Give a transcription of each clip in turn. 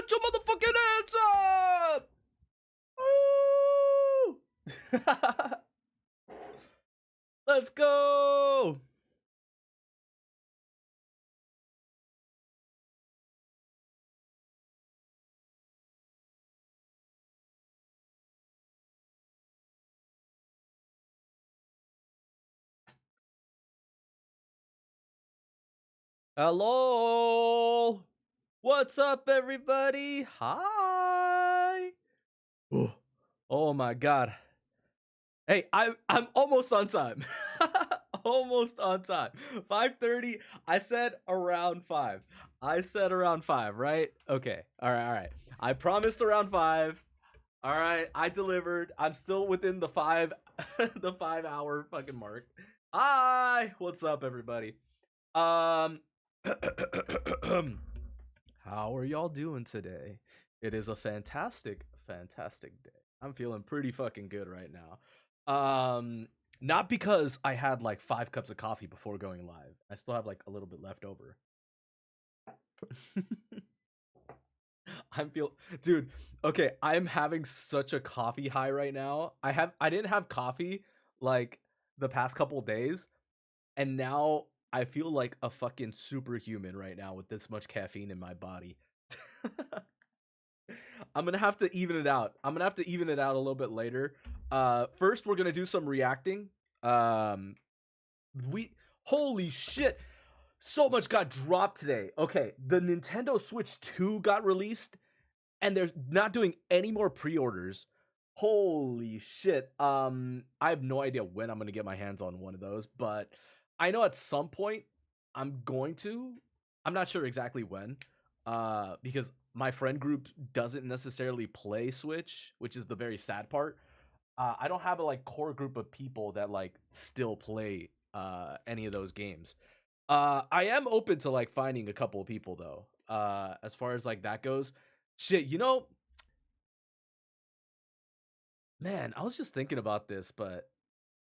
Put your motherfucking hands up! Woo! Let's go! Hello! What's up, everybody? Hi! Oh my god. Hey, I'm almost on time. Almost on time. 5:30. I said around 5. I said around 5, right? Okay. All right. I promised around 5. All right, I delivered. I'm still within the 5 the 5-hour fucking mark. Hi. What's up, everybody? How are y'all doing today? It is a fantastic day. I'm feeling pretty fucking good right now. Not because I had like 5 cups of coffee before going live. I still have like a little bit left over. Dude, okay, I'm having such a coffee high right now. I didn't have coffee like the past couple days, and now I feel like a fucking superhuman right now with this much caffeine in my body. I'm gonna have to even it out. I'm gonna have to even it out a little bit later. First we're gonna do some reacting. Holy shit, so much got dropped today. Okay, the Nintendo Switch 2 got released, and they're not doing any more pre-orders. Holy shit. I have no idea when I'm gonna get my hands on one of those, but I know at some point I'm going to. I'm not sure exactly when. Because my friend group doesn't necessarily play Switch, which is the very sad part. I don't have a like core group of people that like still play any of those games. I am open to like finding a couple of people though. As far as like that goes. Shit, man, I was just thinking about this, but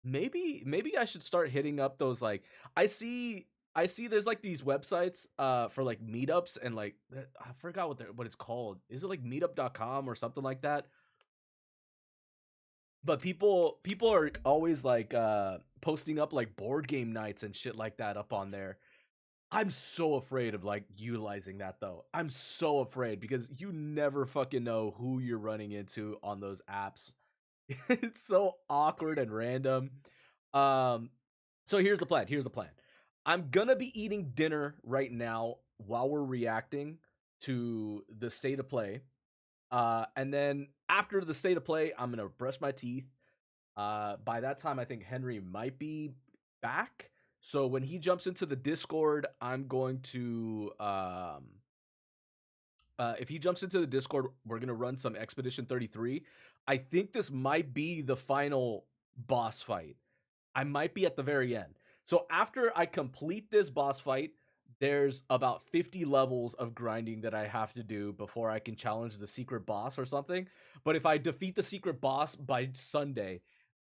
maybe I should start hitting up those like I see there's like these websites for like meetups and like I forgot what it's called. Is it like meetup.com or something like that? But people are always like posting up like board game nights and shit like that up on there. I'm so afraid of like utilizing that though. I'm so afraid because you never fucking know who you're running into on those apps. It's so awkward and random. Um, so here's the plan. I'm gonna be eating dinner right now while we're reacting to the state of play. And then after the state of play, I'm gonna brush my teeth. By that time, I think Henry might be back. So when he jumps into the Discord, I'm going to if he jumps into the Discord, we're gonna run some Expedition 33. I think this might be the final boss fight. I might be at the very end. So after I complete this boss fight, there's about 50 levels of grinding that I have to do before I can challenge the secret boss or something. But if I defeat the secret boss by Sunday,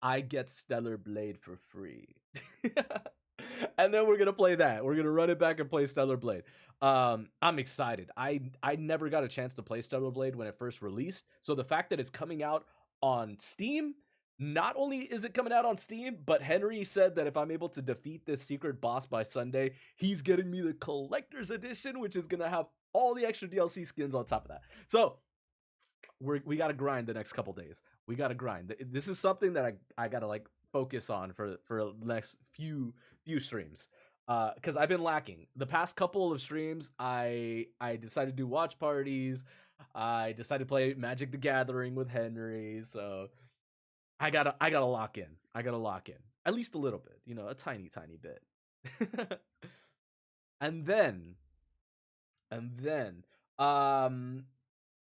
I get Stellar Blade for free. And then we're gonna play that. We're gonna run it back and play Stellar Blade. I'm excited. I never got a chance to play Stellar Blade when it first released. So the fact that it's coming out on Steam, not only is it coming out on Steam, but Henry said that if I'm able to defeat this secret boss by Sunday, he's getting me the collector's edition, which is gonna have all the extra DLC skins on top of that. So we gotta grind the next couple days. We gotta grind. This is something that I gotta like focus on for the next few streams. Because I've been lacking the past couple of streams. I decided to do watch parties. I decided to play Magic the Gathering with Henry. So I gotta lock in. I gotta lock in at least a little bit. A tiny bit. and then and then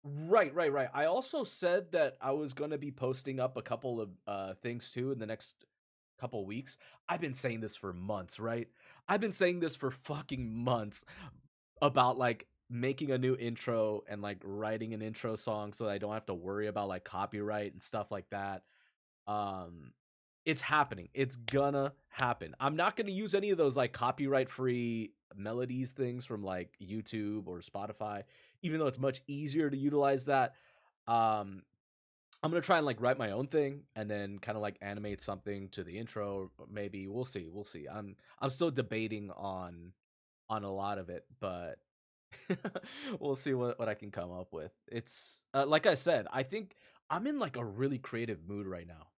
right. I also said that I was going to be posting up a couple of things too in the next couple weeks. I've been saying this for months, right? I've been saying this for fucking months about like making a new intro and like writing an intro song so that I don't have to worry about like copyright and stuff like that. Um it's happening. It's gonna happen. I'm not gonna use any of those like copyright free melodies things from like YouTube or Spotify. even though it's much easier to utilize that. Um, I'm gonna try and like write my own thing and then kind of like animate something to the intro. Maybe we'll see. We'll see. I'm still debating on a lot of it, but we'll see what I can come up with. It's like I said, I think I'm in like a really creative mood right now.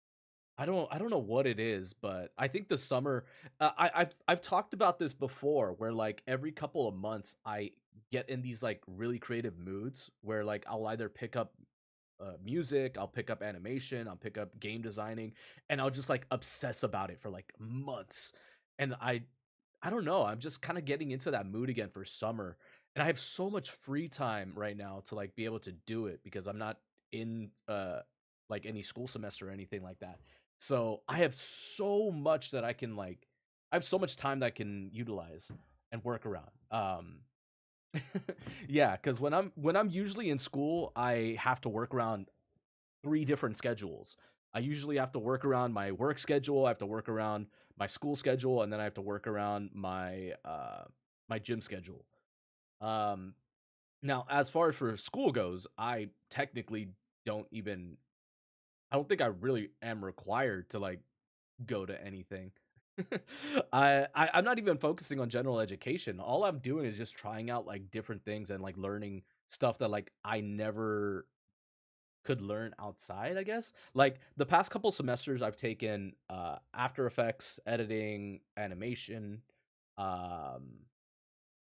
I don't know what it is, but I think the summer. I've talked about this before, where like every couple of months I get in these like really creative moods where like I'll either pick up music, I'll pick up animation, I'll pick up game designing, and I'll just like obsess about it for like months. And I don't know, I'm just kind of getting into that mood again for summer. And I have so much free time right now to like be able to do it because I'm not in like any school semester or anything like that. So I have so much that I can like I have so much time that I can utilize and work around. Yeah, because when I'm usually in school, I have to work around three different schedules. I usually have to work around my work schedule, I have to work around my school schedule, and then I have to work around my gym schedule. Um, Now, as far as for school goes, don't even I don't think I really am required to like go to anything. I'm not even focusing on general education. All I'm doing is just trying out like different things and like learning stuff that like I never could learn outside, I guess. Like the past couple semesters I've taken After Effects, editing, animation. Um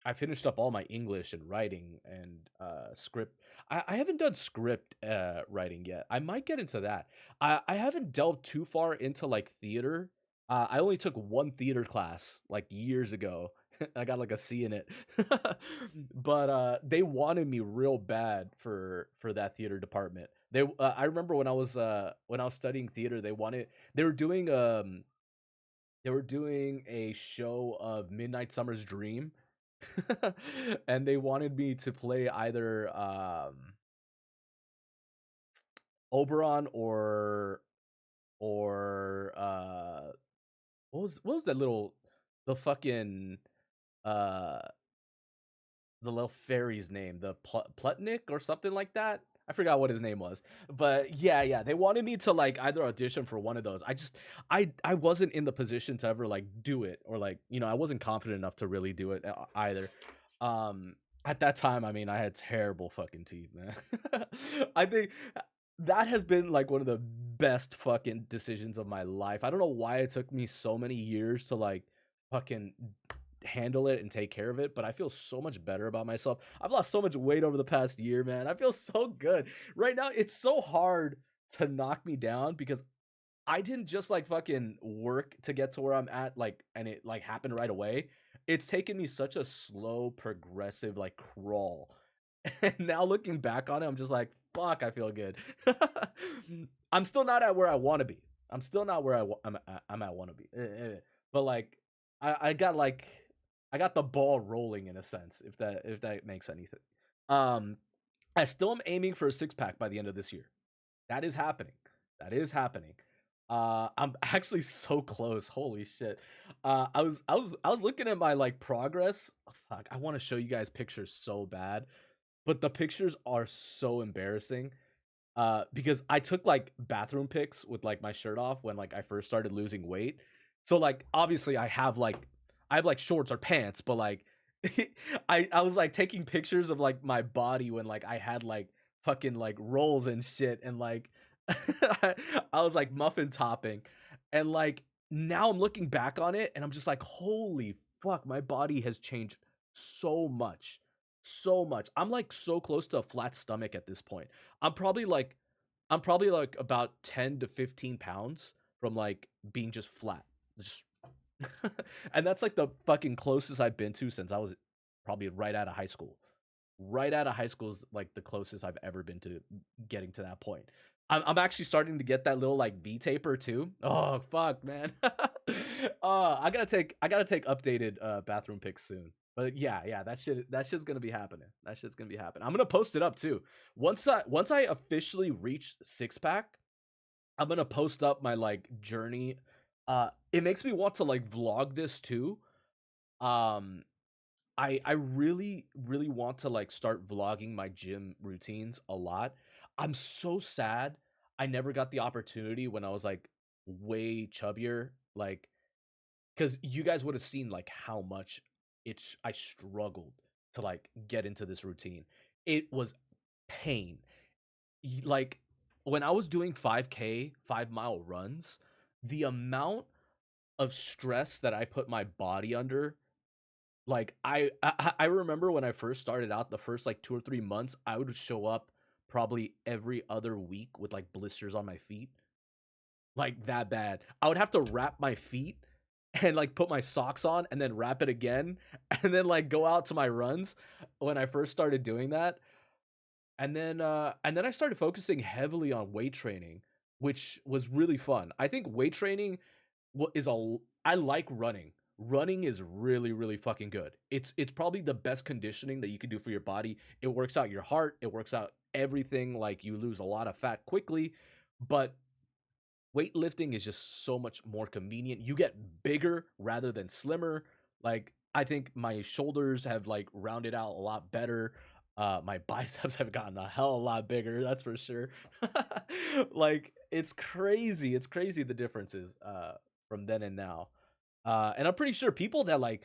I finished up all my English and writing and script. I haven't done script writing yet. I might get into that. I haven't delved too far into like theater. I only took one theater class like years ago. I got like a C in it. But they wanted me real bad for that theater department. I remember when I was studying theater, they were doing they were doing a show of Midnight Summer's Dream. And they wanted me to play either Oberon or what was that little the fucking uh the little fairy's name, the Plutnik or something like that. I forgot what his name was, but yeah, they wanted me to like either audition for one of those. I wasn't in the position to ever like do it, or like I wasn't confident enough to really do it either. Um, at that time, I mean, I had terrible fucking teeth, man. I think that has been like one of the best fucking decisions of my life. I don't know why it took me so many years to like fucking handle it and take care of it, but I feel so much better about myself. I've lost so much weight over the past year, man. I feel so good. Right now, it's so hard to knock me down because I didn't just like fucking work to get to where I'm at, like, and it like happened right away. It's taken me such a slow, progressive like crawl. And now looking back on it, I'm just like, fuck, I feel good. I'm still not at where I want to be. I'm still not where I'm at want to be. But like, I got like, I got the ball rolling in a sense, if that makes anything. Um, I still am aiming for a six pack by the end of this year. That is happening. That is happening. I'm actually so close. Holy shit. I was looking at my like progress. Oh, fuck, I want to show you guys pictures so bad, but the pictures are so embarrassing. Because I took like bathroom pics with like my shirt off when like I first started losing weight. So like obviously I have like shorts or pants, but like I was like taking pictures of like my body when like I had like fucking like rolls and shit, and like I, I was like muffin topping, and like now I'm looking back on it and I'm just like, holy fuck, my body has changed so much. So much. I'm like so close to a flat stomach at this point. I'm probably like I'm probably like about 10 to 15 pounds from like being just flat. Just and that's like the fucking closest I've been to since I was probably right out of high school. Right out of high school is like the closest I've ever been to getting to that point. I'm actually starting to get that little like V taper too. Oh fuck, man. I gotta take updated bathroom pics soon. But yeah, that shit's gonna be happening. That shit's gonna be happening. I'm gonna post it up too. Once I officially reach six pack, I'm gonna post up my like journey. It makes me want to like vlog this too. Um, I really want to like start vlogging my gym routines a lot. I'm so sad I never got the opportunity when I was like way chubbier, like because you guys would have seen like how much I struggled to like get into this routine. It was pain. Like when I was doing 5K, 5 mile runs, the amount of stress that I put my body under, like I remember when I first started out, the first like 2 or 3 months, I would show up probably every other week with like blisters on my feet, like that bad. I would have to wrap my feet and like put my socks on and then wrap it again and then like go out to my runs when I first started doing that. And then I started focusing heavily on weight training, which was really fun. I think weight training is a I like running. Running is really really fucking good. It's probably the best conditioning that you can do for your body. It works out your heart, it works out everything, like you lose a lot of fat quickly, but weightlifting is just so much more convenient. You get bigger rather than slimmer. Like I think my shoulders have like rounded out a lot better. My biceps have gotten a hell of a lot bigger, that's for sure. Like it's crazy. It's crazy the differences from then and now. And I'm pretty sure people that like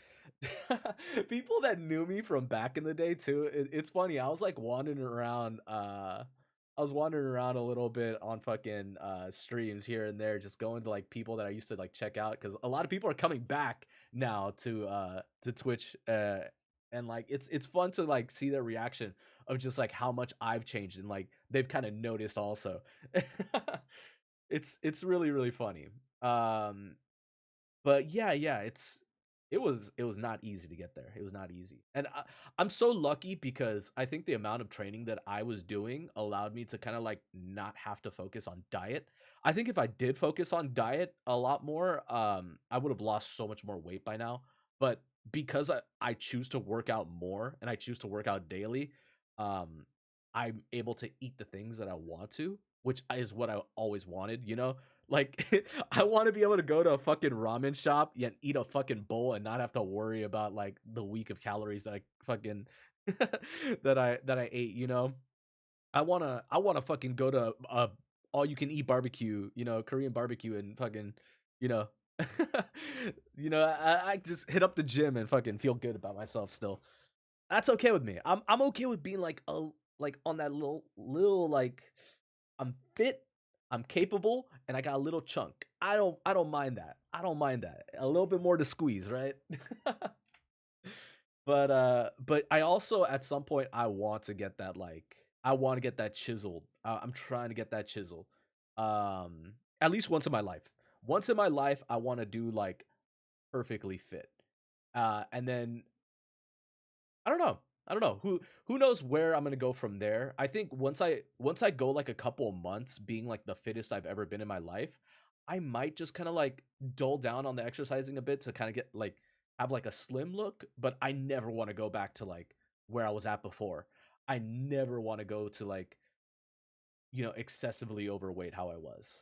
people that knew me from back in the day too. It's funny. I was wandering around a little bit on fucking streams here and there, just going to like people that I used to like check out because a lot of people are coming back now to Twitch, and like it's fun to like see their reaction of just like how much I've changed and like they've kind of noticed also. It's really really funny. Um, but yeah, it was not easy to get there. It was not easy. And I'm so lucky because I think the amount of training that I was doing allowed me to kind of like not have to focus on diet. I think if I did focus on diet a lot more, I would have lost so much more weight by now. But because I choose to work out more and I choose to work out daily, um, I'm able to eat the things that I want to, which is what I always wanted, you know? Like I want to be able to go to a fucking ramen shop and eat a fucking bowl and not have to worry about like the week of calories that I fucking that I ate, you know? I wanna fucking go to all you can eat barbecue, you know, Korean barbecue and fucking, you know, I just hit up the gym and fucking feel good about myself still. That's okay with me. I'm okay with being like a like on that little like I'm fit, I'm capable, and I got a little chunk. I don't mind that. I don't mind that. A little bit more to squeeze, right? But I also at some point I want to get that like I want to get that chiseled. I'm trying to get that chiseled. At least once in my life. Once in my life I want to do like perfectly fit. And then I don't know. I don't know. Who knows where I'm gonna go from there. I think once I go like a couple of months being like the fittest I've ever been in my life, I might just kind of like dull down on the exercising a bit to kind of get like have like a slim look, but I never want to go back to like where I was at before. I never want to go to like, excessively overweight how I was.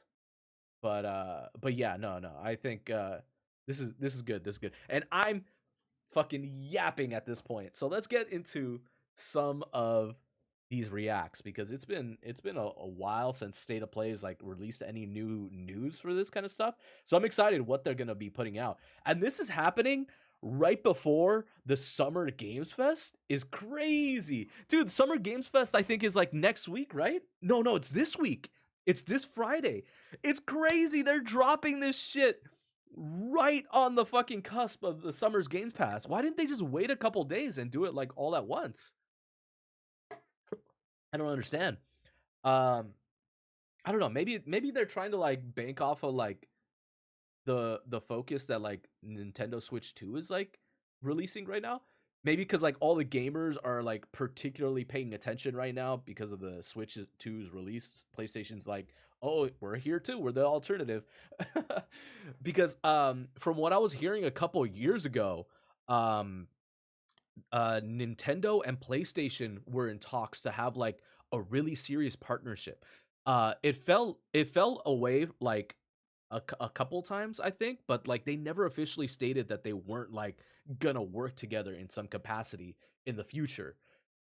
But yeah, no. I think this is good. This is good. And I'm fucking yapping at this point. So let's get into some of these reacts because it's been a while since State of Play has like released any new news for this kind of stuff. So I'm excited what they're gonna be putting out. And this is happening right before the Summer Games Fest is crazy. Dude, Summer Games Fest I think is like next week, right? No, it's this week. It's this Friday. It's crazy. They're dropping this shit right on the fucking cusp of the summer's Games Pass. Why didn't they just wait a couple days and do it like all at once? I don't understand. Um, I don't know. Maybe they're trying to like bank off of like the focus that like Nintendo Switch 2 is like releasing right now. Maybe because like all the gamers are like particularly paying attention right now because of the Switch 2's release. PlayStation's like, oh, we're here too. We're the alternative. Because from what I was hearing a couple years ago, um Nintendo and PlayStation were in talks to have like a really serious partnership. It fell away like a couple times I think, but like they never officially stated that they weren't like gonna work together in some capacity in the future.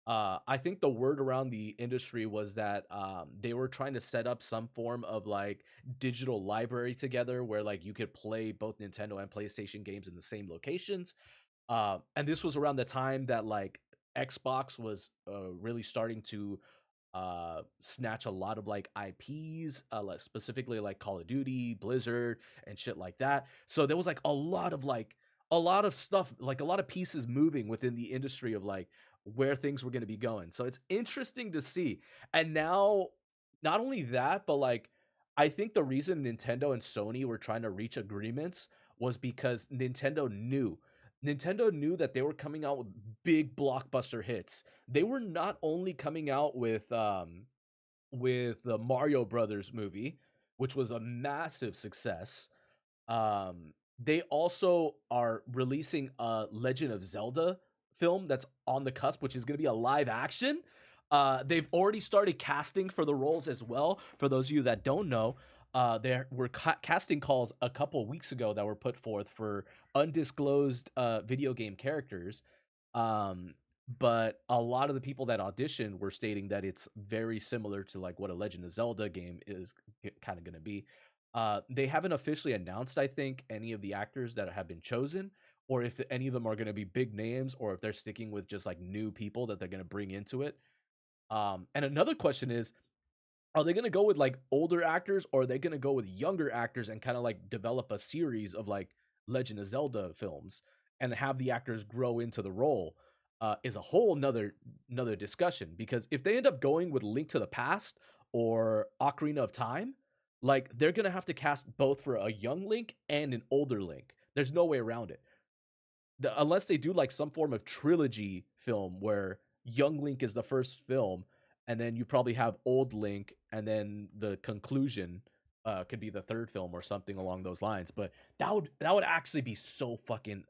I think the word around the industry was that they were trying to set up some form of like digital library together where like you could play both Nintendo and PlayStation games in the same locations. And this was around the time that like Xbox was really starting to snatch a lot of like IPs, like specifically like Call of Duty, Blizzard, and shit like that. So there was like a lot of stuff, like a lot of pieces moving within the industry of like where things were going to be going. So it's interesting to see. And now, not only that, but like I think the reason Nintendo and Sony were trying to reach agreements was because Nintendo knew that they were coming out with big blockbuster hits. They were not only coming out with the Mario Brothers movie, which was a massive success. They also are releasing a Legend of Zelda film that's on the cusp, which is going to be a live action. They've already started casting for the roles as well. For those of you that don't know, there were casting calls a couple weeks ago that were put forth for undisclosed video game characters. Um, but a lot of the people that auditioned were stating that it's very similar to like what a Legend of Zelda game is kind of going to be. They haven't officially announced, I think, any of the actors that have been chosen, or if any of them are going to be big names, or if they're sticking with just like new people that they're going to bring into it. And another question is, are they going to go with like older actors, or are they going to go with younger actors and kind of like develop a series of like Legend of Zelda films and have the actors grow into the role? Is a whole another discussion, because if they end up going with Link to the Past or Ocarina of Time, like they're gonna have to cast both for a young Link and an older Link. There's no way around it. Unless they do like some form of trilogy film where young Link is the first film, and then you probably have old Link, and then the conclusion could be the third film or something along those lines. But that would actually be so fucking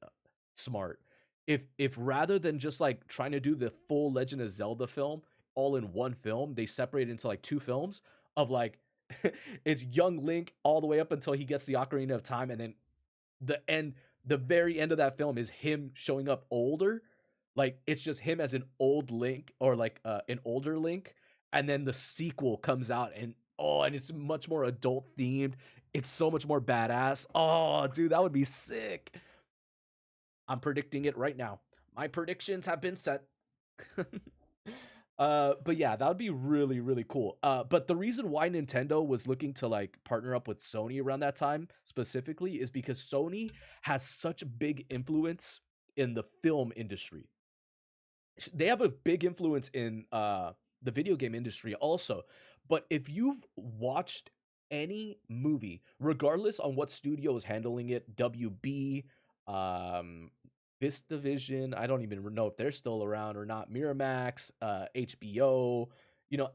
smart. If rather than just like trying to do the full Legend of Zelda film all in one film, they separate it into like two films of like it's young Link all the way up until he gets the Ocarina of Time, and then the end, the very end of that film is him showing up older. Like it's just him as an old Link, or like an older Link, and then the sequel comes out, and oh, and it's much more adult themed. It's so much more badass. Oh, dude, that would be sick. I'm predicting it right now. My predictions have been set. But yeah, that would be really, really cool. But the reason why Nintendo was looking to like partner up with Sony around that time specifically is because Sony has such a big influence in the film industry. They have a big influence in the video game industry also. But if you've watched any movie, regardless on what studio is handling it, WB, um, VistaVision, I don't even know if they're still around or not, Miramax, HBO,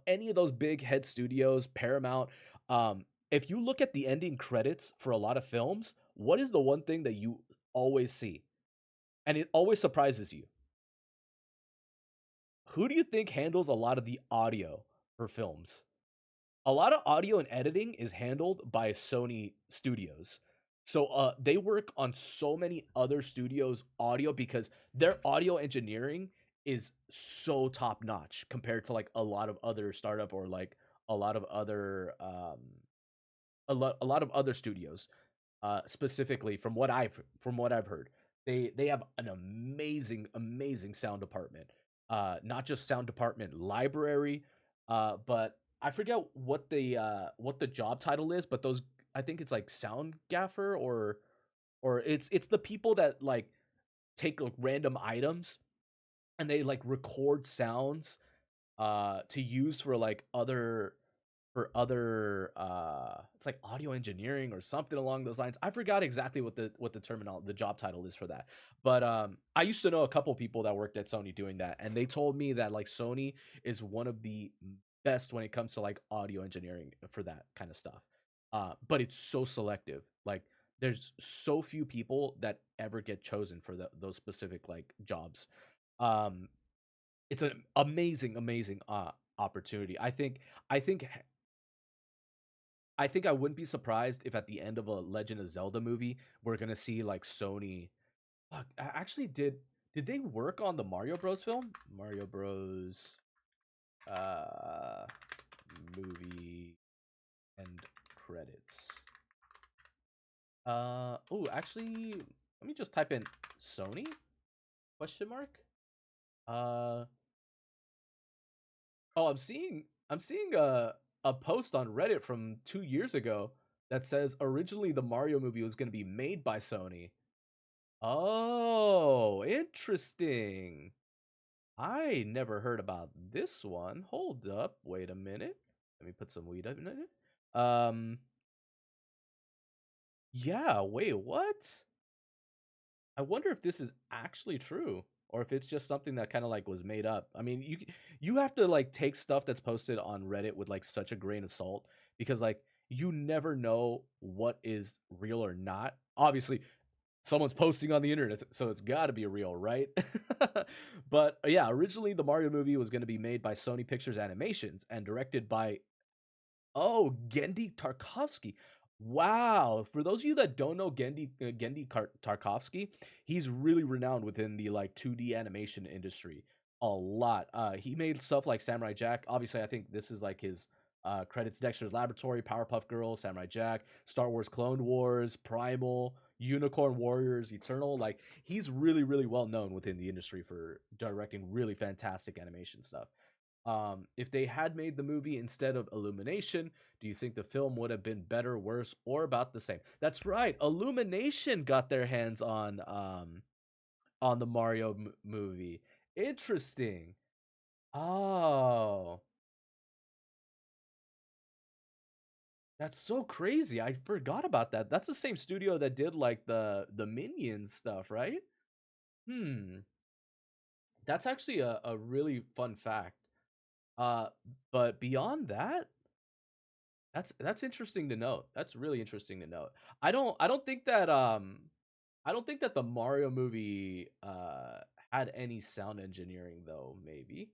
any of those big head studios, Paramount. If you look at the ending credits for a lot of films, what is the one thing that you always see? And it always surprises you. Who do you think handles a lot of the audio for films? A lot of audio and editing is handled by Sony Studios. So they work on so many other studios' audio because their audio engineering is so top notch compared to like a lot of other startup, or like a lot of other a lot of other studios. Specifically from what I've heard, they have an amazing sound department. Not just sound department, library, but I forget what the job title is, but those, I think it's like sound gaffer, or it's the people that like take like random items and they like record sounds to use for like other it's like audio engineering or something along those lines. I forgot exactly what the the job title is for that. But I used to know a couple people that worked at Sony doing that, and they told me that like Sony is one of the best when it comes to like audio engineering for that kind of stuff. But it's so selective. Like there's so few people that ever get chosen for those specific like jobs. Um it's an amazing opportunity. I think I wouldn't be surprised if at the end of a Legend of Zelda movie, we're gonna see like Sony Fuck, actually, did they work on the Mario Bros film? Mario Bros. Uh, movie and credits. Oh, actually, let me just type in Sony question mark. Uh, oh, I'm seeing a post on Reddit from 2 years ago that says originally the Mario movie was going to be made by Sony. Oh, interesting. I never heard about this one. Hold up, wait a minute. Let me put some weed up in it. Yeah, wait, what? I wonder if this is actually true or if it's just something that kind of like was made up. I mean, you have to like take stuff that's posted on Reddit with like such a grain of salt because like you never know what is real or not. Obviously, someone's posting on the internet, so it's got to be real, right? But yeah, originally the Mario movie was going to be made by Sony Pictures Animations and directed by Gendy Tarkovsky. Wow. For those of you that don't know Tarkovsky, he's really renowned within the like 2D animation industry a lot. He made stuff like Samurai Jack. Obviously, I think this is like his credits: Dexter's Laboratory, Powerpuff Girls, Samurai Jack, Star Wars Clone Wars, Primal, Unicorn Warriors, Eternal. Like he's really, really well known within the industry for directing really fantastic animation stuff. If they had made the movie instead of Illumination, do you think the film would have been better, worse, or about the same? That's right. Illumination got their hands on the Mario movie. Interesting. Oh, that's so crazy. I forgot about that. That's the same studio that did like the Minions stuff, right? Hmm. That's actually a really fun fact. Uh, but beyond that, that's interesting to note. That's really interesting to note. I don't think that I don't think that the Mario movie had any sound engineering though, maybe.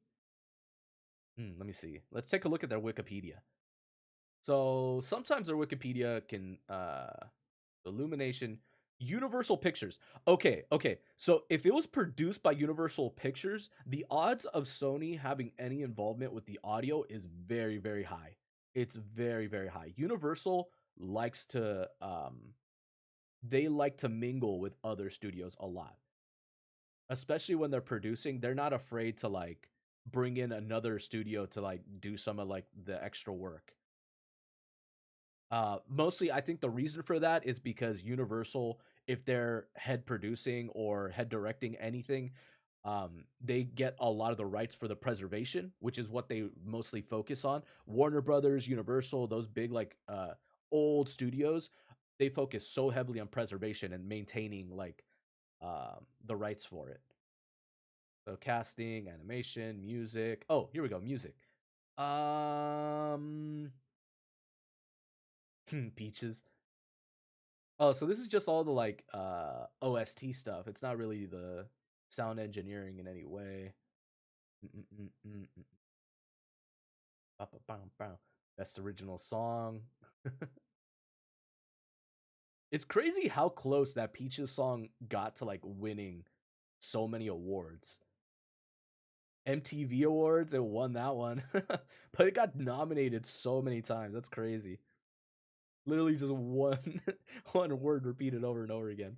Let me see. Let's take a look at their Wikipedia. So sometimes their Wikipedia can Illumination Universal Pictures. Okay, okay. So if it was produced by Universal Pictures, the odds of Sony having any involvement with the audio is very, very high. It's very, very high. Universal likes to they like to mingle with other studios a lot. Especially when they're producing, they're not afraid to like bring in another studio to like do some of like the extra work. Mostly, I think the reason for that is because Universal, if they're head producing or head directing anything, they get a lot of the rights for the preservation, which is what they mostly focus on. Warner Brothers, Universal, those big like old studios, they focus so heavily on preservation and maintaining like the rights for it. So casting, animation, music. Oh, here we go, music. Um, Peaches. Oh, so this is just all the like OST stuff. It's not really the sound engineering in any way. Mm-mm-mm-mm-mm. Ba-ba-bam-bam. Best original song. It's crazy how close that Peaches song got to like winning so many awards. MTV Awards, it won that one. But it got nominated so many times. That's crazy. Literally just one one word repeated over and over again.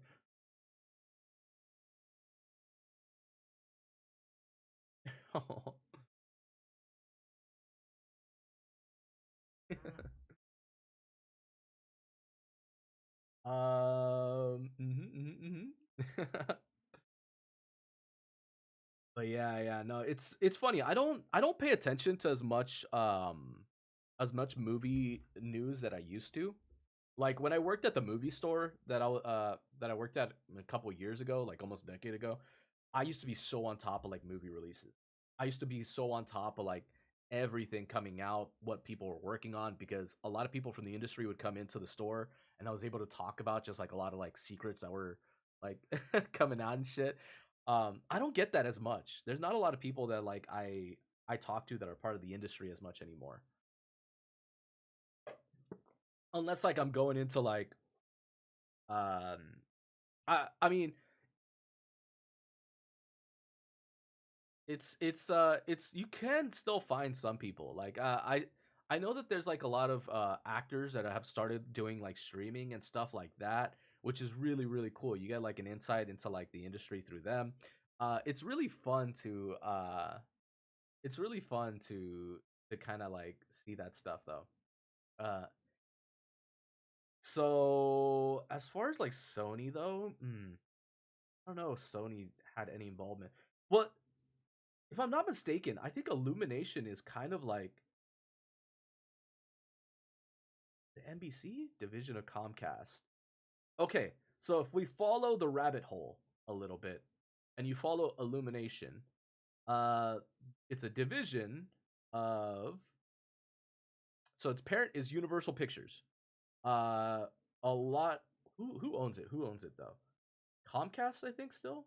But yeah, yeah, no, it's funny. I don't pay attention to as much movie news that I used to. Like when I worked at the movie store that I worked at a couple years ago, like almost a decade ago, I used to be so on top of like movie releases. I used to be so on top of like everything coming out, what people were working on, because a lot of people from the industry would come into the store and I was able to talk about just like a lot of like secrets that were like coming out and shit. I don't get that as much. There's not a lot of people that like I talk to that are part of the industry as much anymore. Unless like I'm going into like um I mean it's you can still find some people like I know that there's like a lot of actors that have started doing like streaming and stuff like that, which is really really cool. You get like an insight into like the industry through them. It's really fun to it's really fun to kind of like see that stuff though. uh so as far as like Sony though, I don't know if Sony had any involvement. Well, if I'm not mistaken, I think Illumination is kind of like the NBC division of Comcast. Okay, so if we follow the rabbit hole a little bit, and you follow Illumination, uh, it's a division of. So its parent is Universal Pictures. Uh, a lot. Who owns it? Who owns it though? Comcast, I think still.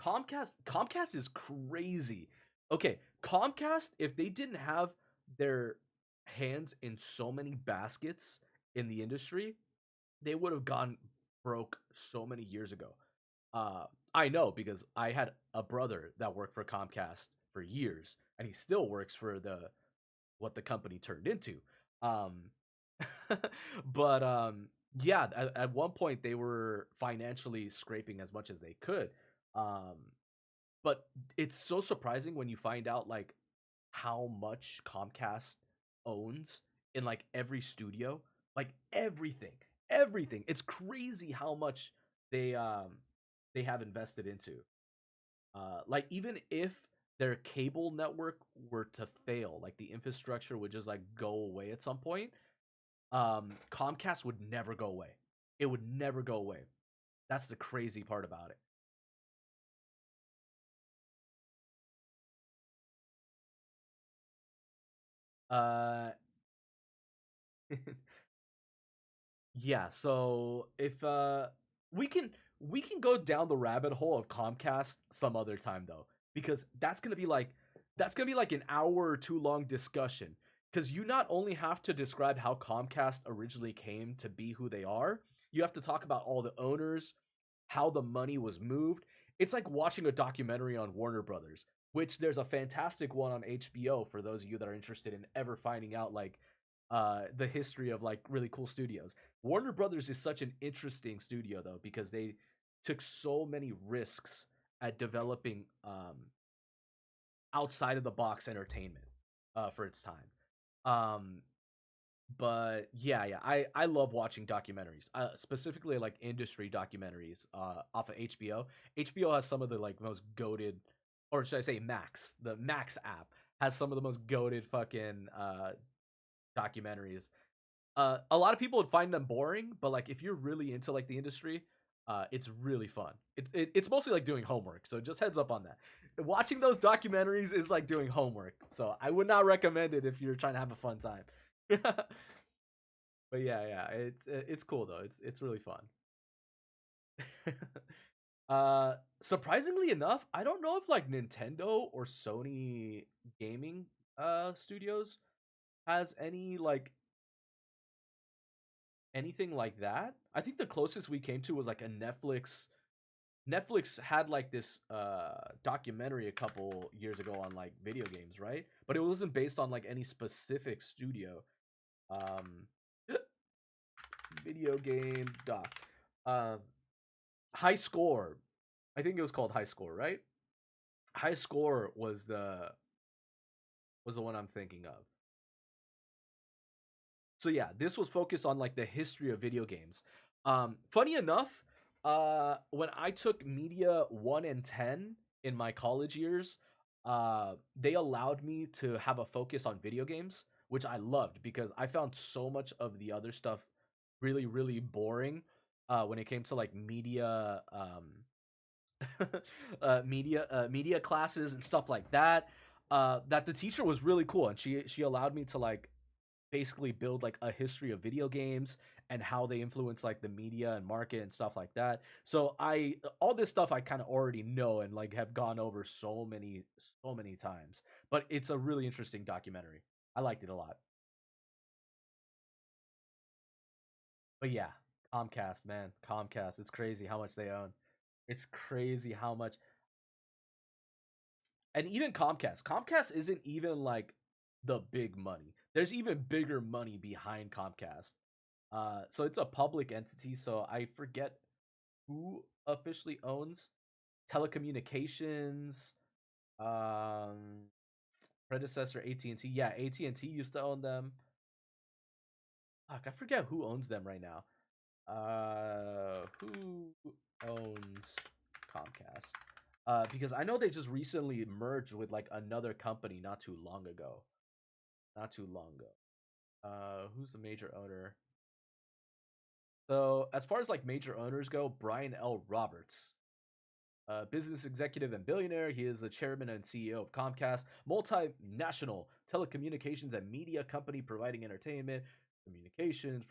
Comcast is crazy. Okay, Comcast, if they didn't have their hands in so many baskets in the industry, they would have gone broke so many years ago. I know because I had a brother that worked for Comcast for years, and he still works for the what the company turned into. Um, but yeah, at one point they were financially scraping as much as they could. Um, but it's so surprising when you find out like how much Comcast owns in like every studio, like everything, everything. It's crazy how much they have invested into. Like even if their cable network were to fail, like the infrastructure would just like go away at some point, Comcast would never go away. It would never go away. That's the crazy part about it. Uh Yeah, so if we can we can go down the rabbit hole of Comcast some other time though, because that's going to be like an hour or two long discussion because you not only have to describe how Comcast originally came to be who they are, you have to talk about all the owners, how the money was moved. It's like watching a documentary on Warner Brothers, which there's a fantastic one on HBO for those of you that are interested in ever finding out like the history of like really cool studios. Warner Brothers is such an interesting studio though because they took so many risks at developing outside of the box entertainment for its time. Um, but yeah, I love watching documentaries, specifically like industry documentaries off of HBO. HBO has some of the like most goaded, or should I say Max? The Max app has some of the most goaded fucking documentaries. A lot of people would find them boring, but like if you're really into like the industry, it's really fun. It's mostly like doing homework, so just heads up on that. Watching those documentaries is like doing homework, so I would not recommend it if you're trying to have a fun time. But yeah, it's cool though. It's really fun. Surprisingly enough, I don't know if like Nintendo or Sony gaming studios has any like anything like that. I think the closest we came to was like a Netflix had like this documentary a couple years ago on like video games, right? But it wasn't based on like any specific studio. Um Video game doc. Um High Score. I think it was called High Score, right? High Score was the one I'm thinking of. So yeah, this was focused on like the history of video games. Funny enough, when I took media 1 and 10 in my college years, they allowed me to have a focus on video games, which I loved because I found so much of the other stuff really really boring when it came to like media media classes and stuff like that. That the teacher was really cool and she allowed me to like basically build like a history of video games and how they influence like the media and market and stuff like that. So I all this stuff I kind of already know and like have gone over so many times. But it's a really interesting documentary. I liked it a lot. But yeah, Comcast, man, Comcast. It's crazy how much they own. It's crazy how much. And even Comcast. Comcast isn't even like the big money. There's even bigger money behind Comcast. So it's a public entity. So I forget who officially owns telecommunications. Um, predecessor AT&T. Yeah, AT&T used to own them. Fuck, I forget who owns them right now. Who owns Comcast? Because I know they just recently merged with like another company not too long ago. Not too long ago. Who's the major owner? So as far as like major owners go, Brian L. Roberts, business executive and billionaire. He is the chairman and CEO of Comcast, multinational telecommunications and media company providing entertainment, communications,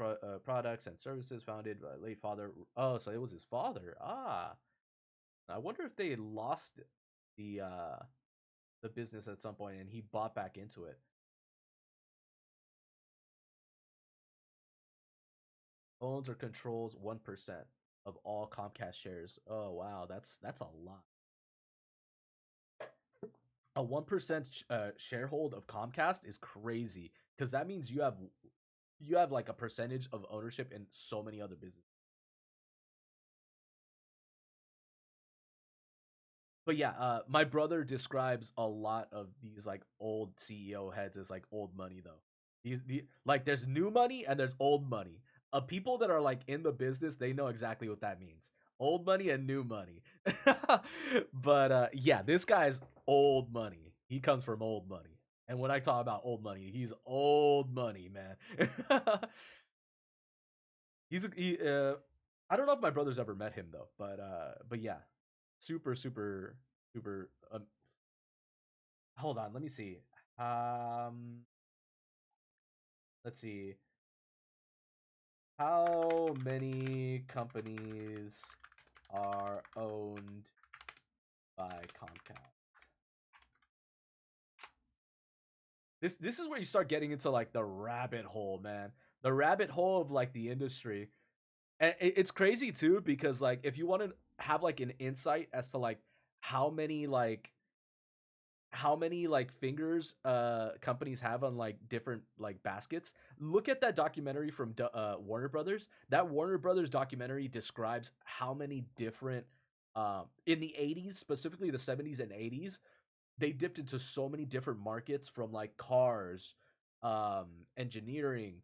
products, and services. Founded by late father. Oh, so it was his father. Ah, I wonder if they lost the uh the business at some point and he bought back into it. Owns or controls 1% of all Comcast shares. Oh wow, that's a lot. A 1% sharehold of Comcast is crazy because that means you have like a percentage of ownership in so many other businesses. But yeah, my brother describes a lot of these like old CEO heads as like old money though. Like there's new money and there's old money. People that are like in the business, they know exactly what that means. Old money and new money. But yeah, this guy's old money. He comes from old money. And when I talk about old money, he's old money, man. I don't know if my brother's ever met him though, but yeah, super super super hold on, let me see. Um let's see. How many companies are owned by Comcast? This is where you start getting into like the rabbit hole, man. The rabbit hole of like the industry. And it's crazy too because like if you want to have like an insight as to like how many like how many like fingers companies have on like different like baskets, look at that documentary from Warner Brothers. That Warner Brothers documentary describes how many different in the 80s, specifically the 70s and 80s, they dipped into so many different markets from like cars, engineering,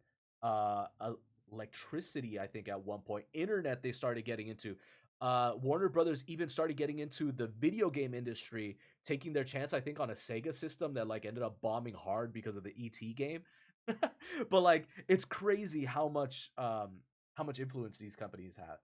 uh, uh electricity. I think at one point, internet they started getting into. Warner Brothers even started getting into the video game industry, taking their chance. I think on a Sega system that like ended up bombing hard because of the ET game. But like, it's crazy how much influence these companies have.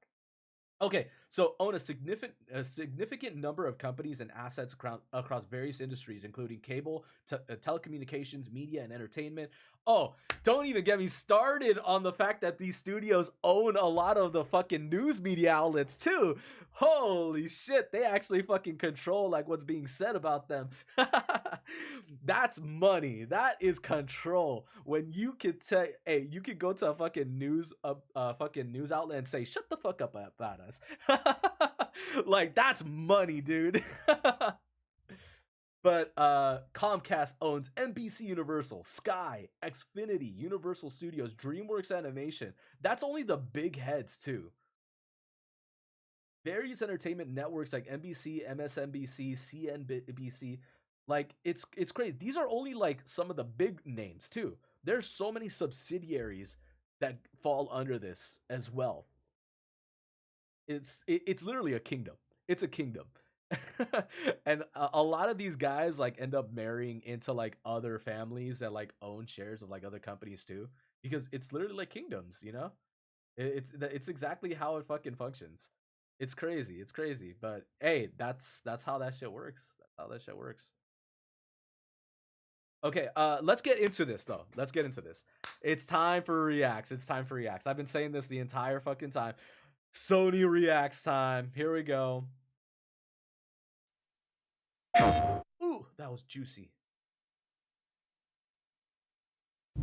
Okay, so own a significant number of companies and assets across various industries, including cable, telecommunications, media, and entertainment. Oh, don't even get me started on the fact that these studios own a lot of the fucking news media outlets too. Holy shit, they actually fucking control like what's being said about them. That's money. That is control. When you could say, hey, you could go to a fucking news outlet and say, shut the fuck up about us. Like that's money, dude. But Comcast owns NBC Universal, Sky, Xfinity, Universal Studios, DreamWorks Animation. That's only the big heads too. Various entertainment networks like NBC, MSNBC, CNBC. Like it's crazy. These are only like some of the big names too. There's so many subsidiaries that fall under this as well. It's literally a kingdom. It's a kingdom. And a lot of these guys like end up marrying into like other families that like own shares of like other companies too, because it's literally like kingdoms, you know? It's exactly how it fucking functions. It's crazy. It's crazy. But hey, that's how that shit works. That's how that shit works. Okay, let's get into this though. Let's get into this. It's time for reacts. It's time for reacts. I've been saying this the entire fucking time. Sony reacts time. Here we go. Ooh, that was juicy.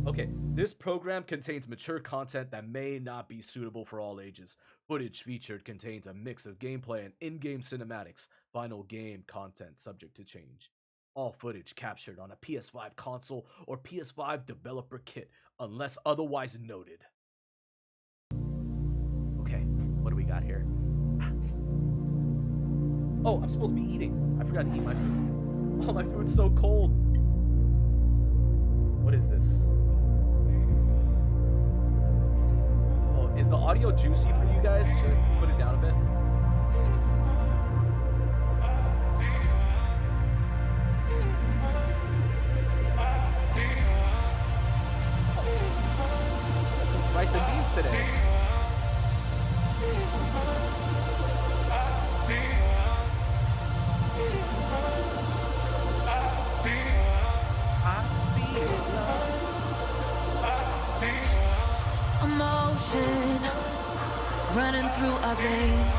Okay, this program contains mature content that may not be suitable for all ages. Footage featured contains a mix of gameplay and in game cinematics. Final game content subject to change. All footage captured on a PS5 console or PS5 developer kit, unless otherwise noted. Okay, what do we got here? Oh, I'm supposed to be eating. I forgot to eat my food. Oh, my food's so cold. What is this? Oh, is the audio juicy for you guys? Should I put it down a bit? It's rice and beans today. Emotion running through our veins,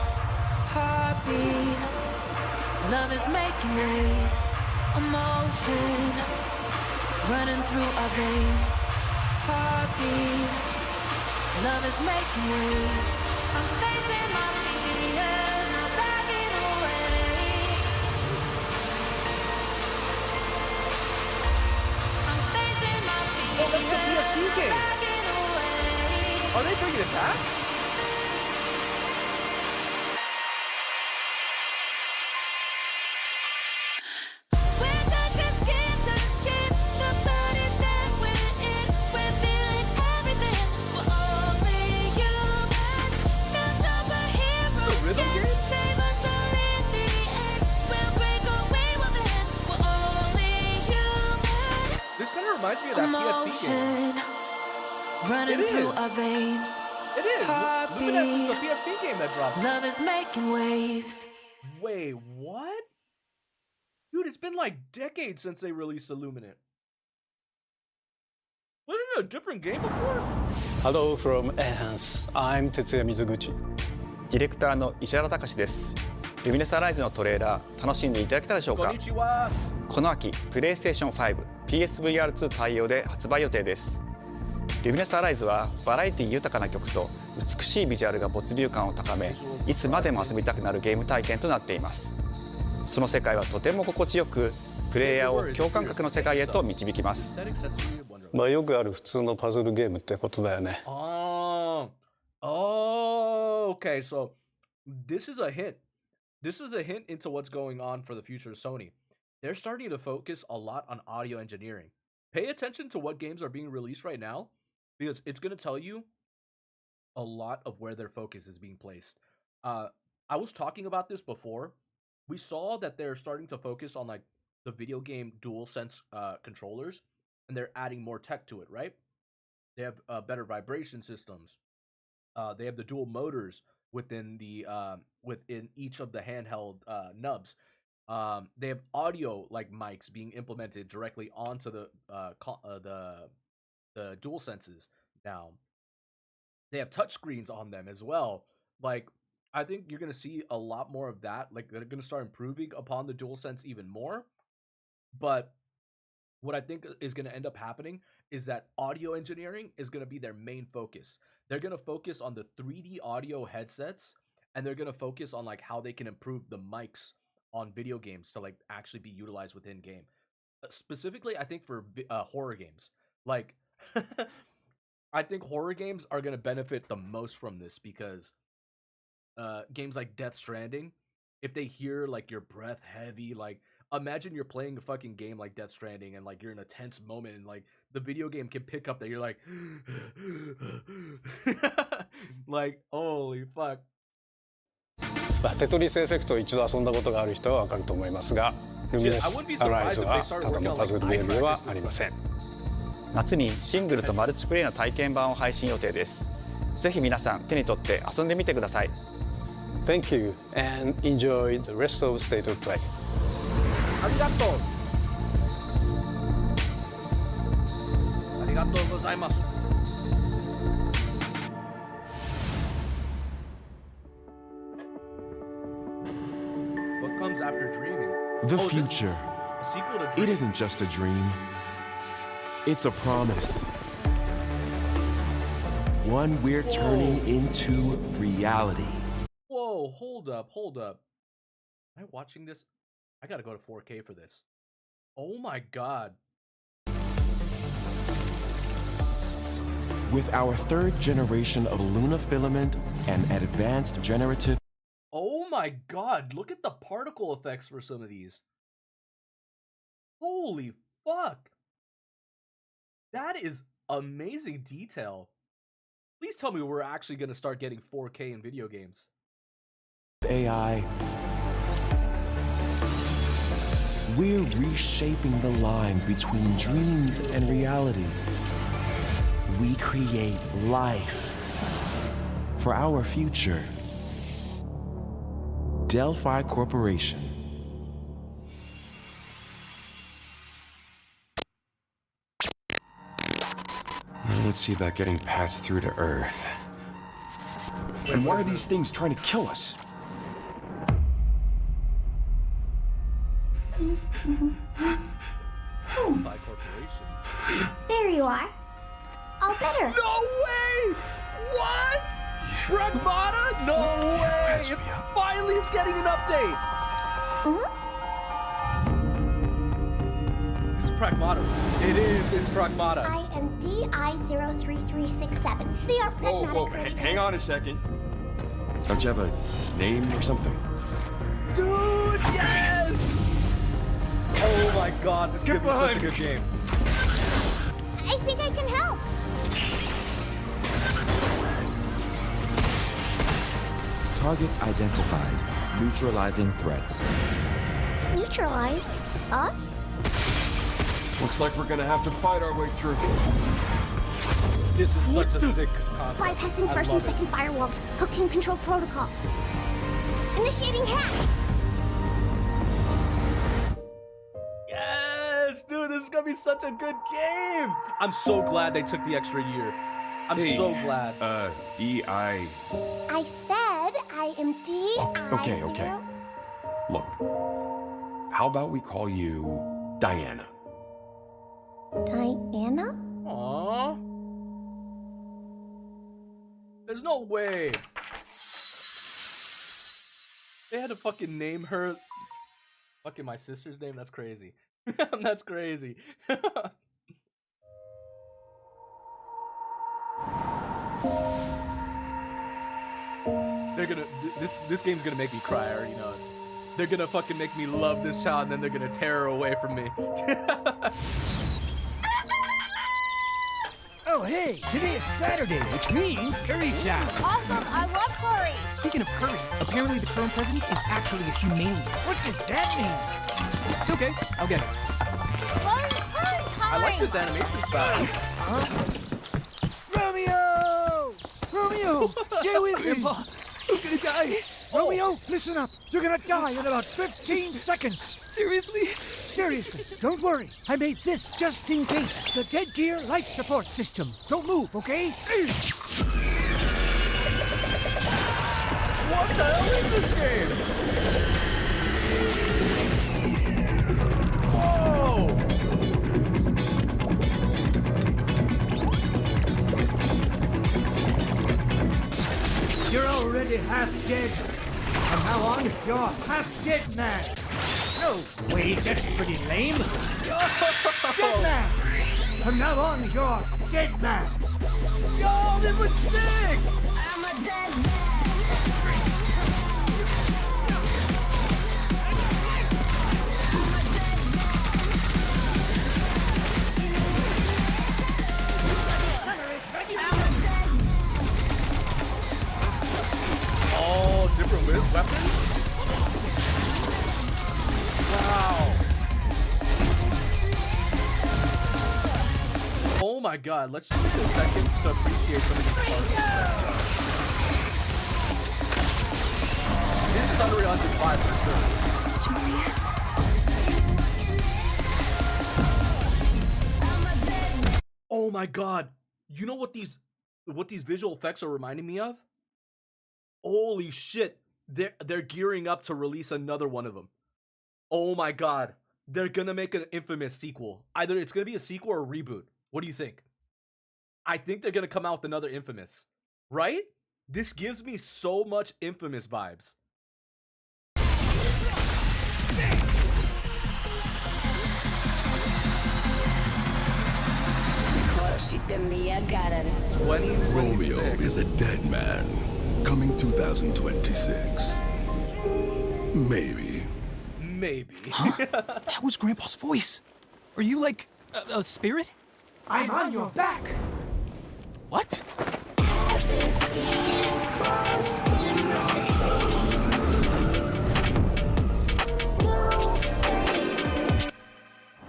heartbeat, love is making waves. Emotion running through our veins, heartbeat, love is making waves. I'm facing my fears, not backing away. I'm facing my fears. Oh, that's the PSP game. Backing away. Are they bringing it back? We're touching skin to skin. The bodies that we're in, we're feeling everything. We're only human. No superheroes It's a rhythm can game? save us all in the end. We'll break away with it. We're only human. This kind of reminds me of that PSP game. Emotion running It through is. our veins. It is. Luminous is the Heartbeat. PSP game that dropped. Love is making waves. Wait, what? Dude, it's been like decades since they released Illuminate. Wasn't it a different game before? Hello from Enhance. I'm Tetsuya Mizuguchi. ディレクターの石原隆です。ルミネスアライズのトレーラー楽しんでいただけたでしょうか。Konnichiwa. この秋、プレイステーション5、PSVR2 対応で発売予定です。ルミネスアライズはバラエティ豊かな曲と美しいビジュアルが没入感を高め、いつまでも遊びたくなるゲーム体験となっています。その世界はとても心地よく、プレイヤーを共感覚の世界へと導きます。まあよくある普通のパズルゲームってことだよね。Okay, so this is a hint. This is a hint into what's going on for the future of Sony. They're starting to focus a lot on audio engineering. Pay attention to what games are being released right now, because it's going to tell you a lot of where their focus is being placed. I was talking about this before. We saw that they're starting to focus on like the video game DualSense controllers, and they're adding more tech to it, right? They have better vibration systems. They have the dual motors within the within each of the handheld nubs. They have audio like mics being implemented directly onto the dual senses now. They have touchscreens on them as well. Like, I think you're gonna see a lot more of that. Like, they're gonna start improving upon the DualSense even more. But what I think is gonna end up happening is that audio engineering is gonna be their main focus. They're gonna focus on the 3D audio headsets, and they're gonna focus on like how they can improve the mics on video games to like actually be utilized within game. Specifically, I think for horror games. Like, I think horror games are gonna benefit the most from this because games like Death Stranding, if they hear like your breath heavy, like imagine you're playing a fucking game like Death Stranding and like you're in a tense moment and like the video game can pick up that you're like like holy fuck. まあテトリスエフェクトを一度遊んだことがある人はわかると思いますが、ルミネスアライズはただのパズルゲームではありません。夏にシングルとマルチプレイの体験版を配信予定です。ぜひ皆さん手に取って遊んでみてください。Thank you and enjoy the rest of State of Play. ありがとう。ありがとうございます。What comes after dreaming? The Oh, this- future. A sequel to It Dream? isn't just a dream. It's a promise. One we're turning into reality. Whoa, hold up, hold up. Am I watching this? I gotta go to 4K for this. Oh my god. With our third generation of Luna filament and advanced generative. Oh my god, look at the particle effects for some of these. Holy fuck. That is amazing detail. Please tell me we're actually going to start getting 4K in video games. AI. We're reshaping the line between dreams and reality. We create life for our future. Delphi Corporation. Let's see about getting passed through to Earth. And why are these things trying to kill us? Delphi Corporation. There you are. All better. No way! What? Pragmata? No way! It finally is getting an update! This is Pragmata. It is, it's Pragmata. I am DI03367. They are pragmatic hereditary. Hang on a second. Don't you have a name or something? Dude, yes! Oh my god, this is gonna be such a good game. I think I can help. Targets identified. Neutralizing threats. Neutralize us? Looks like we're gonna have to fight our way through. This is such a sick concept. Bypassing I first and love it. second firewalls. Hooking control protocols. Initiating hack. Yes, dude, this is gonna be such a good game. I'm so glad they took the extra year. I'm so glad. D.I. I said I am DI0. Okay. Look, how about we call you Diana? Diana? Aww. There's no way. They had to fucking name her fucking my sister's name? That's crazy. That's crazy. They're gonna this game's gonna make me cry, I already know it. They're gonna fucking make me love this child and then they're gonna tear her away from me. Oh, hey, today is Saturday, which means curry time. Awesome, I love curry. Speaking of curry, apparently the current president is actually a humane. What does that mean? It's okay, I'll get it. Curry I like this animation style. Romeo! Romeo, stay with me. Grandpa, you're gonna die. Romeo, listen up. You're gonna die in about 15 seconds. Seriously? Seriously, don't worry. I made this just in case. The Dead Gear Life Support System. Don't move, okay? What the hell is this game? Whoa! You're already half dead. From now on, you're half dead man. No, wait, that's pretty lame. Dead man. From now on, you're dead man. Yo, this looks sick! I'm a dead man. Oh, different weapons? Wow. Oh my god, let's just take a second to appreciate some of these parts. This is Unreal Engine 5 for sure. Oh my god. You know what these visual effects are reminding me of? Holy shit. They're gearing up to release another one of them. Oh my god. They're gonna make an Infamous sequel. Either it's gonna be a sequel or a reboot. What do you think? I think they're gonna come out with another Infamous. Right? This gives me so much Infamous vibes. Romeo is a dead man. Coming 2026. Maybe. Maybe. Huh? That was Grandpa's voice. Are you like a spirit? I'm on your back. What?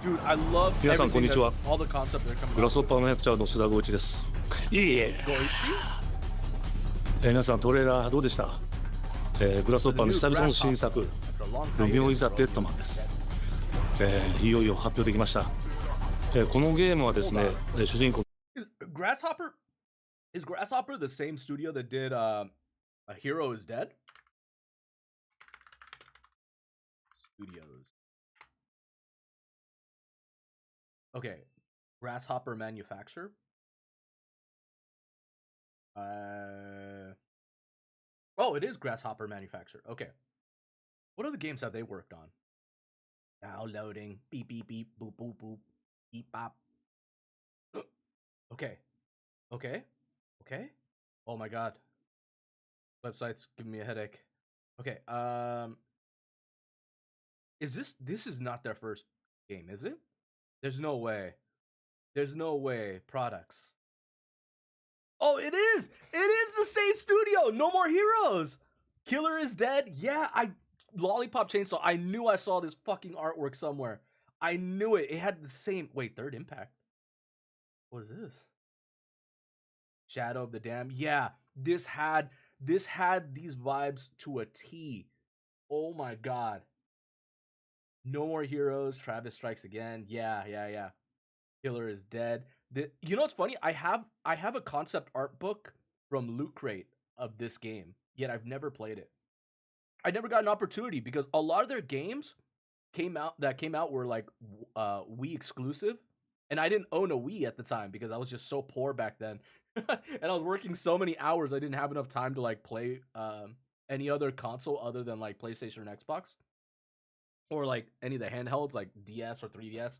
Dude, I love 皆さんこんにちは。 all the concept they're coming グラスホッパーマニアクチャーの須田剛一です。いえいえ。皆さんトレーラーどうでした？グラスホッパーの久々の新作、ロミオ・イザ・デッドマンです。いよいよ発表できました。このゲームはですね、主人公。Is Grasshopper the same studio that did A Hero Is Dead? Studios. Okay, Grasshopper Manufacture. Oh, it is Grasshopper Manufacture. Okay. What other games have they worked on? Now loading. Beep, beep, beep. Boop, boop, boop. Beep, bop. Okay. Okay. Okay. Oh my god. Website's giving me a headache. Okay. This is not their first game, is it? There's no way. There's no way. Products. Oh, it is! It is the same studio! No More Heroes! Killer is Dead? Yeah, Lollipop Chainsaw. I knew I saw this fucking artwork somewhere. I knew it. It had the same... Wait, Third Impact? What is this? Shadow of the Damned? Yeah, this had these vibes to a T. Oh my god. No More Heroes, Travis Strikes Again. Yeah. Killer is Dead. You know what's funny? I have a concept art book from Loot Crate of this game, yet I've never played it. I never got an opportunity because a lot of their games came out were like Wii exclusive, and I didn't own a Wii at the time because I was just so poor back then. And I was working so many hours I didn't have enough time to like play any other console other than like PlayStation or Xbox. Or like any of the handhelds like DS or 3DS.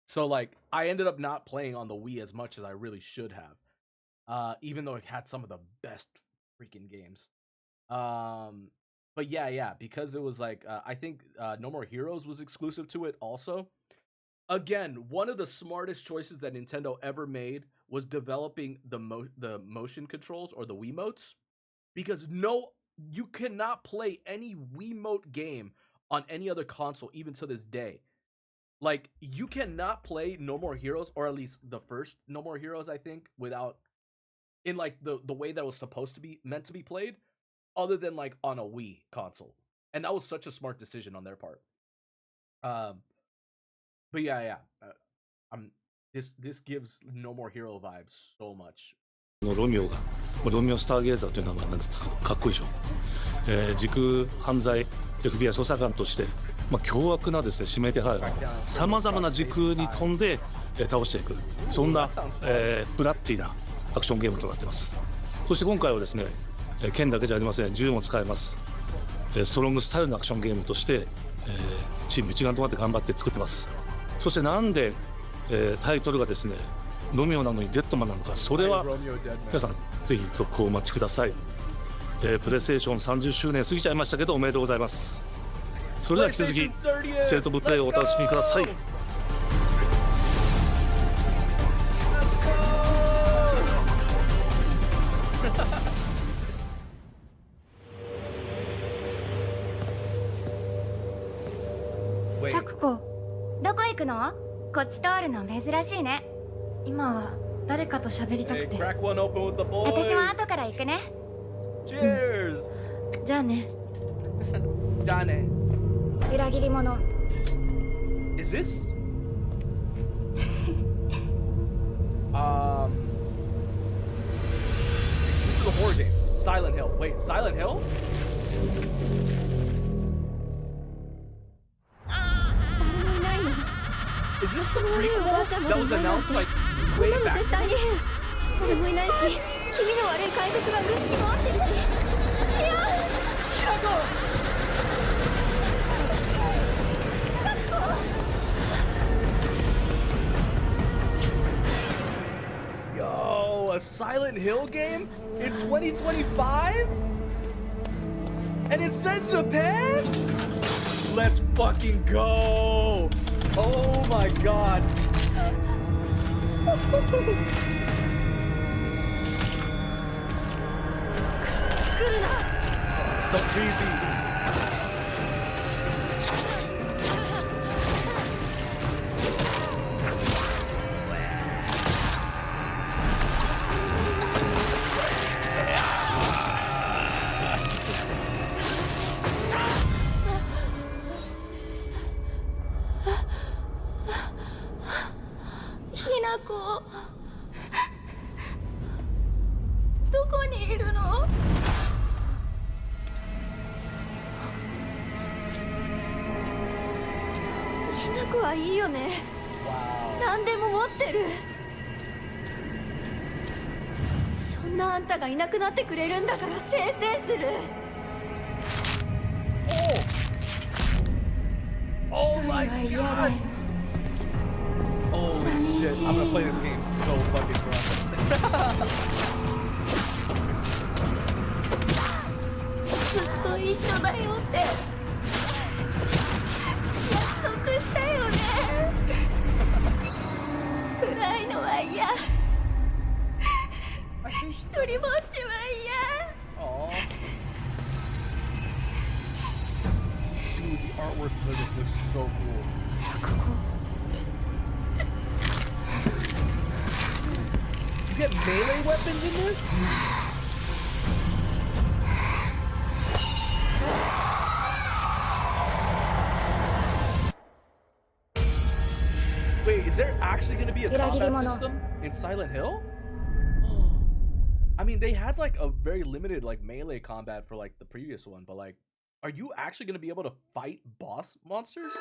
So like I ended up not playing on the Wii as much as I really should have. Even though it had some of the best freaking games. But yeah, because it was like I think No More Heroes was exclusive to it also. Again, one of the smartest choices that Nintendo ever made was developing the motion controls or the Wiimotes, because you cannot play any Wiimote game on any other console even to this day. Like, you cannot play No More Heroes, or at least the first No More Heroes, I think, without in like the way that was meant to be played, other than like on a Wii console. And that was such a smart decision on their part. But yeah. This gives No More Hero vibes so much. ロミオスターゲーザーという名前なんですけど、かっこいいでしょ。時空犯罪 FBI 捜査官として、凶悪なですね指名手配犯さまざまな時空に飛んで、倒していく、そんな、ブラッディなアクションゲームとなっています。そして今回はですね、剣だけじゃありません、銃も使えます。ストロングスタイルのアクションゲームとして、チーム一丸となって頑張って作ってます。そしてなんで、タイトルがですねロミオなのにデッドマンなのか、それは皆さんぜひ続報をお待ちください。プレイステーション30周年過ぎちゃいましたけど、おめでとうございます。それでは引き続きステートオブプレイをお楽しみください。サクコ、どこ行くの？こっち通るの珍しいね。今は誰かと喋りたくて。私は後から行くね。じゃあね。じゃあね。裏切り者。Is this? This is a horror game. Silent Hill. Wait, Silent Hill? Is this a prequel that was announced like way back? 誰もいないし、気味の悪い怪物がうろつき回ってるし。Silent Hill game in 2025? And it's set in Japan? Let's fucking go! Oh my god. So creepy. ひなこどこにいるの？ひなこはいいよね。何でも持ってる。そんなあんたがいなくなってくれるんだからせいせいする。Oh my god! Holy shit, I'm gonna play this game so fucking drunk. ずっと一緒だよって約束したよね。暗いのは嫌。一人ぼっちは嫌。Dude, the artwork for this looks so cool. 錯誤。 You get melee weapons in this? Wait, is there actually going to be a combat system in Silent Hill? I mean, they had like a very limited like melee combat for like the previous one, but like, are you actually going to be able to fight boss monsters?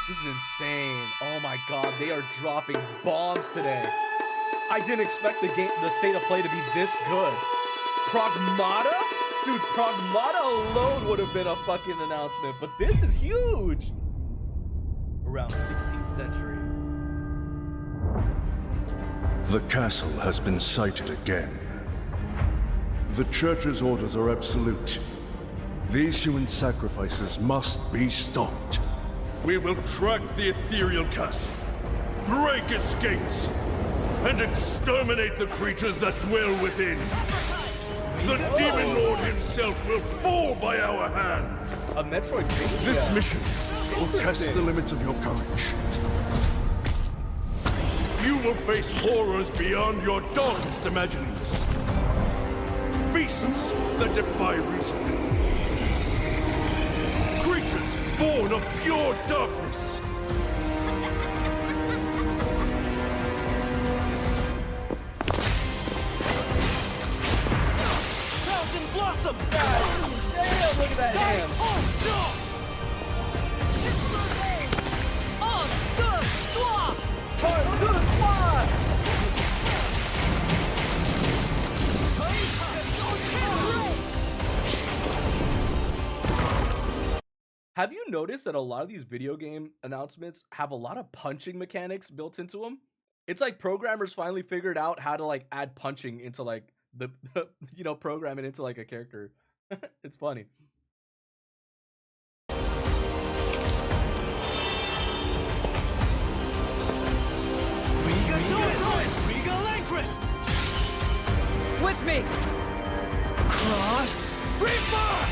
This is insane. Oh my god, they are dropping bombs today. I didn't expect the state of play to be this good. Pragmata? Dude, Pragmata alone would have been a fucking announcement, but this is huge. Around 16th century. The castle has been sighted again. The church's orders are absolute. These human sacrifices must be stopped. We will track the ethereal castle, break its gates, and exterminate the creatures that dwell within. The Demon Lord himself will fall by our hand. A Metroid game? This mission will test the limits of your courage. You will face horrors beyond your darkest imaginings. Beasts that defy reason. Creatures born of pure darkness. Mountain Blossom! Damn, look at that hand! Have you noticed that a lot of these video game announcements have a lot of punching mechanics built into them? It's like programmers finally figured out how to like add punching into like the you know, program it into like a character. It's funny. With me! Cross Reaper!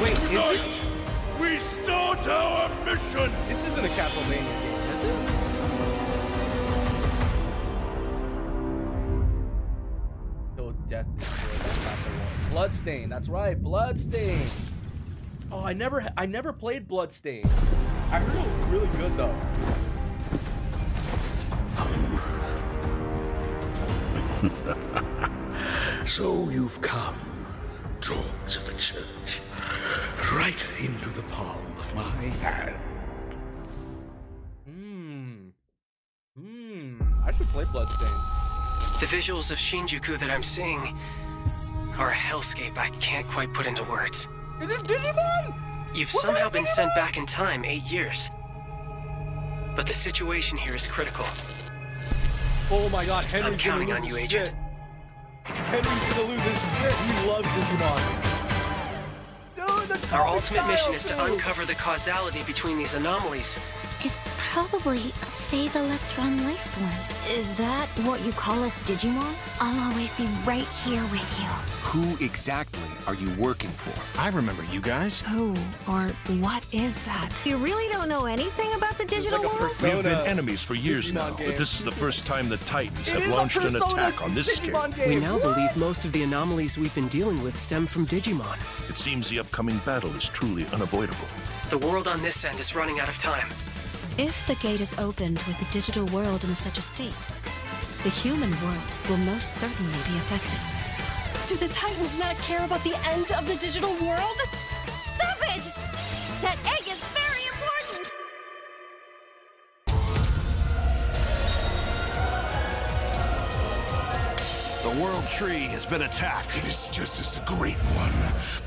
Wait, is Tonight, this... we start our mission! This isn't a Castlevania game, is it? Oh, Death Destroyer. Bloodstain, that's right, Bloodstain. Oh, I never played Bloodstain. I heard it was really good though. So you've come, dogs of the church, right into the palm of my hand. I should play Bloodstain. The visuals of Shinjuku that I'm seeing are a hellscape I can't quite put into words. Is it Digimon? You've somehow been sent back in time 8 years. but the situation here is critical. Oh my god, I'm Henry's counting gonna on lose you, his Agent. shit. Henry's gonna lose his shit. He loves Digimon. Dude, the Our ultimate mission is to style, dude. uncover the causality between these anomalies. It's probably a phase electron life form. Is that what you call us, Digimon? I'll always be right here with you. Who exactly are you working for? I remember you guys. Who or what is that? You really don't know anything about the digital world? We have been enemies for years now, but this is the first time the Titans have launched an attack on this scale. We now believe most of the anomalies we've been dealing with stem from Digimon. It seems the upcoming battle is truly unavoidable. The world on this end is running out of time. If the gate is opened with the digital world in such a state, the human world will most certainly be affected. Do the Titans not care about the end of the digital world? Stop it! That egg is very important! The World Tree has been attacked. It is just as the Great One,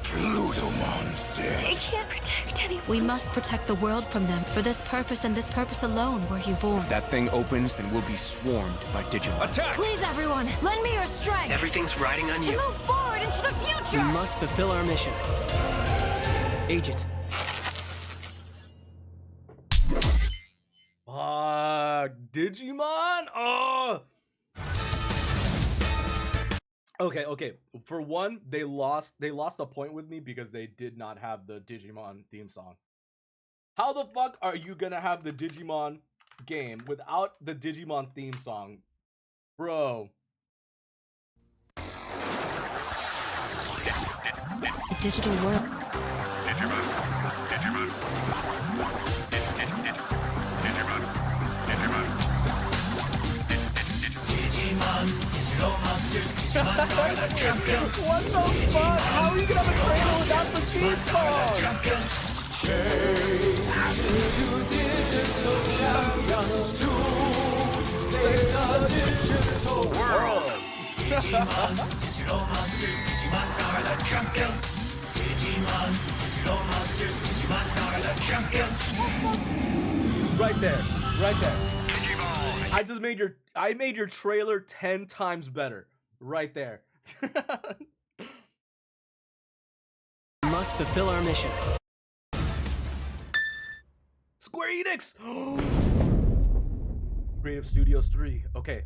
Plutomon, said. It can't protect anyone. We must protect the world from them. For this purpose and this purpose alone were you born. If that thing opens, then we'll be swarmed by Digimon. Attack! Please, everyone, lend me your strength. Everything's riding on to you. move forward into the We future. must fulfill our mission. Agent. Digimon? Oh! Okay. For one, they lost a point with me because they did not have the Digimon theme song. How the fuck are you gonna have the Digimon game without the Digimon theme song? Bro. The digital world. What the fuck? How are you gonna have a trailer without the theme song? Change into digital champions to save the digital world. Digimon, digital monsters, Digimon are the champions. Digimon, digital monsters, Digimon are the champions. Right there. I made your trailer 10 times better. Right there. We must fulfill our mission. Square Enix! Creative Studios 3. Okay.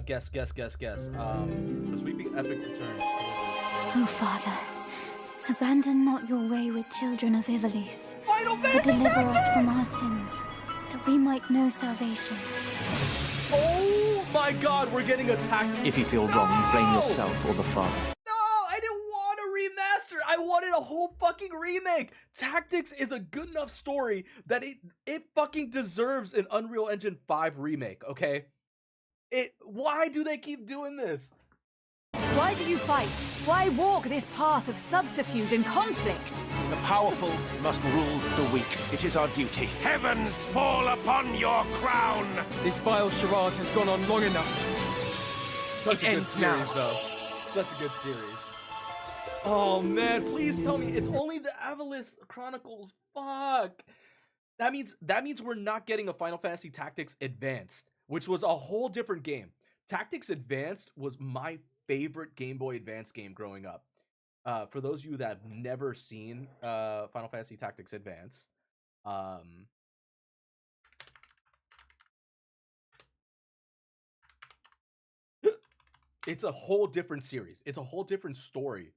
Guess. The sweeping epic returns. Oh, Father, abandon not your wayward children of Ivalice, Final but Fantasy deliver us Tactics! from our sins, that we might know salvation. Oh my god, we're getting attacked. If you feel wrong, you blame yourself or the father. No, I didn't want a remaster. I wanted a whole fucking remake. Tactics is a good enough story that it fucking deserves an Unreal Engine 5 remake, okay? Why do they keep doing this? Why do you fight? Why walk this path of subterfuge and conflict? The powerful must rule the weak. It is our duty. Heavens fall upon your crown! This vile charade has gone on long enough. Such a good series, though. Such a good series. Oh man, please tell me it's only the Ivalice Chronicles. Fuck. That means we're not getting a Final Fantasy Tactics Advanced, which was a whole different game. Tactics Advanced was my favorite Game Boy Advance game growing up. For those of you that have never seen Final Fantasy Tactics Advance, it's a whole different series. It's a whole different story.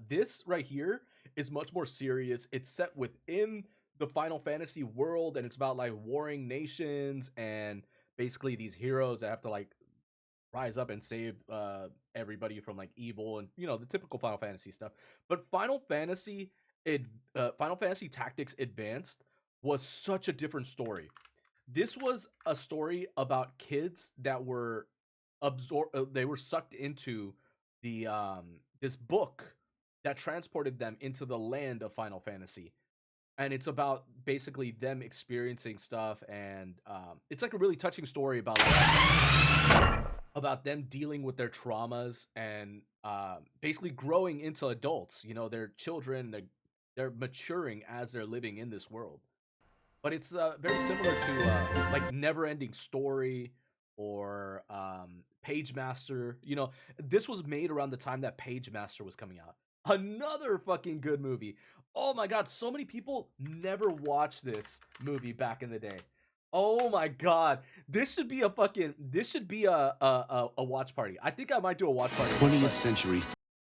This right here is much more serious. It's set within the Final Fantasy world, and it's about like warring nations and basically these heroes that have to like rise up and save everybody from like evil and the typical Final Fantasy stuff. But Final Fantasy Tactics Advanced was such a different story. This was a story about kids that were they were sucked into the this book that transported them into the land of Final Fantasy. And it's about basically them experiencing stuff, and it's like a really touching story about them dealing with their traumas and basically growing into adults. They're children, they're maturing as they're living in this world. but it's very similar to like Never Ending Story or Page Master. You know, this was made around the time that Page Master was coming out. Another fucking good movie. Oh my god, so many people never watched this movie back in the day. Oh my god, this should be a watch party. I think I might do a watch party. 20th century.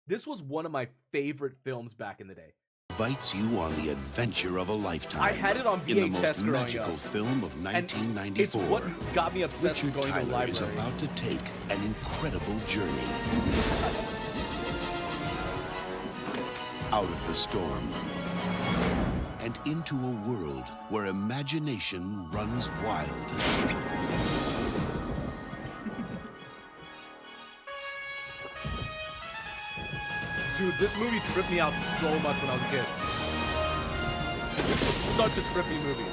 This was one of my favorite films back in the day. Invites you on the adventure of a lifetime. I had it on VHS in the most growing magical up. film of 1994. It's what got me obsessed with Richard going to the Tyler is library. about to take an incredible journey out of the storm and into a world where imagination runs wild. Dude, this movie tripped me out so much when I was a kid. This was such a trippy movie.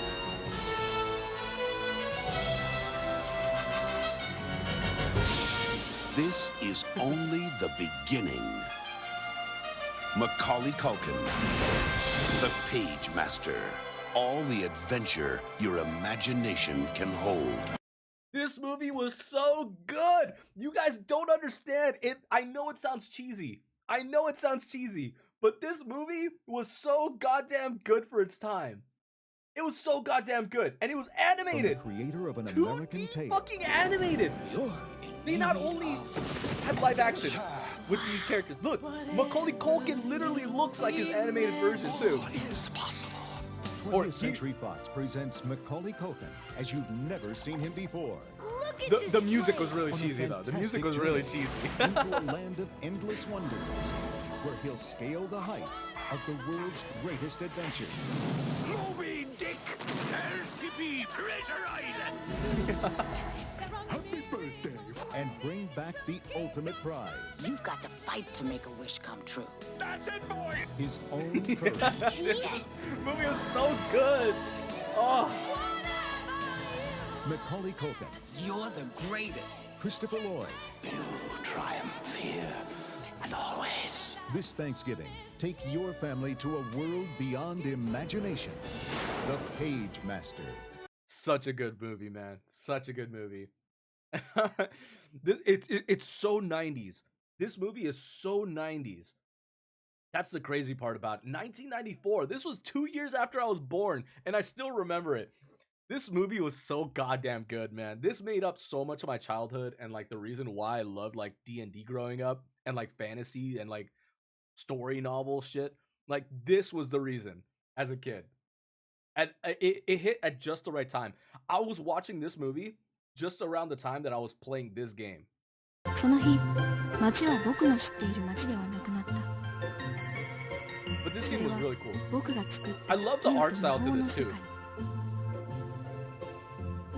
This is only the beginning. Macaulay Culkin, the Page Master. All the adventure your imagination can hold. This movie was so good. You guys don't understand it. I know it sounds cheesy. But this movie was so goddamn good for its time. It was so goddamn good, and it was animated. From the creator of an 2D American Tail. fucking animated. They not only had live action with these characters. Look, Macaulay Culkin literally looks like his animated version too. 20th Century Fox presents Macaulay Culkin as you've never seen him before. The music was really cheesy though. The music was really cheesy. Into a land of endless wonders, where he'll scale the heights of the world's greatest adventures. Moby Dick, LCP Treasure Island. Happy birthday! And bring back the ultimate prize. You've got to fight to make a wish come true. That's it, boy. His own person. Yes! Movie was so good. Oh. Macaulay Culkin. You're the greatest. Christopher Lloyd. Triumph here and always. This Thanksgiving, take your family to a world beyond imagination. The Page Master. Such a good movie, man. Such a good movie. It's so 90s. This movie is so 90s. That's the crazy part about it. 1994. This was 2 years after I was born, and I still remember it. This movie was so goddamn good, man. This made up so much of my childhood and like the reason why I loved like D&D growing up and like fantasy and like story novel shit. Like this was the reason as a kid. And it hit at just the right time. I was watching this movie just around the time that I was playing this game. その日、町は僕の知っている町ではなくなった。 But this game was really cool. 僕が作った I love the art style to 魔法の this 世 too. 界。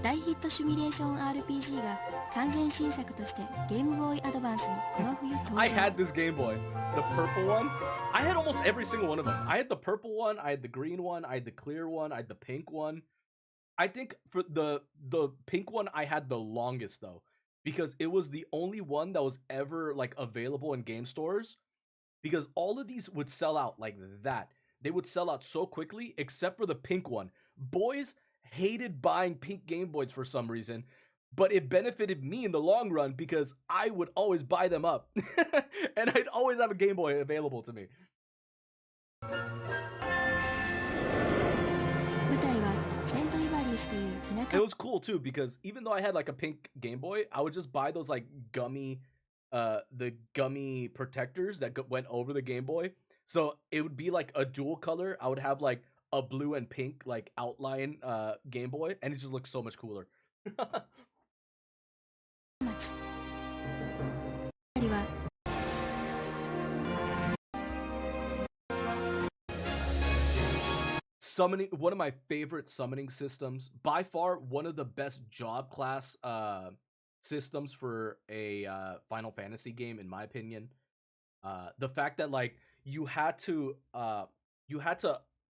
大ヒットシミュレーション RPG が完全新作としてゲームボーイアドバンスにこの冬登場。 I had this Game Boy, the purple one. I had almost every single one of them. I had the purple one, I had the green one, I had the clear one, I had the pink one. I think for the pink one, I had the longest though, because it was the only one that was ever like available in game stores. Because all of these would sell out like that. They would sell out so quickly, except for the pink one. Boys hated buying pink Game Boys for some reason, but it benefited me in the long run because I would always buy them up. And I'd always have a Game Boy available to me. 舞台はセントイバリースという田 It 舎。 was cool too because even though I had like a pink Game Boy, I would just buy those like gummy the gummy protectors that went over the Game Boy. So it would be like a dual color. I would have like a blue and pink like outline Game Boy, and it just looks so much cooler. 町。二人は Summoning, one of my favorite summoning systems, by far one of the best job class systems for a Final Fantasy game, in my opinion. The fact that like you had to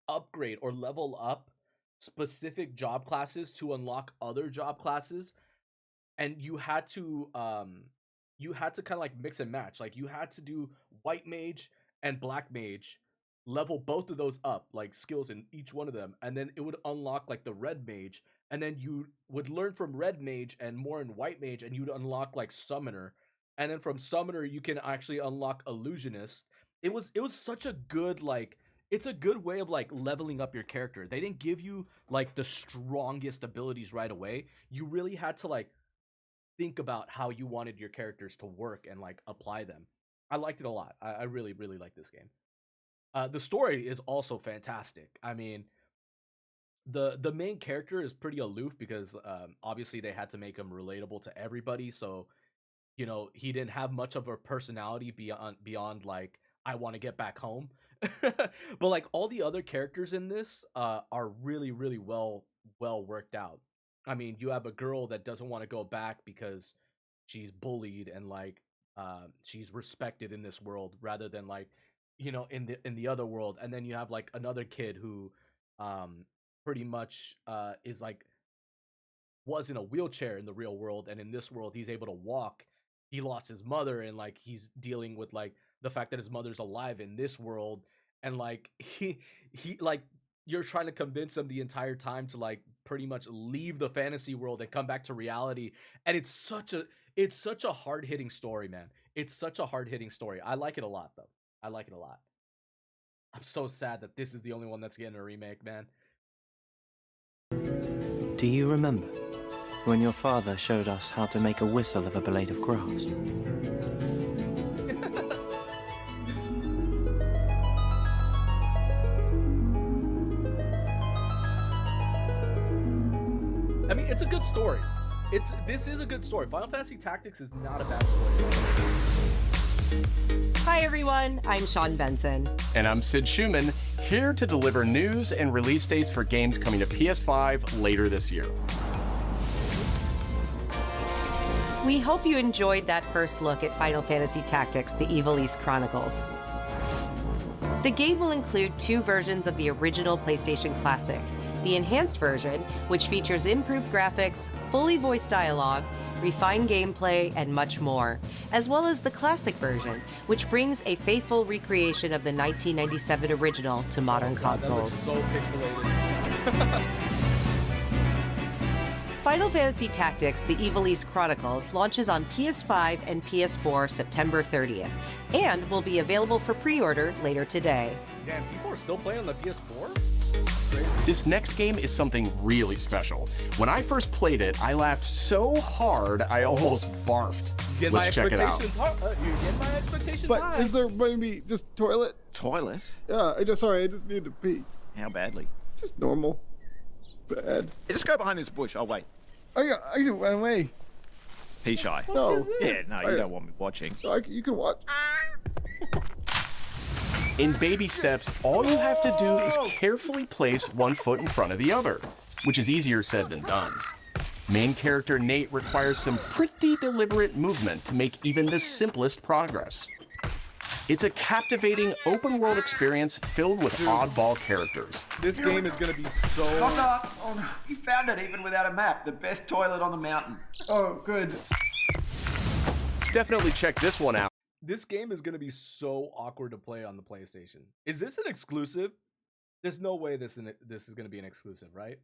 upgrade or level up specific job classes to unlock other job classes, and you had to kind of like mix and match. Like you had to do white mage and black mage level both of those up, like skills in each one of them, and then it would unlock like the red mage, and then you would learn from red mage and more in white mage, and you'd unlock like summoner, and then from summoner you can actually unlock illusionist. It was such a good, like, it's a good way of like leveling up your character. They didn't give you like the strongest abilities right away. You really had to like think about how you wanted your characters to work and like apply them. I liked it a lot. I really, really like this game. The story is also fantastic. I mean, the main character is pretty aloof because obviously they had to make him relatable to everybody. So, you know, he didn't have much of a personality beyond like, I want to get back home. But like all the other characters in this are really, really well worked out. I mean, you have a girl that doesn't want to go back because she's bullied and like she's respected in this world rather than like, you know, in the other world. And then you have like another kid who pretty much is like was in a wheelchair in the real world, and in this world he's able to walk. He lost his mother, and like he's dealing with like the fact that his mother's alive in this world, and like he like you're trying to convince him the entire time to like pretty much leave the fantasy world and come back to reality. And it's such a hard-hitting story, man. It's such a hard-hitting story. I like it a lot though. I like it a lot. I'm so sad that this is the only one that's getting a remake, man. Do you remember when your father showed us how to make a whistle of a blade of grass? I mean, it's a good story. This is a good story. Final Fantasy Tactics is not a bad story. Hi everyone, I'm Sean Benson. And I'm Sid Schumann, here to deliver news and release dates for games coming to PS5 later this year. We hope you enjoyed that first look at Final Fantasy Tactics: The Ivalice Chronicles. The game will include 2 versions of the original PlayStation Classic. The enhanced version, which features improved graphics, fully voiced dialogue, refined gameplay, and much more, as well as the classic version, which brings a faithful recreation of the 1997 original to modern consoles. That looks so pixelated. Final Fantasy Tactics: The Ivalice Chronicles launches on PS5 and PS4 September 30th, and will be available for pre-order later today. Damn, people are still playing on the PS4? This next game is something really special. When I first played it, I laughed so hard I almost barfed. Let's check it out. You get my expectations But high. is there maybe just toilet? Toilet? Yeah, I just need to pee. How badly? Just normal. Bad. Hey, just go behind this bush. I'll wait. I can run away. Pea shy. No. Yeah, no, you don't want me watching. You can watch. In baby steps, all you have to do is carefully place one foot in front of the other, which is easier said than done. Main character Nate requires some pretty deliberate movement to make even the simplest progress. It's a captivating open-world experience filled with oddball characters. This game is going to be so... Oh no, you found it even without a map. The best toilet on the mountain. Oh, good. Definitely check this one out. This game is going to be so awkward to play on the PlayStation. Is this an exclusive? There's no way this is going to be an exclusive, right?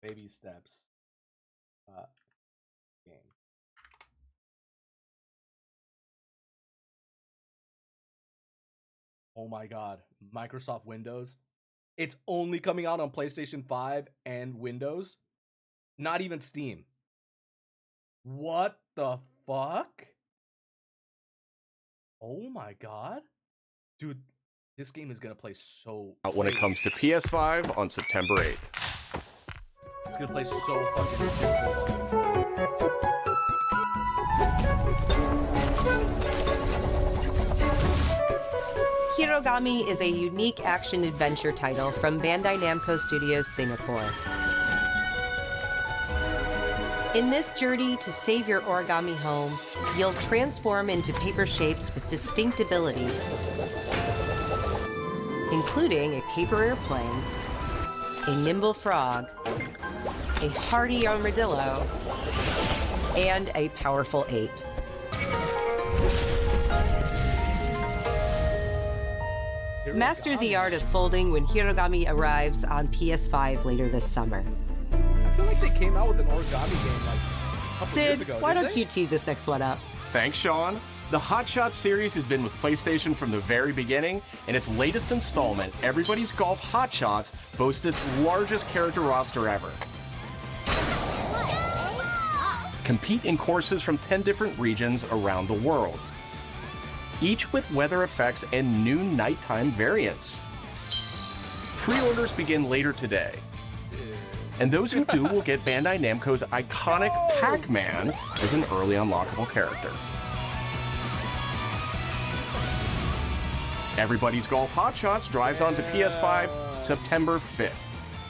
Baby steps. Game. Oh my god. Microsoft Windows. It's only coming out on PlayStation 5 and Windows. Not even Steam. What the fuck? Oh my god. Dude, this game is gonna play so... When it comes to PS5 on September 8th. It's gonna play so fucking... Hirogami is a unique action-adventure title from Bandai Namco Studios Singapore. In this journey to save your origami home, you'll transform into paper shapes with distinct abilities, including a paper airplane, a nimble frog, a hardy armadillo, and a powerful ape. Master the art of folding when Hirogami arrives on PS5 later this summer. I feel like they came out with an origami game like a couple years Sid, ago. why didn't don't they? you tee this next one up? Thanks, Sean. The Hot Shots series has been with PlayStation from the very beginning, and its latest installment, Everybody's Golf Hot Shots, boasts its largest character roster ever. Compete in courses from 10 different regions around the world, each with weather effects and new nighttime variants. Pre-orders begin later today, and those who do will get Bandai Namco's iconic Pac-Man as an early unlockable character. Everybody's Golf Hot Shots drives onto PS5 September 5th.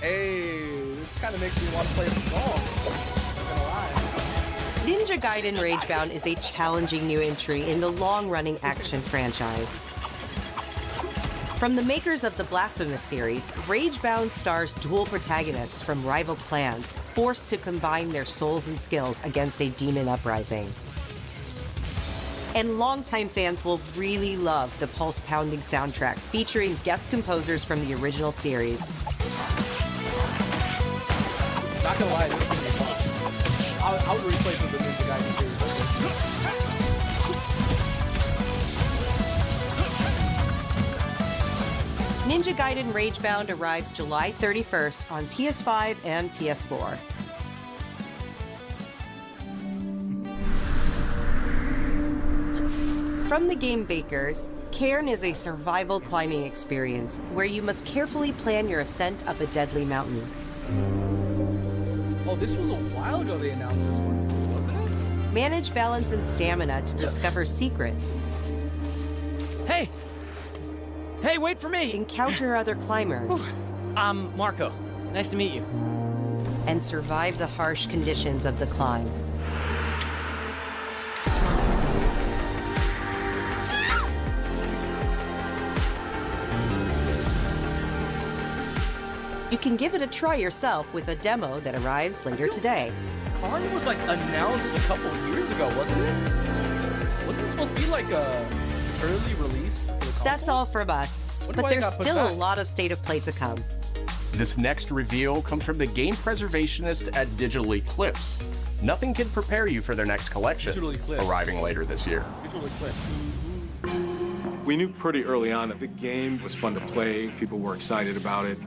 Hey, this kind of makes me want to play some golf. Not gonna lie. Ninja Gaiden Ragebound is a challenging new entry in the long-running action franchise. From the makers of the Blasphemous series, Ragebound stars dual protagonists from rival clans, forced to combine their souls and skills against a demon uprising. And longtime fans will really love the pulse-pounding soundtrack featuring guest composers from the original series. Not gonna lie, this is gonna be fun. I would replay for the Ninja Gaiden series. Ninja Gaiden Ragebound arrives July 31st on PS5 and PS4. From the game bakers, Cairn is a survival climbing experience where you must carefully plan your ascent up a deadly mountain. Oh, this was a while ago they announced this one, wasn't it? Manage balance and stamina to discover secrets. Hey! Hey, wait for me! Encounter other climbers. I'm Marco. Nice to meet you. And survive the harsh conditions of the climb. You can give it a try yourself with a demo that arrives later today. Karn was like announced a couple years ago, wasn't it? Wasn't it supposed to be like a early release for the console? That's all from us. Wonder But why it there's got pushed still a back. lot of State of Play to come. This next reveal comes from the game preservationist at Digital Eclipse. Nothing can prepare you for their next collection, Digital Eclipse. arriving later this year. Visual Eclipse. We knew pretty early on that the game was fun to play. People were excited about it.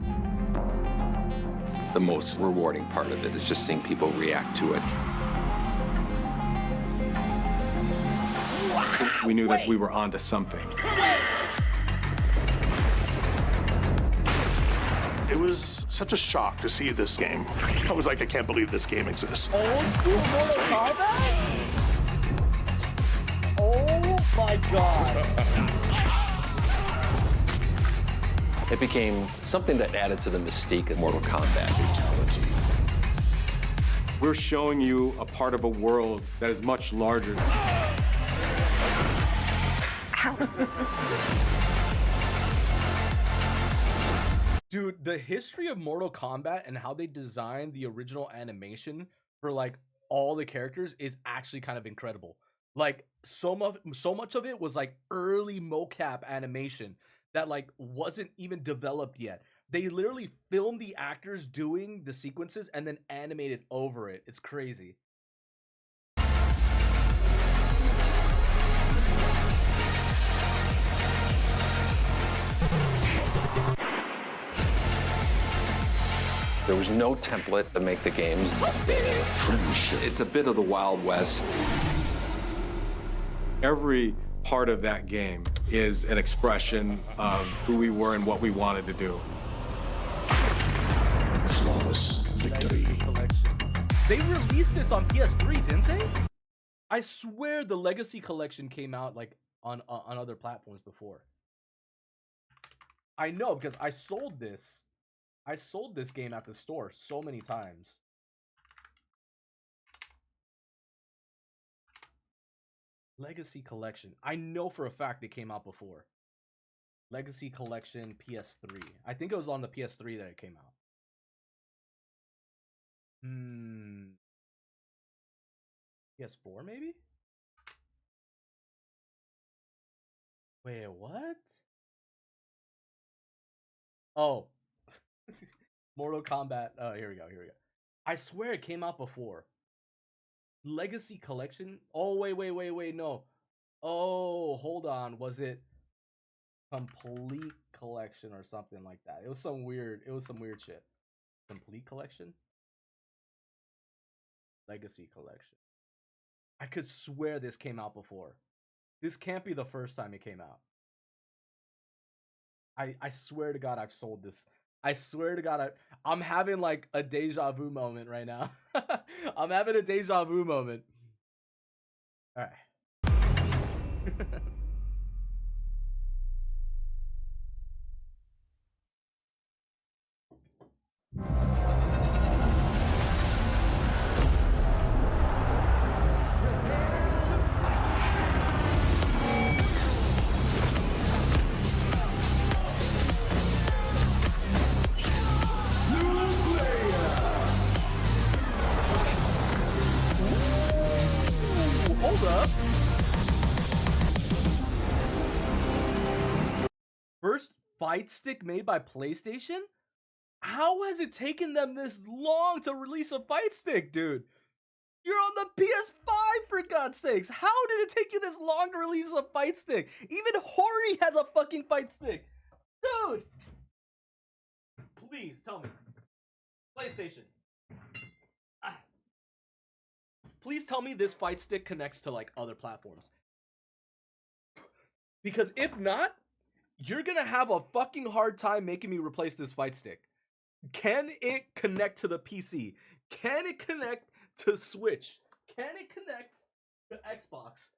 The most rewarding part of it is just seeing people react to it. We knew that we were onto something. It was such a shock to see this game. I was like, I can't believe this game exists. Old school Mortal Kombat? Oh my god. It became something that added to the mystique of Mortal Kombat. Fatality. We're showing you a part of a world that is much larger. Dude, the history of Mortal Kombat and how they designed the original animation for like all the characters is actually kind of incredible. Like so much of it was like early mocap animation that like wasn't even developed yet. They literally filmed the actors doing the sequences and then animated over it. It's crazy. There was no template to make the games. It's a bit of the Wild West. Every part of that game is an expression of who we were and what we wanted to do. Flawless victory. They released this on PS3, didn't they? I swear the Legacy Collection came out like on other platforms before. I know because I sold this. I sold this game at the store so many times. Legacy Collection. I know for a fact it came out before. Legacy Collection PS3. I think it was on the PS3 that it came out. PS4 maybe? Wait, what? Oh. Mortal Kombat. Oh, here we go. I swear it came out before. Legacy Collection? Oh, wait, no. Oh, hold on. Was it Complete Collection or something like that? It was some weird shit. Complete Collection? Legacy Collection. I could swear this came out before. This can't be the first time it came out. I swear to God I've sold this. I swear to God I'm having like a deja vu moment right now. I'm having a deja vu moment. All right. Hold up. First fight stick made by PlayStation? How has it taken them this long to release a fight stick, dude? You're on the PS5, for God's sakes. How did it take you this long to release a fight stick? Even Hori has a fucking fight stick. Dude! Please, tell me. PlayStation. Please tell me this fight stick connects to, like, other platforms. Because if not, you're gonna have a fucking hard time making me replace this fight stick. Can it connect to the PC? Can it connect to Switch? Can it connect to Xbox?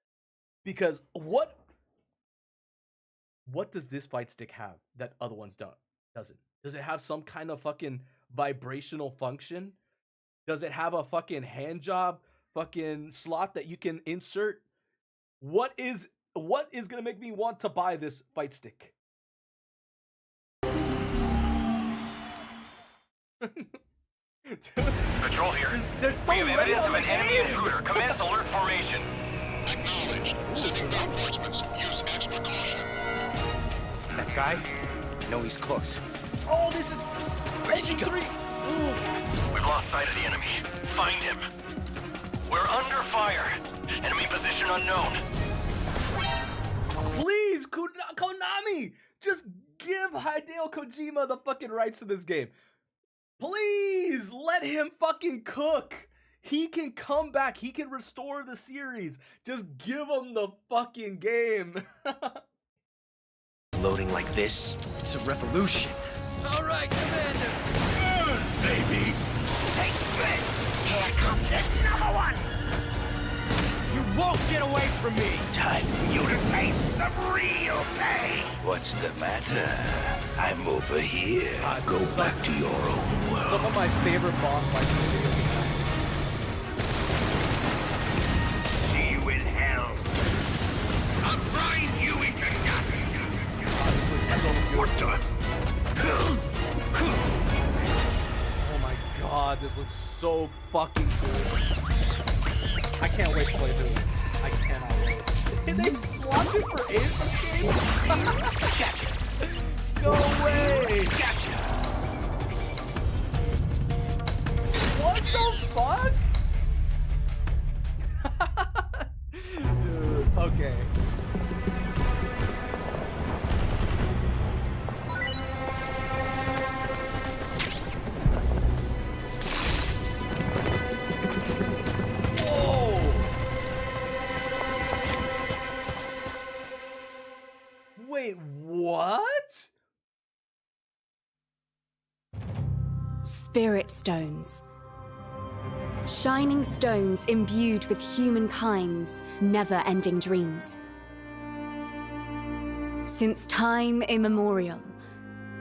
Because what does this fight stick have that other ones doesn't? Does it have some kind of fucking vibrational function? Does it have a fucking hand job fucking slot that you can insert? What is gonna make me want to buy this fight stick? Patrol here. There's so we have many evidence on of the an enemy game. intruder. Commence alert formation. Acknowledged. Sending reinforcements. Use extra caution. That guy? I know he's close. Oh, this is Where did he go? We've lost sight of the enemy. Find him. We're under fire. Enemy position unknown. Please, Konami, just give Hideo Kojima the fucking rights to this game. Please, let him fucking cook. He can come back. He can restore the series. Just give him the fucking game. Loading like this, it's a revolution. All right, Commander. Good, baby. Take this. Here comes another one. You won't get away from me! Time for you to taste some real pain. What's the matter? I'm over here. Go back to your own world. Some of my favorite boss fights in the video game. See you in hell. I'll grind you into nothing. What the? Oh my god, this looks so fucking cool. I can't wait to play through it. I cannot wait. Did they swap it for Anthem game? Gotcha. No way. Gotcha. What the fuck? Dude, okay. Wait, what? Spirit stones. Shining stones imbued with humankind's never-ending dreams. Since time immemorial,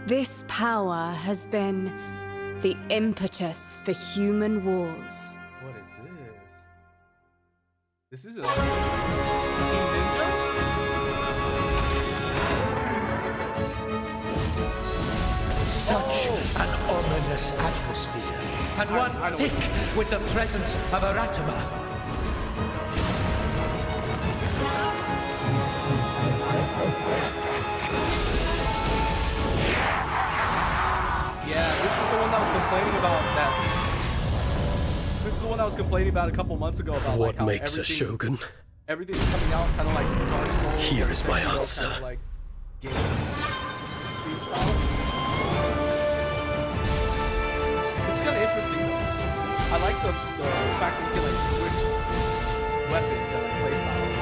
this power has been the impetus for human wars. What is this? This isn't Team Ninja? Such an ominous atmosphere, and one thick with the presence of Aratama. I was complaining about a couple months ago about What like how makes a shogun? everything's coming out kind of like Dark Souls. Here is my Sekiro answer. Kind of like game style. It's kind of interesting though. I like the fact that you can like switch weapons and like playstyles.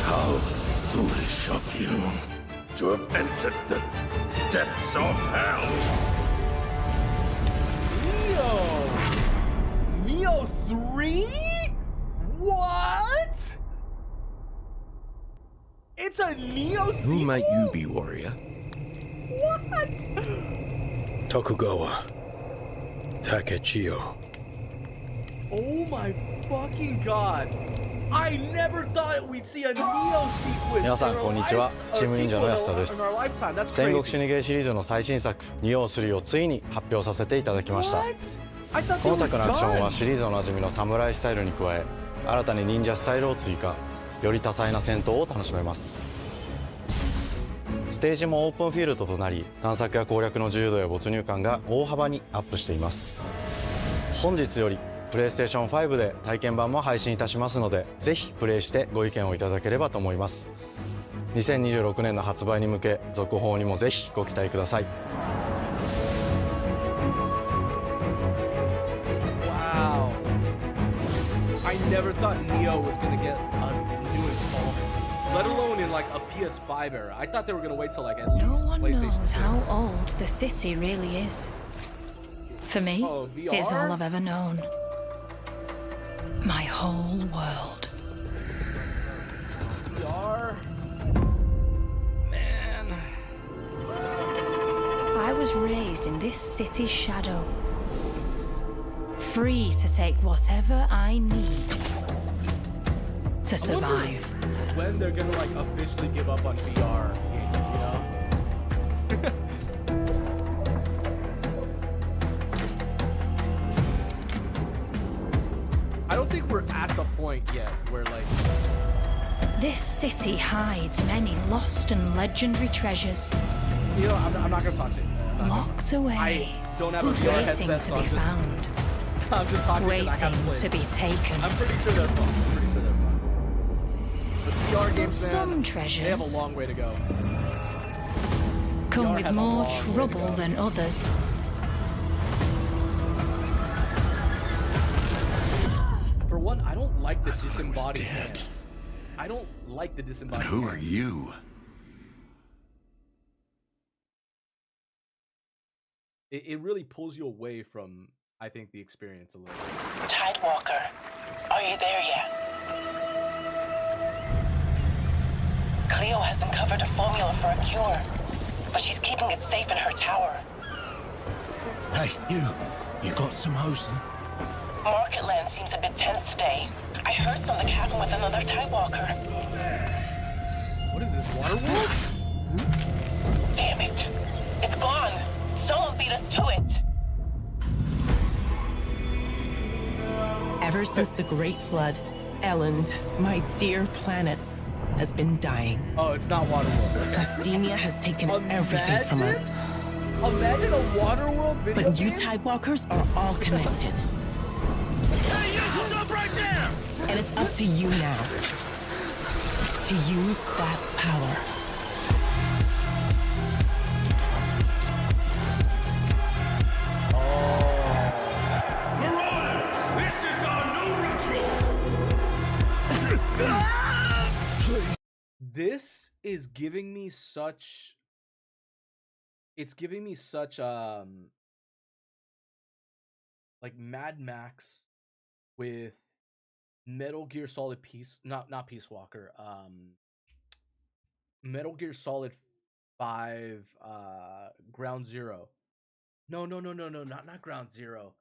How foolish of you to have entered the depths of hell. Neo 3? What? It's a Neo sequel? Who might you be, warrior? What? Tokugawa. Takechio. Oh my fucking god. I never thought we'd see a Neo sequence. 皆さんこんにちは、チーム忍者の安田です。戦国死にゲーシリーズの最新作「ニオ3」をついに発表させていただきました。本作のアクションはシリーズおなじみのサムライスタイルに加え、新たに忍者スタイルを追加、より多彩な戦闘を楽しめます。ステージもオープンフィールドとなり、探索や攻略の自由度や没入感が大幅にアップしています。本日よりプレイステーション5で体験版も配信いたしますので、ぜひプレイしてご意見をいただければと思います。2026年の発売に向け、続報にもぜひご期待ください。Wow. I never thought Neo was gonna get a new installment, let alone in like a PS5 era. I thought they were gonna wait till like at least No one PlayStation knows 6. how old the city really is. For me, Oh, VR? it's all I've ever known. My whole world. VR? Man. I was raised in this city's shadow. Free to take whatever I need to survive. When they're gonna like officially give up on VR games, you know? I don't think we're at the point yet where like This city hides many lost and legendary treasures. You know, I'm not gonna talk shit. Locked away. I don't have a VR waiting headset, to so be found. I'm just talking Waiting because I haven't played. to be taken. I'm pretty sure they're fun. I'm pretty sure they're fun. The VR games, man, Some they have treasures a long way to go. come VR with has a more long way to trouble go. than others. For one, I don't like the disembodied hands. I don't like the disembodied Who are hands. you? It really pulls you away from, I think, the experience a little bit. Tidewalker, are you there yet? Cleo has uncovered a formula for a cure, but she's keeping it safe in her tower. Hey, you got some hosen? Marketland seems a bit tense today. I heard some of the cabin with another Tidewalker. What is this, Waterworld? Damn it! It's gone! Someone beat us to it! Ever since the Great Flood, Elend, my dear planet, has been dying. Oh, it's not Waterworld. Plastemia has taken everything from us. Imagine a Waterworld video But you game? Tidewalkers are all connected. Hey, you stop right there! And it's up to you now to use that power. Marauders, this is our new recruit! This is giving me such... It's giving me such, like Mad Max with Metal Gear Solid not Peace Walker, Metal Gear Solid 5, Ground Zero. No, not Ground Zero.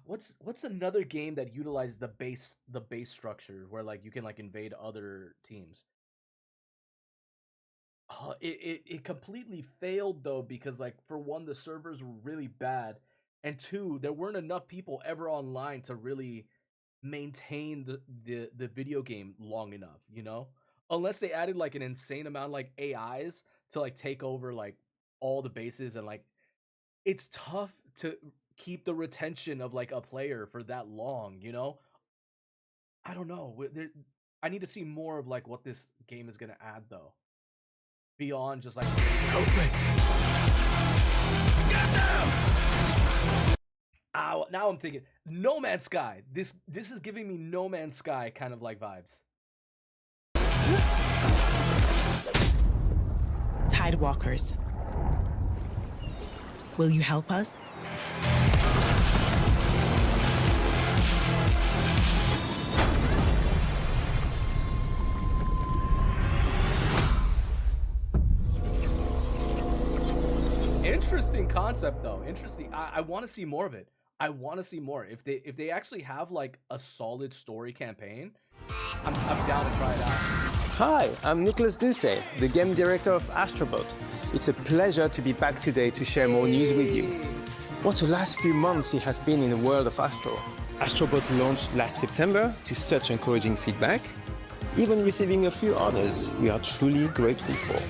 What's another game that utilizes the base structure where like you can like invade other teams? It completely failed though, because like for one, the servers were really bad, and two, there weren't enough people ever online to really maintain the video game long enough, you know? Unless they added like an insane amount like AIs to like take over like all the bases, and like it's tough to keep the retention of like a player for that long, you know? I don't know. I need to see more of like what this game is gonna add though, beyond just like. Now I'm thinking No Man's Sky. This is giving me No Man's Sky kind of like vibes. Tidewalkers, will you help us? Interesting concept though. Interesting. I want to see more of it. I want to see more. If they actually have like a solid story campaign, I'm down to try it out. Hi, I'm Nicholas Doucet, the game director of Astrobot. It's a pleasure to be back today to share more news with you. What a last few months it has been in the world of Astro. Astrobot launched last September to such encouraging feedback, even receiving a few honors we are truly grateful for.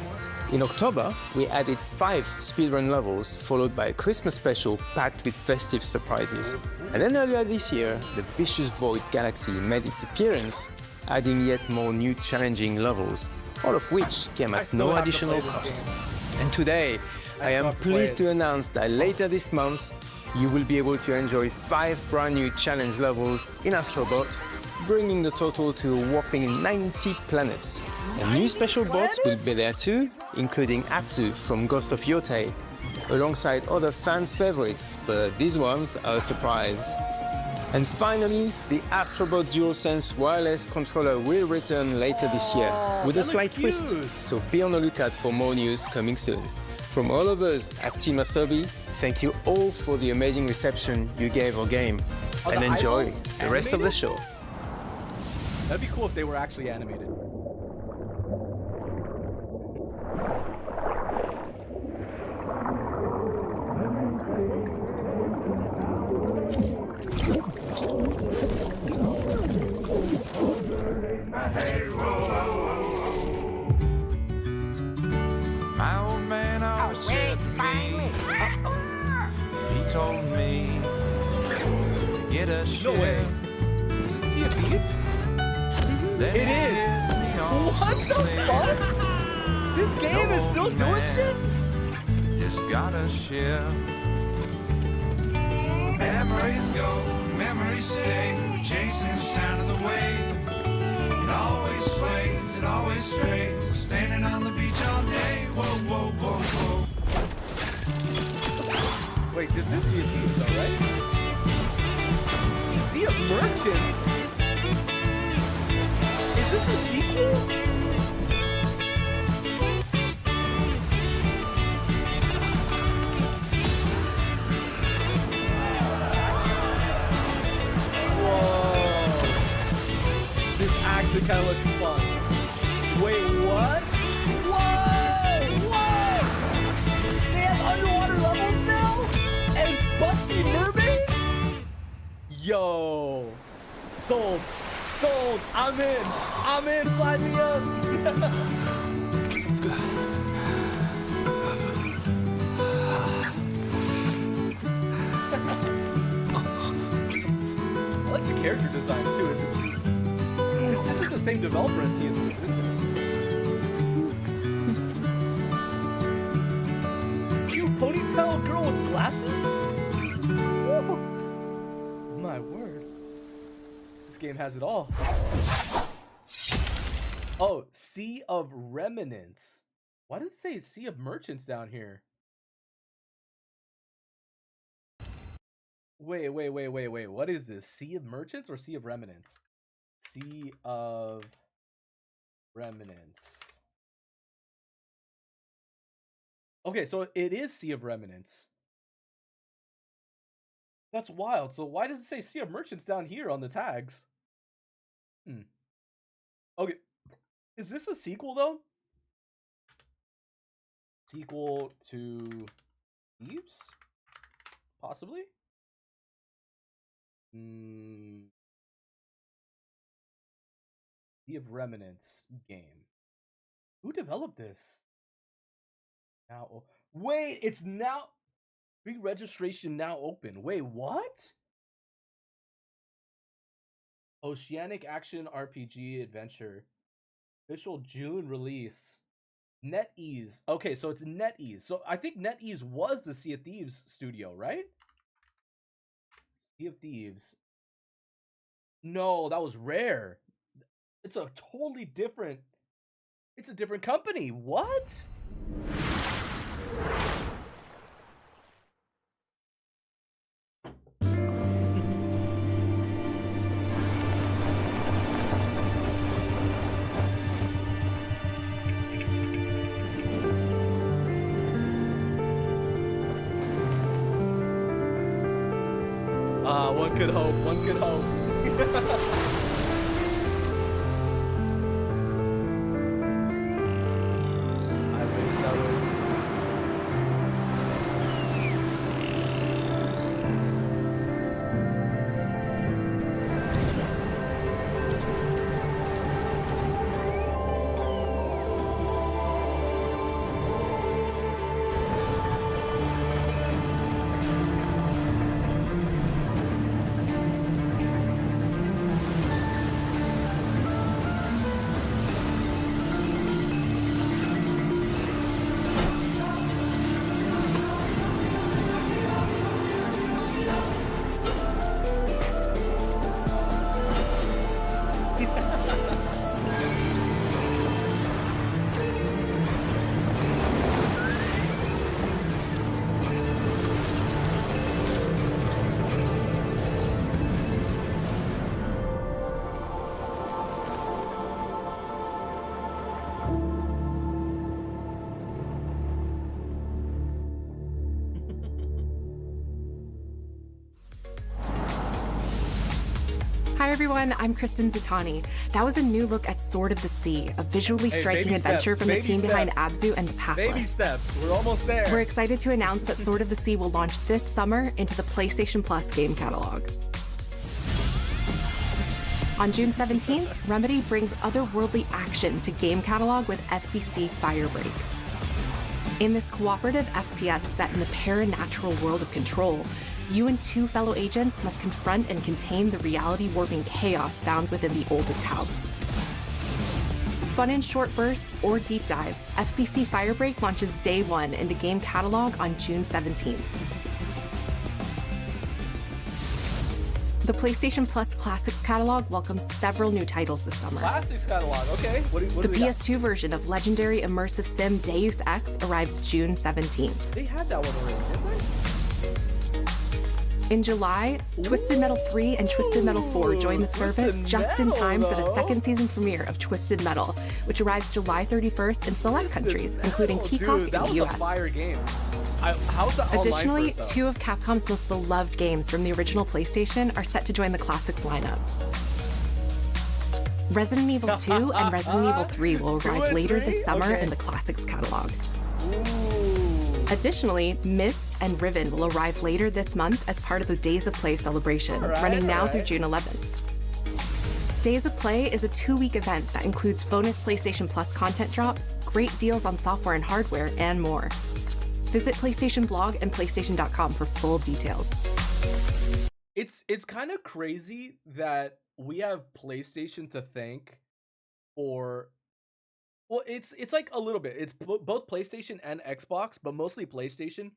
In October, we added 5 speedrun levels, followed by a Christmas special packed with festive surprises. And then earlier this year, the Vicious Void Galaxy made its appearance, adding yet more new challenging levels, all of which came at no additional cost. And today, I am pleased to announce that later this month, you will be able to enjoy 5 brand new challenge levels in Astrobot, bringing the total to a whopping 90 planets. And new special bots will be there too, including Atsu from Ghost of Yotei, alongside other fans' favorites, but these ones are a surprise. And finally, the Astrobot DualSense wireless controller will return later this year, with a slight twist, so be on the lookout for more news coming soon. From all of us at Team Asobi, thank you all for the amazing reception you gave our game, and enjoy the rest of the show. That'd be cool if they were actually animated. My old man always said to me, he told me, get a ship. No way. Is this Sea of Thieves? It is. What the fuck? This game is still doing shit? Just got a ship. Memories go, memories stay, chasing the sound of the waves. It always sways, it always strays, standing on the beach all day. Whoa, whoa, whoa, whoa. Wait, this is Sea of Thieves though, right? Sea of Merchants? Is this a sequel? Actually kind of looks fun. Wait, what? Whoa! Whoa! They have underwater levels now? And busty mermaids? Yo. Sold. Sold. I'm in. I'm in. Sign me up. I like the character designs too. It's just... This isn't the same developer as Sea of Thieves, is it? Cute ponytail girl with glasses? Woo. My word. This game has it all. Oh, Sea of Remnants. Why does it say Sea of Merchants down here? Wait. What is this? Sea of Merchants or Sea of Remnants? Sea of Remnants. Okay, so it is Sea of Remnants. That's wild. So why does it say Sea of Merchants down here on the tags? Okay. Is this a sequel though? Sequel to Thieves? Possibly? Sea of Remnants game. Who developed this? Now, wait, it's now pre-registration now open. Wait, what? Oceanic Action RPG Adventure. Official June release. NetEase. Okay, so it's NetEase. So I think NetEase was the Sea of Thieves studio, right? Sea of Thieves. No, that was Rare. It's a totally different... It's a different company. What? One could hope. One could hope. I wish I was. Hi everyone, I'm Kristen Zatani. That was a new look at Sword of the Sea, a visually striking adventure from the team behind Abzu and Pathless. Baby steps, we're almost there. We're excited to announce that Sword of the Sea will launch this summer into the PlayStation Plus game catalog. On June 17th, Remedy brings otherworldly action to game catalog with FBC Firebreak. In this cooperative FPS set in the paranatural world of Control, you and two fellow agents must confront and contain the reality-warping chaos found within the oldest house. Fun in short bursts or deep dives, FBC Firebreak launches day one into game catalog on June 17th. The PlayStation Plus Classics catalog welcomes several new titles this summer. Classics catalog, okay. What The do we got? PS2 version of legendary immersive sim Deus Ex arrives June 17th. They had that one already, didn't they? In July, Twisted Metal 3 and Twisted Metal 4 join the service just in time for the second season premiere of Twisted Metal, which arrives July 31st in select countries, including Peacock Dude, that in the was US. a fire game. How's the Additionally, online for it, though? two of Capcom's most beloved games from the original PlayStation are set to join the Classics lineup. Resident Evil 2 and Resident Evil 3 will arrive later this summer in the Classics catalog. Additionally, Myst and Riven will arrive later this month as part of the Days of Play celebration, running now through June 11th. Days of Play is a 2-week event that includes bonus PlayStation Plus content drops, great deals on software and hardware, and more. Visit PlayStation Blog and PlayStation.com for full details. It's kind of crazy that we have PlayStation to thank for... Well, it's like a little bit. It's both PlayStation and Xbox, but mostly PlayStation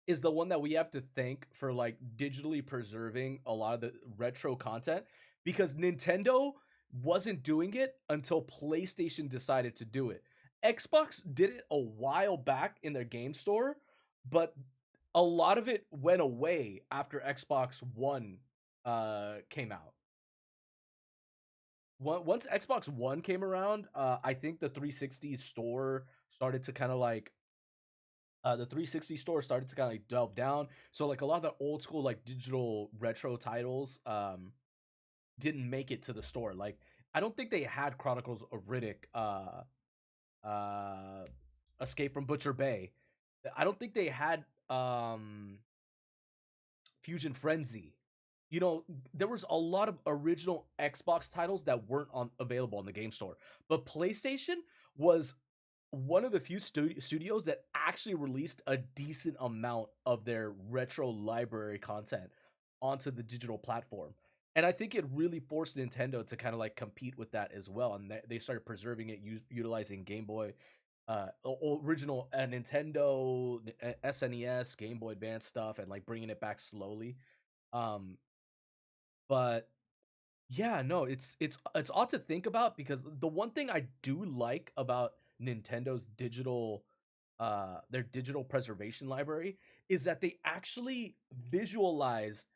is the one that we have to thank for like digitally preserving a lot of the retro content, because Nintendo wasn't doing it until PlayStation decided to do it. Xbox did it a while back in their game store, but a lot of it went away after Xbox One came out. Once Xbox One came around, I think the 360 store started to kind of like delve down. So like a lot of the old school like digital retro titles didn't make it to the store. Like I don't think they had Chronicles of Riddick, Escape from Butcher Bay. I don't think they had Fusion Frenzy. you know, there was a lot of original Xbox titles that weren't available on the game store, but PlayStation was one of the few studios that actually released a decent amount of their retro library content onto the digital platform. And I think it really forced Nintendo to kind of like compete with that as well. And they started preserving it, utilizing Game Boy, original Nintendo, SNES, Game Boy Advance stuff, and like bringing it back slowly. But yeah, no, it's odd to think about, because the one thing I do like about Nintendo's digital their digital preservation library is that they actually visualize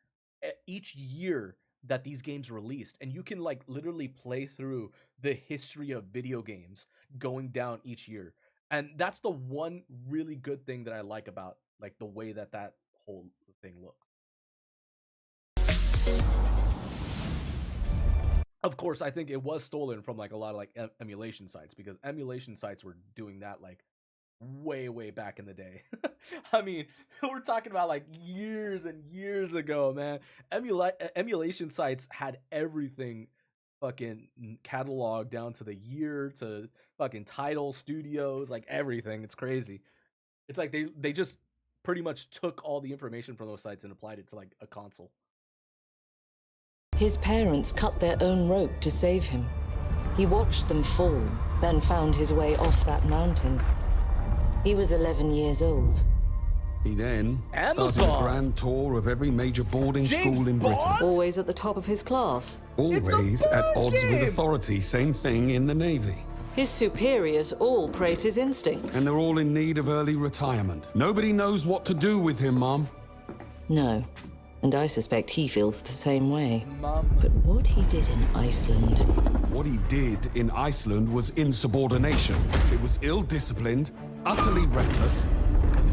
each year that these games released, and you can like literally play through the history of video games going down each year. And that's the one really good thing that I like about like the way that whole thing looks. Of course, I think it was stolen from like a lot of like emulation sites, because emulation sites were doing that like way back in the day. I mean, we're talking about like years and years ago, man. Emulation sites had everything fucking cataloged down to the year, to fucking title, studios, like everything. It's crazy. It's like they just pretty much took all the information from those sites and applied it to like a console. His parents cut their own rope to save him. He watched them fall, then found his way off that mountain. He was 11 years old. He then started a grand tour of every major boarding school in Britain. Always at the top of his class. Always at odds with authority. Same thing in the Navy. His superiors all praise his instincts. And they're all in need of early retirement. Nobody knows what to do with him, Mom. No. And I suspect he feels the same way. But what he did in Iceland... What he did in Iceland was insubordination. It was ill-disciplined, utterly reckless.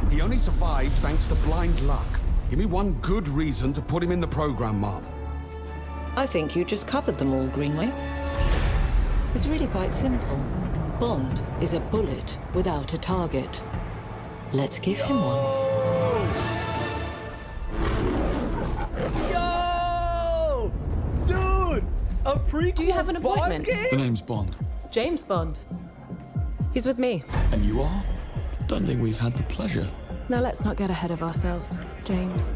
He only survived thanks to blind luck. Give me one good reason to put him in the program, Mom. I think you just covered them all, Greenway. It's really quite simple. Bond is a bullet without a target. Let's give him one. Yo! Dude! A prequel. Do you have an appointment? Bond game? The name's Bond. James Bond. He's with me. And you are? Don't think we've had the pleasure. Now let's not get ahead of ourselves, James.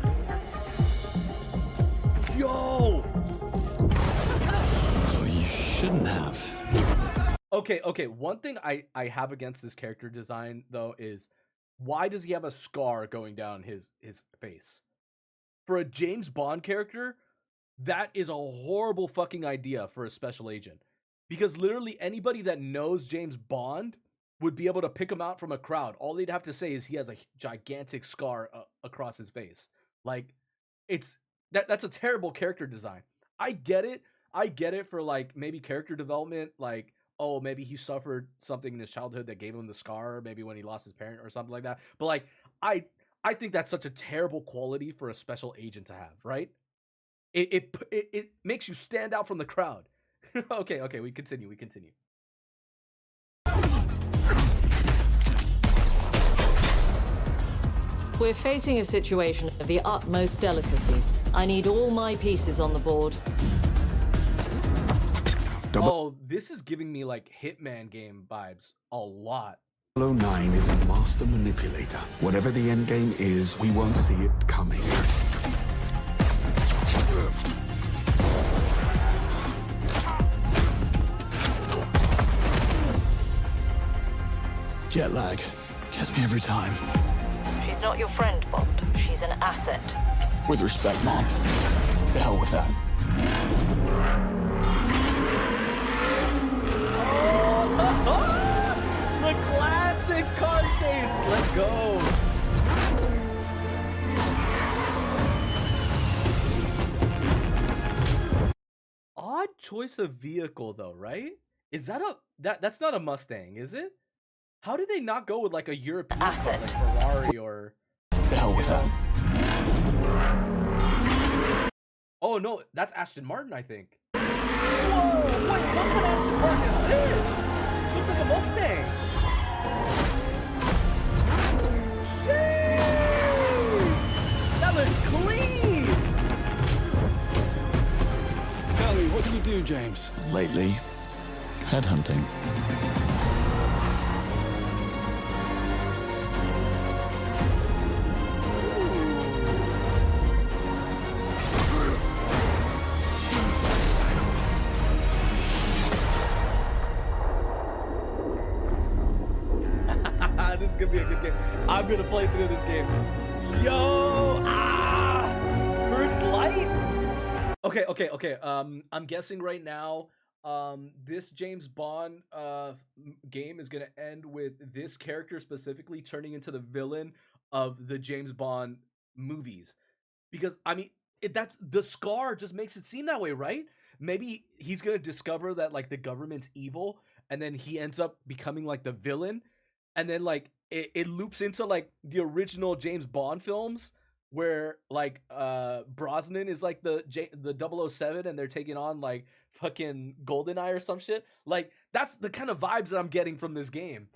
Yo! So you shouldn't have. Okay. One thing I have against this character design, though, is why does he have a scar going down his face? For a James Bond character, that is a horrible fucking idea for a special agent. Because literally anybody that knows James Bond would be able to pick him out from a crowd. All they'd have to say is he has a gigantic scar across his face. Like, that's a terrible character design. I get it for like maybe character development, like, oh, maybe he suffered something in his childhood that gave him the scar, maybe when he lost his parent or something like that. But like, I think that's such a terrible quality for a special agent to have, right? It makes you stand out from the crowd. Okay, we continue. We're facing a situation of the utmost delicacy. I need all my pieces on the board. Oh, this is giving me like Hitman game vibes a lot. 009 is a master manipulator. Whatever the end game is, we won't see it coming. Jet lag gets me every time. She's not your friend, Bond. She's an asset. With respect, Mom. To hell with that. The classic car chase. Let's go. Odd choice of vehicle, though, right? Is that that's not a Mustang, is it? How did they not go with like a European asset, like Ferrari or? To hell with that. Oh no, that's Aston Martin, I think. Whoa! Wait, what kind of Aston Martin is this? Looks like a Mustang. Jeez! That looks clean. James? Lately, headhunting. This is gonna be a good game. I'm gonna play through this game. Yo! First Light? Okay. I'm guessing right now, this James Bond game is gonna end with this character specifically turning into the villain of the James Bond movies. Because I mean, that's the Scar just makes it seem that way, right? Maybe he's gonna discover that like the government's evil, and then he ends up becoming like the villain. And then like it loops into like the original James Bond films where like Brosnan is like the 007 and they're taking on like fucking GoldenEye or some shit. Like that's the kind of vibes that I'm getting from this game.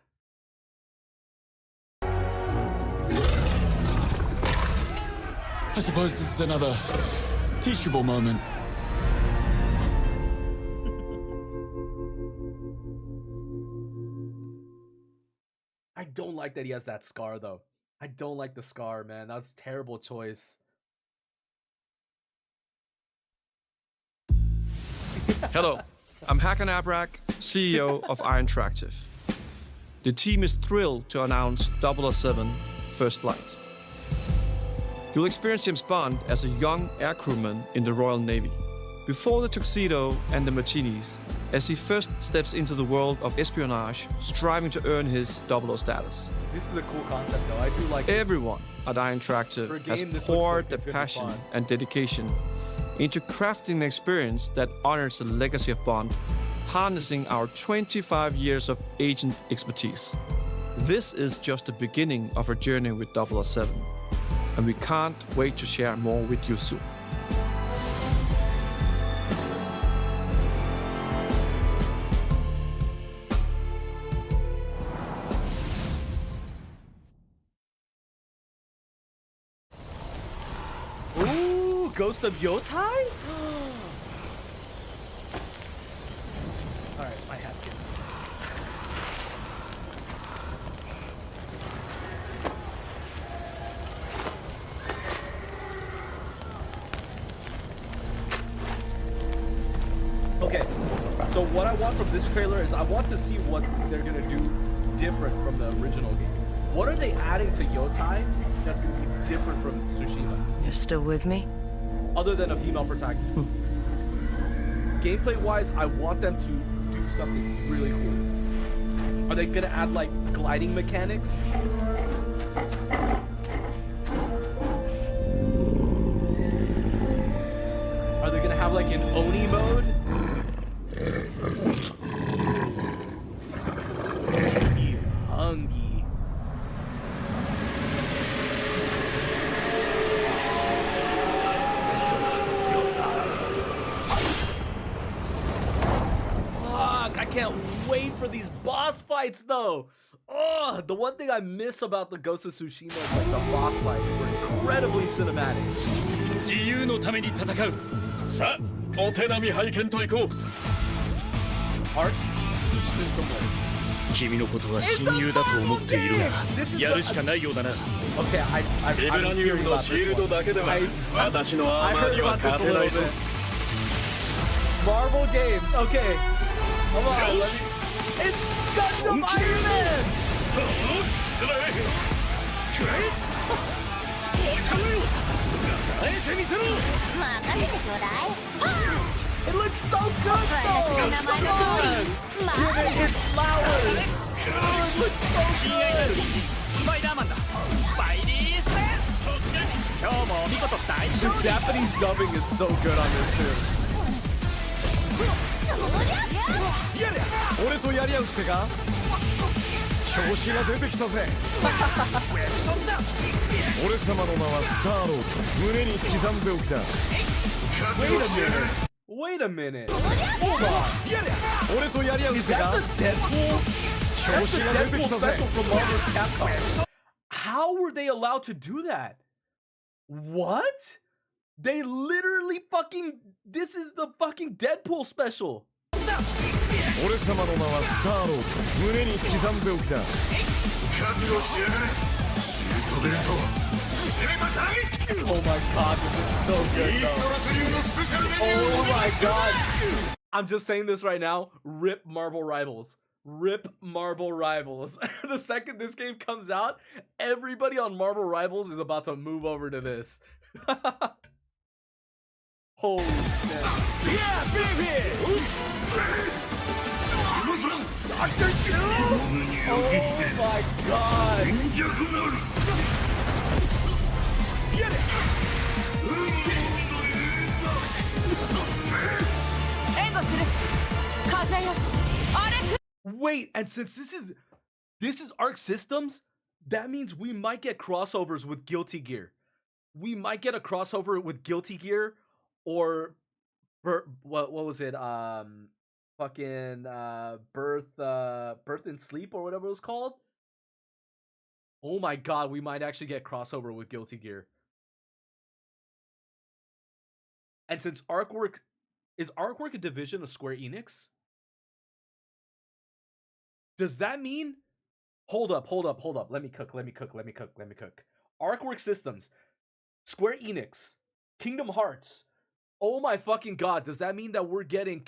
I suppose this is another teachable moment. I don't like that he has that scar though. I don't like the scar, man. That's a terrible choice. Hello, I'm Hakan Abrak, CEO of Iron Interactive. The team is thrilled to announce 007 First Light. You'll experience James Bond as a young air crewman in the Royal Navy. Before the tuxedo and the martinis, as he first steps into the world of espionage, striving to earn his 00 status. This is a cool concept though. I do like this. Everyone at Iron Interactive has poured their passion and dedication into crafting an experience that honors the legacy of Bond, harnessing our 25 years of agent expertise. This is just the beginning of our journey with 007, and we can't wait to share more with you soon. Ghost of Yotai? Alright, my hat's getting. Okay, so what I want from this trailer is I want to see what they're gonna do different from the original game. What are they adding to Yotai that's gonna be different from Tsushima? You're still with me? Other than a female protagonist. Gameplay-wise, I want them to do something really cool. Are they gonna add like gliding mechanics? Are they gonna have like an Oni mode? Hungry. I can't wait for these boss fights though. Oh, the one thing I miss about the Ghost of Tsushima is like the boss fights were incredibly cinematic. 自由のために戦う。さあ、お手並み拝見と行こう。Art? 君のことは親友だと思っているが、やるしかないようだな。Okay, I was hearing about this one. I heard about this a little bit. Marvel games, okay. Come on, let me... It's Gundam Iron Man! It looks so good though! Come on! It's flowers! Oh, it looks so good! The Japanese dubbing is so good on this too. 俺とやり合うってか調子が出てきたぜ俺様の名はスターロード胸に刻んでおきだ Wait a minute Hold on 俺とやり合うってか Is that the Deadpool? 調子が出てきたぜ Special from Marvel's Capcom. How were they allowed to do that? What? They literally fucking, this is the fucking Deadpool special. Oh my god, this is so good though. Oh my god. I'm just saying this right now. Rip Marvel Rivals. Rip Marvel Rivals. The second this game comes out, everybody on Marvel Rivals is about to move over to this. Holy shit. Yeah, baby! Dr. Doom! Oh my god! Get it! Wait, and since this is Arc Systems, that means we might get crossovers with Guilty Gear. We might get a crossover with Guilty Gear or what was it? Fucking Birth and Sleep or whatever it was called. Oh my god, we might actually get crossover with Guilty Gear. And since is Artwork a division of Square Enix? Does that mean? Hold up. Let me cook. Artwork Systems, Square Enix, Kingdom Hearts. Oh my fucking god, does that mean that we're getting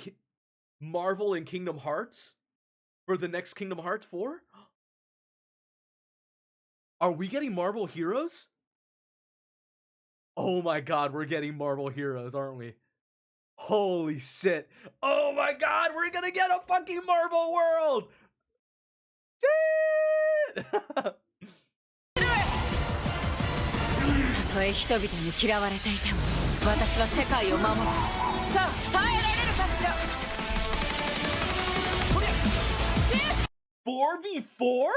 Marvel and Kingdom Hearts for the next Kingdom Hearts 4? Are we getting Marvel Heroes? Oh my god, we're getting Marvel Heroes, aren't we? Holy shit. Oh my god, we're gonna get a fucking Marvel world! Shit! たとえ人々に嫌われていても私は世界を守るさあ耐えられるかしら 4v4?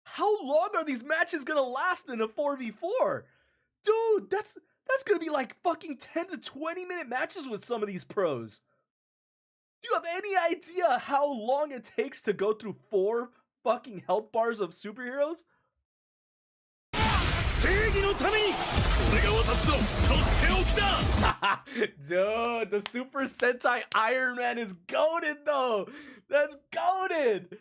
How long are these matches gonna last in a 4v4? Dude, that's gonna be like fucking 10 to 20 minute matches with some of these pros. Do you have any idea how long it takes to go through 4 fucking health bars of superheroes? Dude, the Super Sentai Iron Man is goated though. That's goated.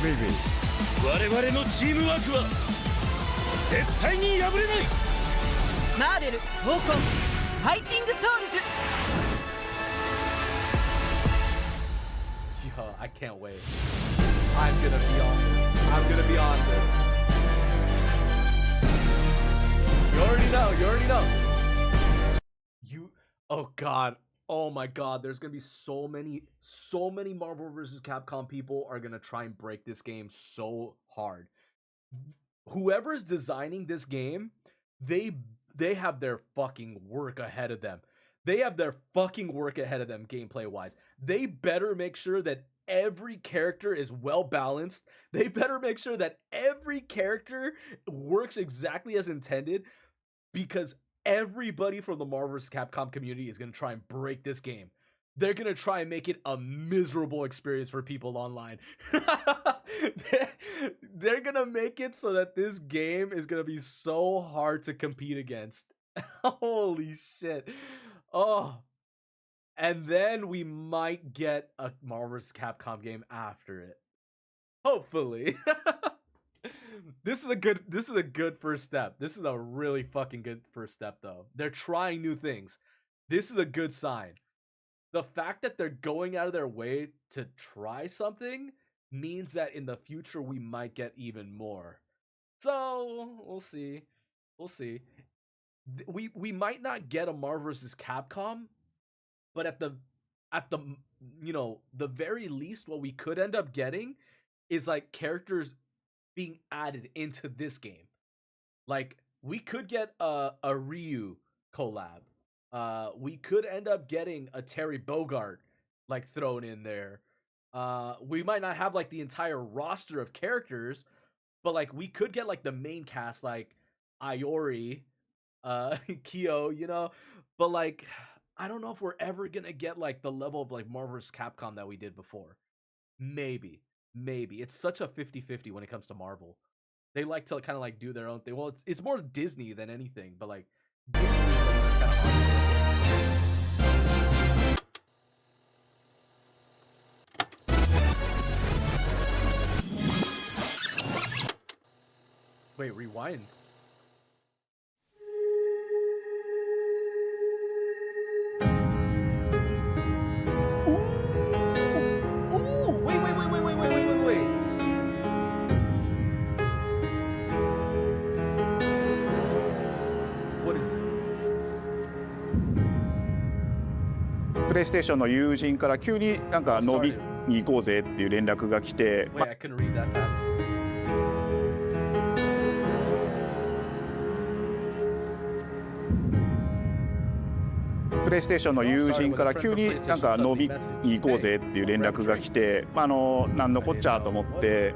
baby. 我々のチームワークは絶対に破れない。マーベル、闘魂、ファイティングソウルズ。Yo, I can't wait. I'm gonna be on this. I'm gonna be on this. You already know. Oh god. Oh my god. There's gonna be so many Marvel vs. Capcom people are gonna try and break this game so hard. Whoever is designing this game, they have their fucking work ahead of them. Gameplay wise. They better make sure that every character is well balanced. They better make sure that every character works exactly as intended, because everybody from the Marvel vs. Capcom community is going to try and break this game. They're going to try and make it a miserable experience for people online. They're going to make it so that this game is going to be so hard to compete against. Holy shit. Oh. And then we might get a Marvel vs. Capcom game after it. Hopefully. This is a good first step. This is a really fucking good first step though. They're trying new things. This is a good sign. The fact that they're going out of their way to try something means that in the future we might get even more. So, we'll see. We might not get a Marvel vs. Capcom, but at the the very least, what we could end up getting is like characters being added into this game. Like we could get a Ryu collab. We could end up getting a Terry Bogard like thrown in there. We might not have like the entire roster of characters, but like we could get like the main cast, like Iori, Kyo, you know, but like I don't know if we're ever gonna get like the level of like Marvel vs. Capcom that we did before. Maybe it's such a 50-50 when it comes to Marvel. They like to kind of like do their own thing. Well, it's more Disney than anything, but like Disney is kind of hard. Wait, rewind. Ooh, wait. What is this? プレイステーションの友人から急になんか飲みに行こうぜっていう連絡が来て。Wait, I couldn't read that fast. プレイステーションの友人から急になんか飲みに行こうぜっていう連絡が来て、なんのこっちゃと思って、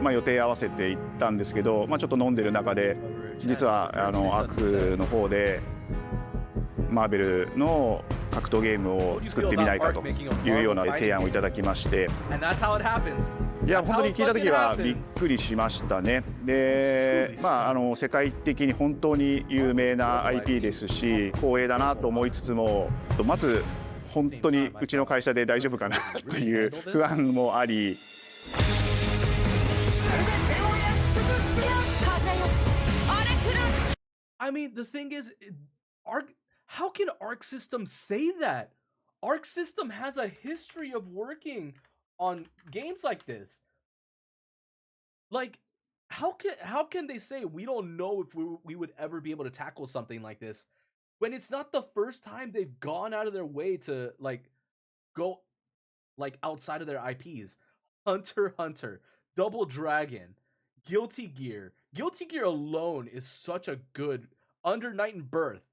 予定合わせて行ったんですけど、ちょっと飲んでる中で実はアークの方でマーベルの格闘ゲームを作ってみないかというような提案をいただきまして、いや本当に聞いた時はびっくりしましたね。で、世界的に本当に有名な IP ですし光栄だなと思いつつも、まず本当にうちの会社で大丈夫かなという不安もあり。I mean, the thing is, how can Arc System say that? Arc System has a history of working on games like this. Like, how can they say we don't know if we would ever be able to tackle something like this when it's not the first time they've gone out of their way to like go like outside of their IPs? Hunter x Hunter, Double Dragon, Guilty Gear. Guilty Gear alone is such a good Under Night and Birth.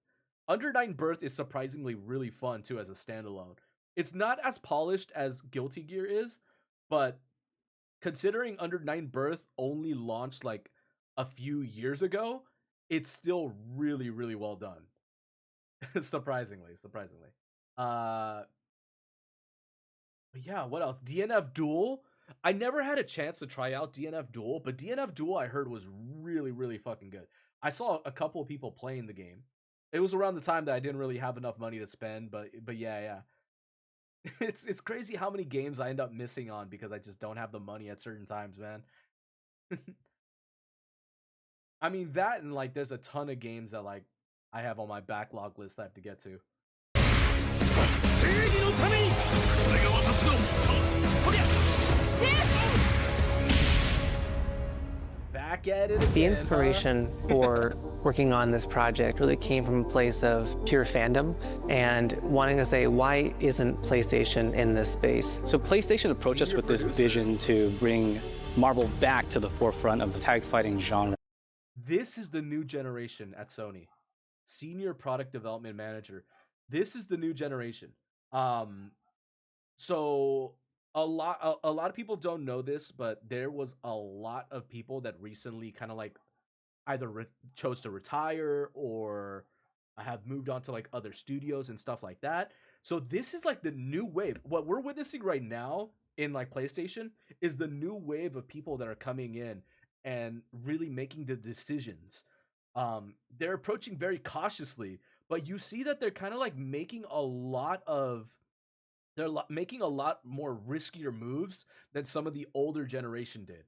Under Night and Birth is surprisingly really fun too as a standalone. It's not as polished as Guilty Gear is, but considering Under Night and Birth only launched like a few years ago, it's still really, really well done. surprisingly. But yeah, what else? DNF Duel. I never had a chance to try out DNF Duel, but DNF Duel I heard was really, really fucking good. I saw a couple of people playing the game. It was around the time that I didn't really have enough money to spend, but yeah. It's crazy how many games I end up missing on because I just don't have the money at certain times, man. I mean that, and like there's a ton of games that like I have on my backlog list I have to get to. Back at it again, the inspiration for working on this project really came from a place of pure fandom and wanting to say, why isn't PlayStation in this space? So PlayStation approached us with this vision to bring Marvel back to the forefront of the tag fighting genre. This is the new generation at Sony. Senior Product Development Manager. This is the new generation. So a lot of people don't know this, but there was a lot of people that recently kind of like either chose to retire or have moved on to like other studios and stuff like that. So this is like the new wave. What we're witnessing right now in like PlayStation is the new wave of people that are coming in and really making the decisions. They're approaching very cautiously, but you see that they're kind of like making a lot more riskier moves than some of the older generation did,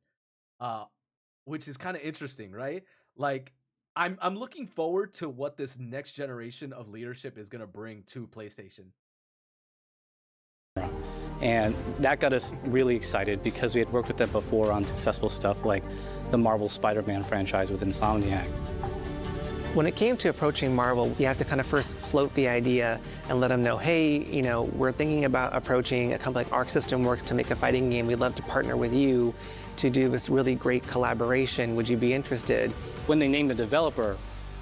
which is kind of interesting, right? Like, I'm looking forward to what this next generation of leadership is going to bring to PlayStation. And that got us really excited because we had worked with them before on successful stuff like the Marvel Spider-Man franchise with Insomniac. When it came to approaching Marvel, you have to kind of first float the idea and let them know, hey, you know, we're thinking about approaching a company like Arc System Works to make a fighting game. We'd love to partner with you to do this really great collaboration. Would you be interested? When they named the developer,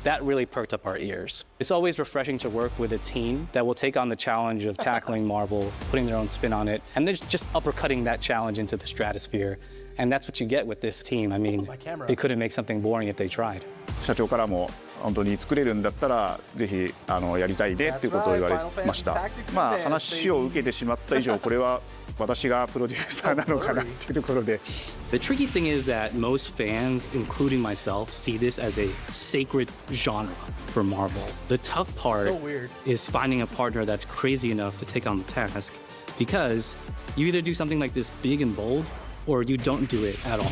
that really perked up our ears. It's always refreshing to work with a team that will take on the challenge of tackling Marvel, putting their own spin on it, and they're just uppercutting that challenge into the stratosphere. And that's what you get with this team. I mean, they couldn't make something boring if they tried. 社長からも本当に作れるんだったらぜひやりたいねっていうことを言われました。まあ話を受けてしまった以上これは私がプロデューサーなのかなっていうところで。The tricky thing is that most fans, including myself, see this as a sacred genre for Marvel. The tough part is finding a partner that's crazy enough to take on the task, because you either do something like this big and bold, or you don't do it at all.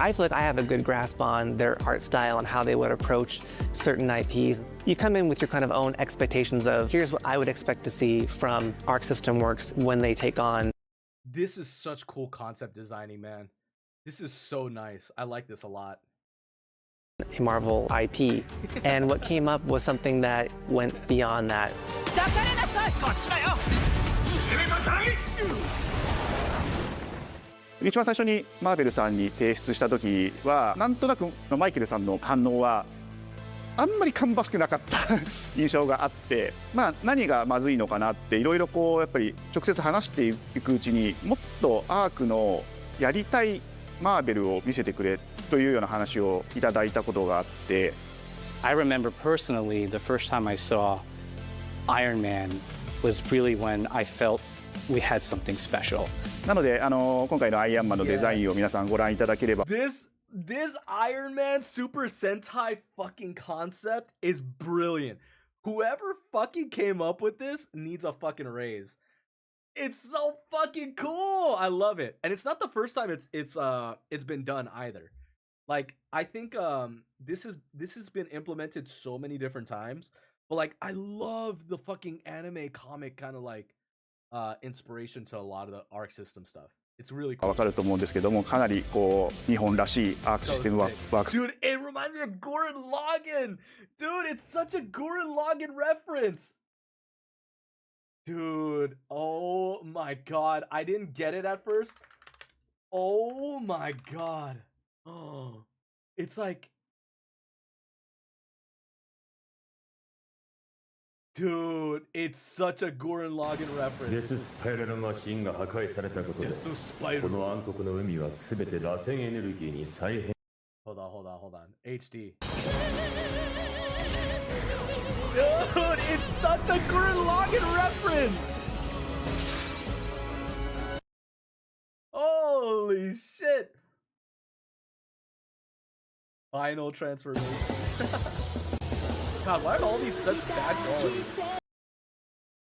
I feel like I have a good grasp on their art style and how they would approach certain IPs. You come in with your kind of own expectations of, here's what I would expect to see from Arc System Works when they take on. This is such cool concept designing, man. This is so nice. I like this a lot. A Marvel IP. And what came up was something that went beyond that. 一番最初にマーベルさんに提出した時はなんとなくマイケルさんの反応はあんまり芳しくなかった印象があって、まあ何がまずいのかなっていろいろこうやっぱり直接話していくうちにもっとアークのやりたいマーベルを見せてくれというような話をいただいたことがあって。I remember personally the first time I saw Iron Man was really when I felt we had something special. なので今回のアイアンマンのデザインを皆さんご覧いただければ。This Iron Man Super Sentai fucking concept is brilliant. Whoever fucking came up with this needs a fucking raise. It's so fucking cool. I love it. And it's not the first time it's been done either. Like I think this has been implemented so many different times. But like I love the fucking anime comic kind of like inspiration to a lot of the Arc System stuff. It's really cool. わかると思うんですけども、かなりこう日本らしいアークシステムワーク。Dude, it reminds me of Gurren Lagann. Dude, it's such a Gurren Lagann reference. Dude, oh my god, I didn't get it at first. Oh my god. Oh, it's like. Dude, it's such a Gurren Lagann reference. デススパイラルマシンが破壊されたことで、この暗黒の海はすべて螺旋エネルギーに再編。Hold on. HD. Dude, it's such a Gurren Lagann reference. Holy shit. Final transformation. God, why are all these such bad quality?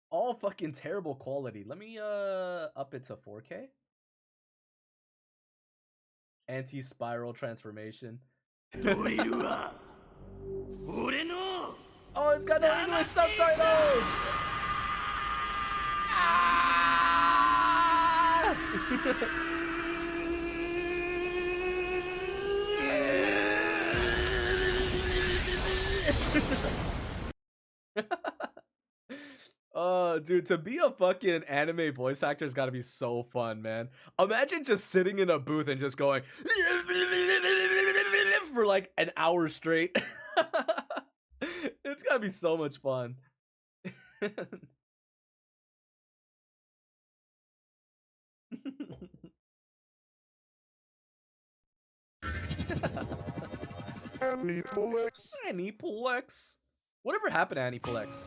All fucking terrible quality. Let me up it to 4K. Anti-spiral transformation. Oh, it's got no English subtitles. Dude, to be a fucking anime voice actor has got to be so fun, man. Imagine just sitting in a booth and just going for like an hour straight. It's got to be so much fun. Aniplex. Whatever happened to Aniplex?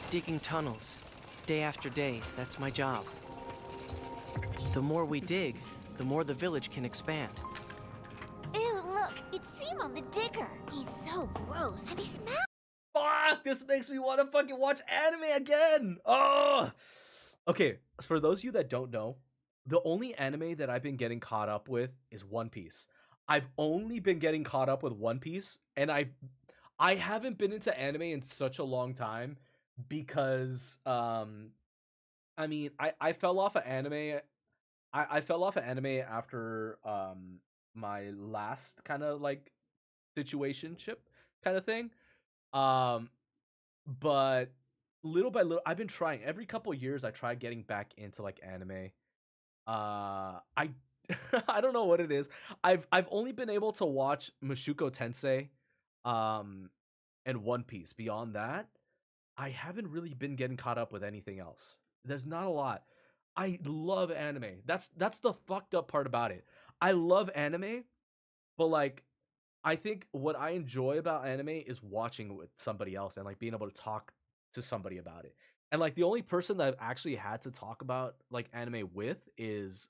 Digging tunnels, day after day. That's my job. The more we dig, the more the village can expand. Ew, look, it's Simon the Digger. He's so gross. And he smells. Fuck, this makes me want to fucking watch anime again. Oh. Okay, for those of you that don't know, the only anime that I've been getting caught up with is One Piece. I've only been getting caught up with One Piece, and I haven't been into anime in such a long time because I mean I fell off of anime. I fell off of anime after my last kind of like situationship kind of thing. But little by little I've been trying. Every couple of years I try getting back into like anime. I don't know what it is. I've only been able to watch Mushoku Tensei and One Piece. Beyond that, I haven't really been getting caught up with anything else. There's not a lot. I love anime. That's the fucked up part about it. I love anime, but like I think what I enjoy about anime is watching with somebody else and like being able to talk to somebody about it. And like the only person that I've actually had to talk about like anime with is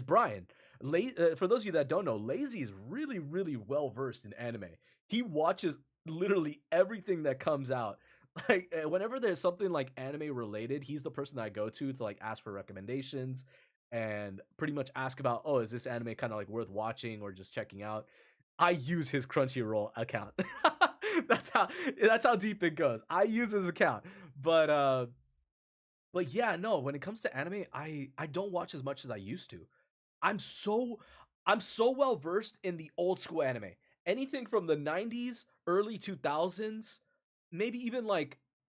Brian. For those of you that don't know, Lazy is really really well versed in anime. He watches literally everything that comes out. Like whenever there's something like anime related, he's the person that I go to like ask for recommendations and pretty much ask about, oh, is this anime kind of like worth watching or just checking out? I use his Crunchyroll account. that's how deep it goes. I use his account. But yeah, no, when it comes to anime, I don't watch as much as I used to. I'm so well versed in the old school anime. Anything from the 90s, early 2000s, maybe even like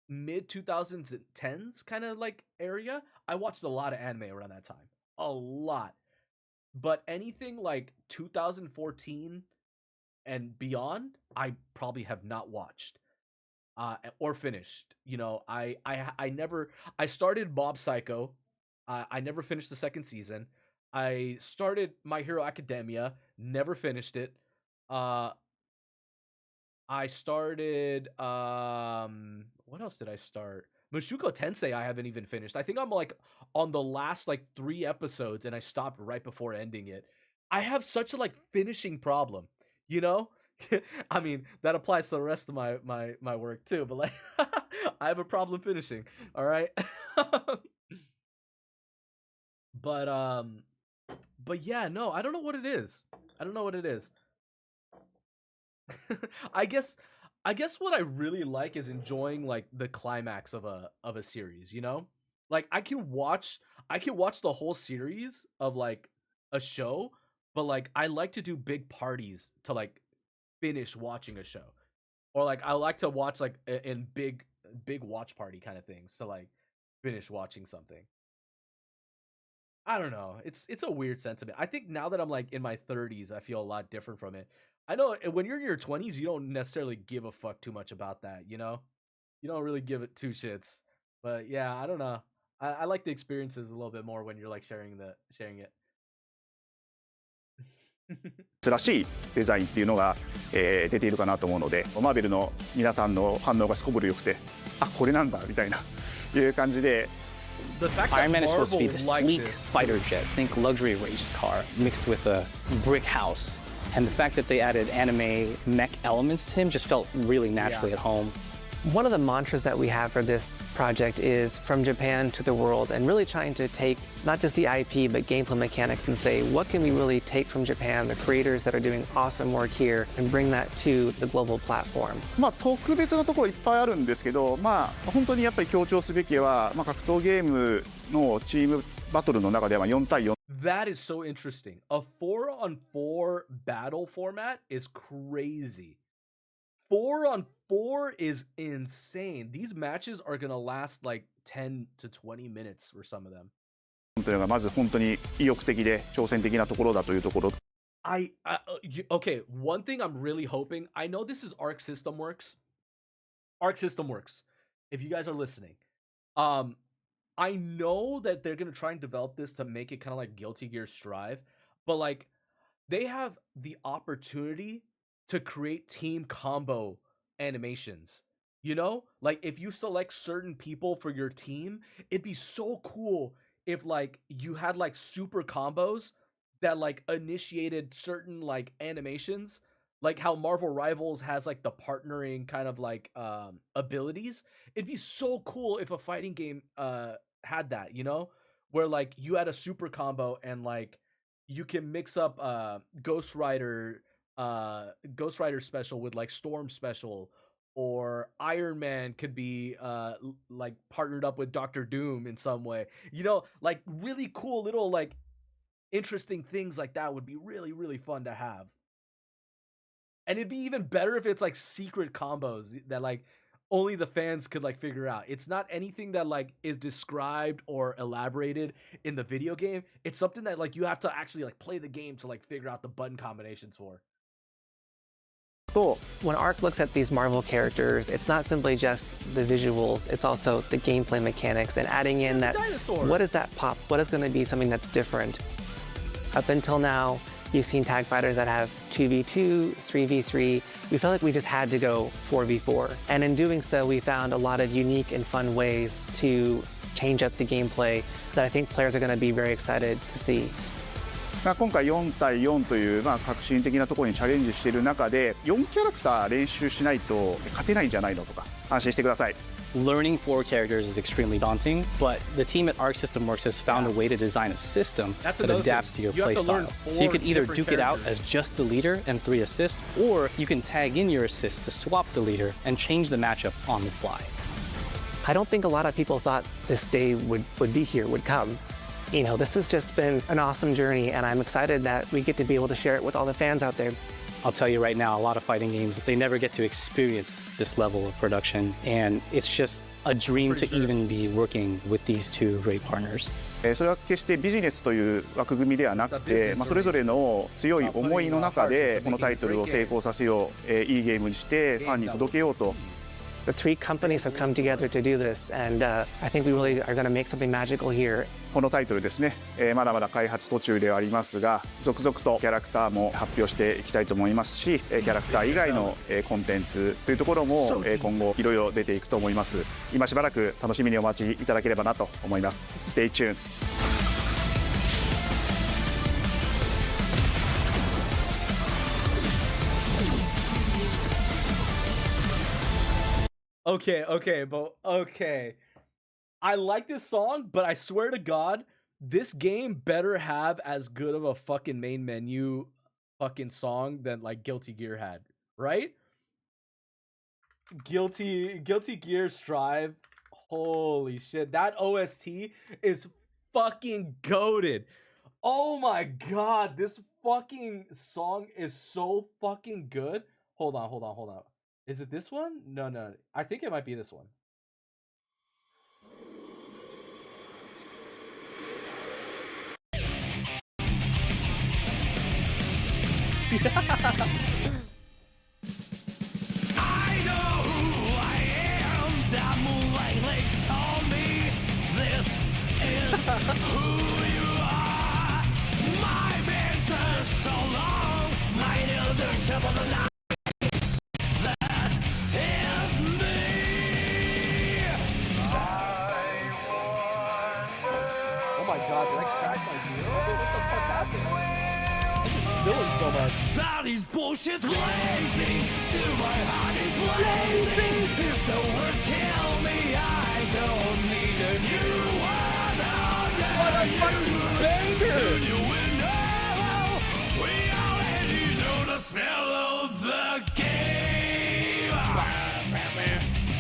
mid 2010s kind of like area. I watched a lot of anime around that time. A lot. But anything like 2014 and beyond, I probably have not watched or finished. You know, I started Mob Psycho. I never finished the second season. I started My Hero Academia, never finished it. I started what else did I start? Mushoku Tensei I haven't even finished. I think I'm like on the last like 3 episodes and I stopped right before ending it. I have such a like finishing problem, you know? I mean, that applies to the rest of my work too, but like I have a problem finishing, all right? But yeah, no, I don't know what it is. I guess what I really like is enjoying like the climax of a series, you know? Like I can watch the whole series of like a show, but like I like to do big parties to like finish watching a show. Or like I like to watch like in big watch party kind of things to like finish watching something. I don't know. It's a weird sentiment. I think now that I'm like in my 30s, I feel a lot different from it. I know when you're in your 20s, you don't necessarily give a fuck too much about that, you know? You don't really give it two shits. But yeah, I don't know. I like the experiences a little bit more when you're like sharing it. らしいデザインっていうのが、出ているかなと思うので、マーベルの皆さんの反応がすこぶる良くて、あ、これなんだみたいないう感じで。Iron Man is supposed to be the sleek fighter jet. Think luxury race car mixed with a brick house. And the fact that they added anime mech elements to him just felt really naturally at home. One of the mantras that we have for this project is from Japan to the world, and really trying to take not just the IP, but gameplay mechanics and say, what can we really take from Japan, the creators that are doing awesome work here, and bring that to the global platform? まあ特別なところいっぱいあるんですけど、まあ本当にやっぱり強調すべきは、まあ格闘ゲームのチームバトルの中では4対4。That is so interesting. A 4-on-4 battle format is crazy. 4-on-4 is insane. These matches are gonna last like 10 to 20 minutes for some of them. というのがまず本当に意欲的で挑戦的なところだというところ。Okay, one thing I'm really hoping, I know this is Arc System Works. If you guys are listening, I know that they're gonna try and develop this to make it kind of like Guilty Gear Strive, but like they have the opportunity to create team combo animations. You know, like if you select certain people for your team, it'd be so cool if like you had like super combos that like initiated certain like animations, like how Marvel Rivals has like the partnering kind of like abilities. It'd be so cool if a fighting game had that, you know, where like you had a super combo and like you can mix up Ghost Rider special with like Storm special, or Iron Man could be like partnered up with Doctor Doom in some way, you know, like really cool little like interesting things like that would be really really fun to have. And it'd be even better if it's like secret combos that like only the fans could like figure out. It's not anything that like is described or elaborated in the video game. It's something that like you have to actually like play the game to like figure out the button combinations for. と When Arc looks at these Marvel characters, it's not simply just the visuals, it's also the gameplay mechanics and adding in that, what is that pop? What is going to be something that's different? Up until now, you've seen tag fighters that have 2v2, 3v3. We felt like we just had to go 4v4. And in doing so, we found a lot of unique and fun ways to change up the gameplay that I think players are going to be very excited to see. 今回4対4という、革新的なところにチャレンジしている中で4キャラクター練習しないと勝てないんじゃないのとか安心してください。Learning 4 characters is extremely daunting, but the team at Arc System Works has found a way to design a system that adapts to your playstyle. So you can either duke it out as just the leader and 3 assists, or you can tag in your assists to swap the leader and change the matchup on the fly. I don't think a lot of people thought this day would be here, would come. You know, this has just been an awesome journey, and I'm excited that we get to be able to share it with all the fans out there. I'll tell you right now, a lot of fighting games, they never get to experience this level of production, and it's just a dream to even be working with these two great partners. それは決してビジネスという枠組みではなくて、それぞれの強い思いの中でこのタイトルを成功させよう、いいゲームにしてファンに届けようと。The 3 companies have come together to do this, and I think we really are going to make something magical here. このタイトルですね、まだまだ開発途中ではありますが、続々とキャラクターも発表していきたいと思いますし、キャラクター以外のコンテンツというところも今後いろいろ出ていくと思います。今しばらく楽しみにお待ちいただければなと思います。Stay tuned. Okay. I like this song, but I swear to God, this game better have as good of a fucking main menu fucking song than like Guilty Gear had, right? Guilty Gear Strive. Holy shit. That OST is fucking goated. Oh my God. This fucking song is so fucking good. Hold on. Is it this one? No. I think it might be this one. I know who I am. That moonlight lake told me this is who you are. My veins are so long. My nails are sharp on the line. Oh my God, did I crack my beer? What the fuck happened? I'm just spilling so much. That is bullshit blazing. Still my heart is blazing. If the words kill me, I don't need a new one. What a fucking banger! Soon you will know. We already know the smell of the game.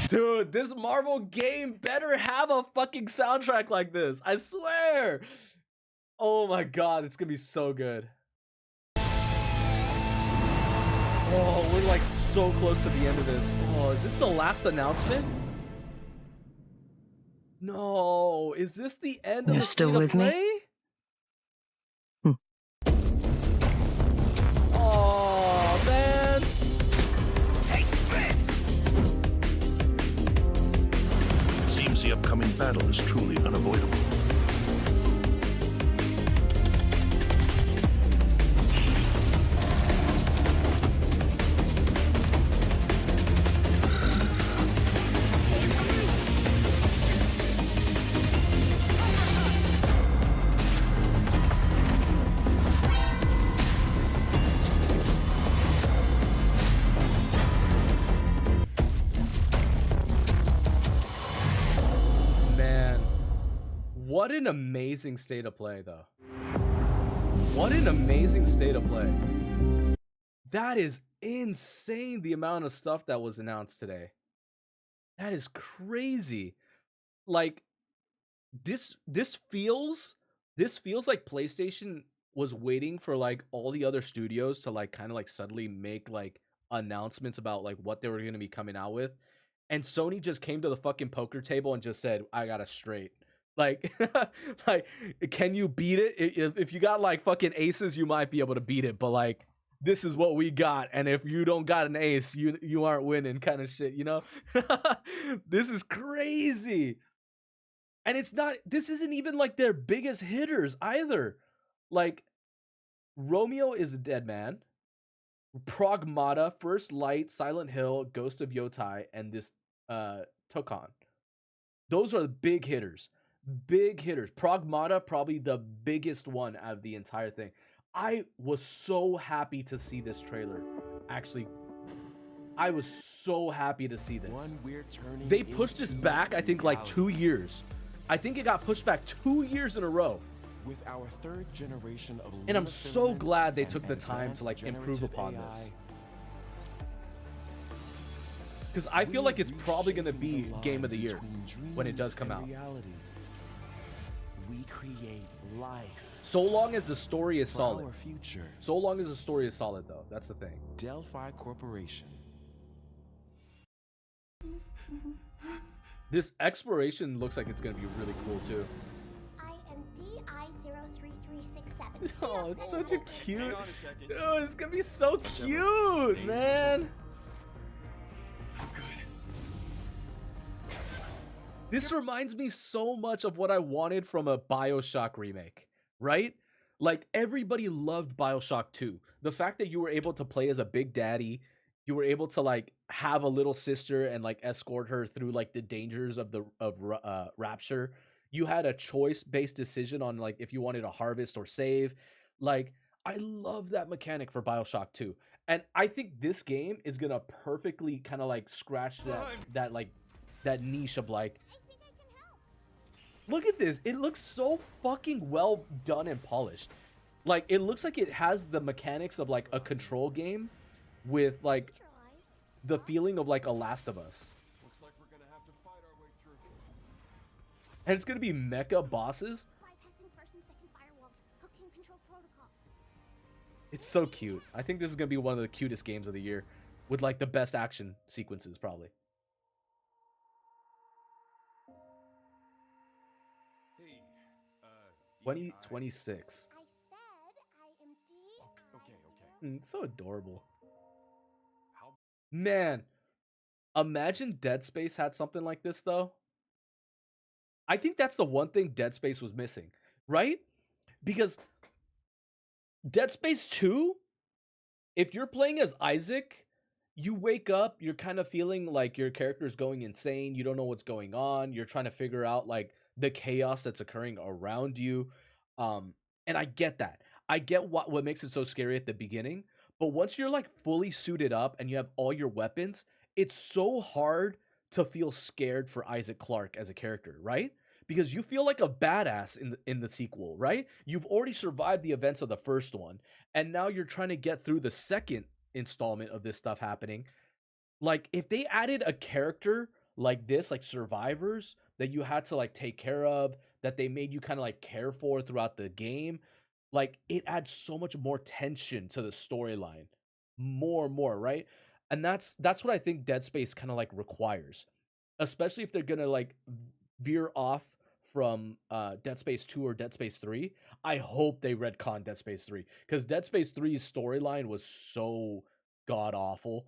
Dude, this Marvel game better have a fucking soundtrack like this. I swear. Oh my God, it's gonna be so good. Oh, we're like so close to the end of this. Oh, is this the last announcement? No, is this the end of the still state of with play? me? Oh man. Take this. It seems the upcoming battle is truly unavoidable. What an amazing state of play, though. What an amazing state of play. That is insane, the amount of stuff that was announced today. That is crazy. Like, this feels like PlayStation was waiting for like all the other studios to like kind of like suddenly make like announcements about like what they were going to be coming out with. And Sony just came to the fucking poker table and just said, I got it straight. Like, like, can you beat it? If you got like fucking aces, you might be able to beat it. But like, this is what we got, and if you don't got an ace, you aren't winning, kind of shit, you know? This is crazy. And this isn't even like their biggest hitters either. Like, Romeo is a dead man. Pragmata, First Light, Silent Hill, Ghost of Yotai, and this Tokon. Those are the big hitters. Big hitters. Pragmata, probably the biggest one out of the entire thing. I was so happy to see this trailer. Actually, I was so happy to see this. They pushed this back, I think, like 2 years. I think it got pushed back 2 years in a row. With our third generation of and I'm so glad they took the time to like improve upon this. Because I feel like it's probably going to be Game of the Year when it does come out. We create life. So long as the story is solid. So long as the story is solid, though. That's the thing. Delphi Corporation. This exploration looks like it's going to be really cool, too. Oh, it's such a cute. Dude, it's gonna be so cute, man. This reminds me so much of what I wanted from a BioShock remake, right? Like, everybody loved BioShock 2. The fact that you were able to play as a big daddy, you were able to like have a little sister and like escort her through like the dangers of Rapture. You had a choice-based decision on like if you wanted to harvest or save. Like, I love that mechanic for BioShock 2. And I think this game is gonna perfectly kind of like scratch that niche of like, look at this. It looks so fucking well done and polished. Like, it looks like it has the mechanics of like a Control game with like the feeling of like a Last of Us. And it's going to be mecha bosses. It's so cute. I think this is going to be one of the cutest games of the year with like the best action sequences probably. Hey, 2026. Okay. It's so adorable. Man, imagine Dead Space had something like this though. I think that's the one thing Dead Space was missing, right? Because Dead Space 2, if you're playing as Isaac, you wake up, you're kind of feeling like your character's going insane. You don't know what's going on. You're trying to figure out like the chaos that's occurring around you. And I get that. I get what makes it so scary at the beginning. But once you're like fully suited up and you have all your weapons, it's so hard to feel scared for Isaac Clarke as a character, right? Because you feel like a badass in the sequel, right? You've already survived the events of the first one, and now you're trying to get through the second installment of this stuff happening. Like, if they added a character like this, like Survivors, that you had to like take care of, that they made you kind of like care for throughout the game, like, it adds so much more tension to the storyline. More, right? And that's what I think Dead Space kind of like requires, especially if they're gonna like veer off from Dead Space 2 or Dead Space 3. I hope they retcon Dead Space 3, because Dead Space 3's storyline was so god awful.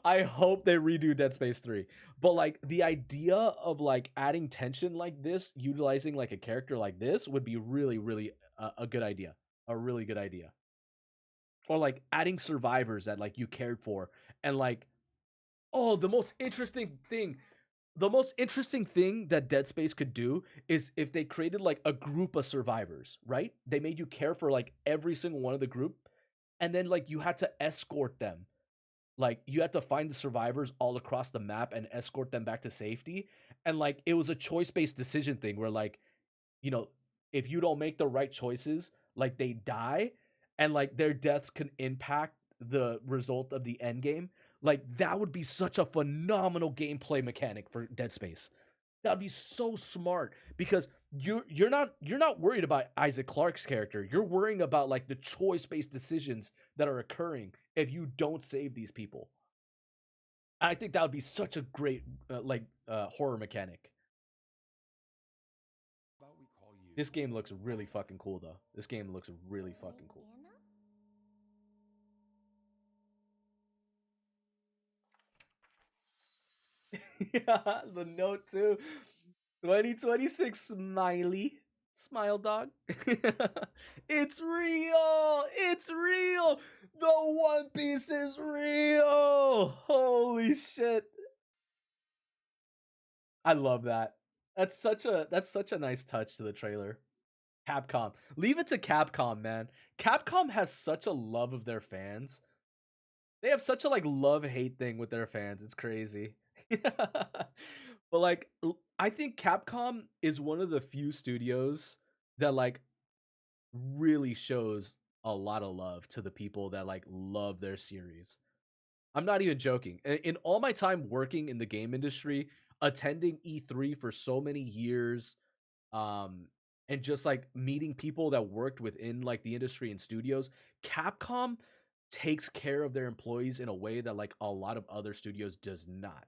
I hope they redo Dead Space 3. But like, the idea of like adding tension like this, utilizing like a character like this, would be really, really a good idea. A really good idea. Or like adding survivors that like you cared for, and like, oh, the most interesting thing that Dead Space could do is if they created like a group of survivors, right? They made you care for like every single one of the group, and then like you had to escort them. Like, you had to find the survivors all across the map and escort them back to safety. And like, it was a choice-based decision thing where like, you know, if you don't make the right choices, like, they die, and like their deaths can impact the result of the end game. Like, that would be such a phenomenal gameplay mechanic for Dead Space. That would be so smart, because you're not worried about Isaac Clarke's character. You're worrying about like the choice-based decisions that are occurring if you don't save these people. I think that would be such a great horror mechanic. This game looks really fucking cool though. This game looks really fucking cool. Yeah, the note too. 2026 smile dog. It's real. It's real. The One Piece is real. Holy shit. I love that. That's such a nice touch to the trailer. Capcom. Leave it to Capcom, man. Capcom has such a love of their fans. They have such a like love-hate thing with their fans. It's crazy. But like I think Capcom is one of the few studios that like really shows a lot of love to the people that like love their series. I'm not even joking. In all my time working in the game industry, attending E3 for so many years, and just like meeting people that worked within like the industry and studios, Capcom takes care of their employees in a way that like a lot of other studios does not.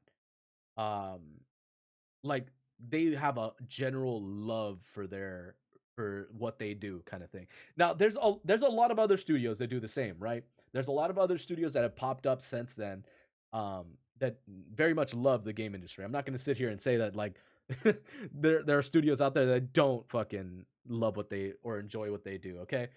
Like they have a general love for what they do kind of thing. Now there's a lot of other studios that do the same, right? There's a lot of other studios that have popped up since then that very much love the game industry. I'm not going to sit here and say that like there are studios out there that don't fucking love what they or enjoy what they do, okay?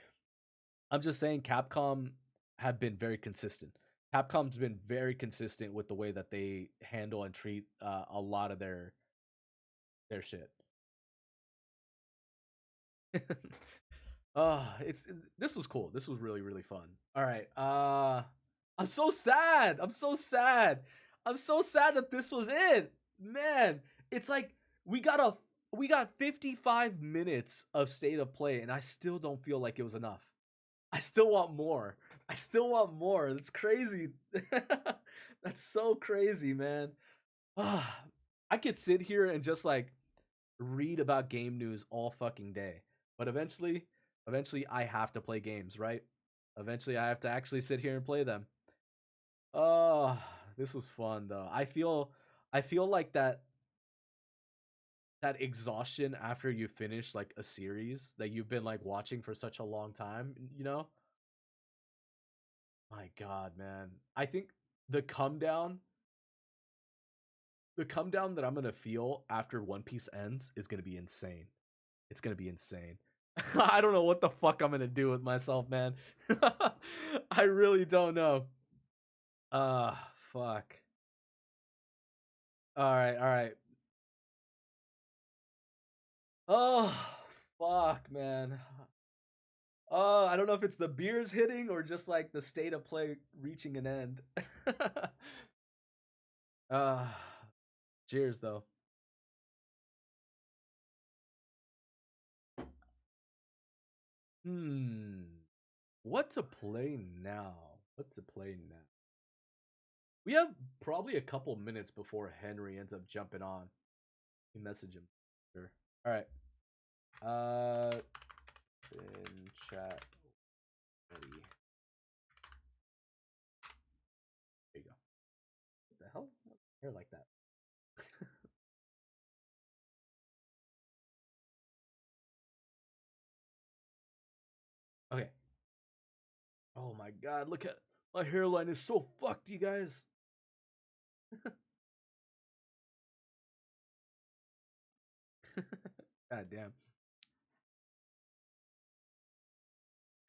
I'm just saying Capcom have been very consistent. Capcom's been very consistent with the way that they handle and treat a lot of their shit. This was cool. This was really, really fun. All right. I'm so sad. I'm so sad that this was it. Man, it's like we got 55 minutes of state of play and I still don't feel like it was enough. I still want more. That's crazy. That's so crazy, man. I could sit here and just like read about game news all fucking day. But eventually I have to play games, right? Eventually I have to actually sit here and play them. Oh, this was fun though. I feel like that exhaustion after you finish like a series that you've been like watching for such a long time, you know? My God, man. I think the come down that I'm gonna feel after One Piece ends is gonna be insane. It's gonna be insane. I don't know what the fuck I'm gonna do with myself, man. I really don't know. Fuck. All right. Oh, fuck, man. I don't know if it's the beers hitting or just like the state of play reaching an end. Cheers though. What to play now? We have probably a couple minutes before Henry ends up jumping on. You message him. Sure. All right. In chat. Ready. There you go. What the hell? Hair like that. Okay. Oh my God! Look at my hairline is so fucked, you guys. God damn.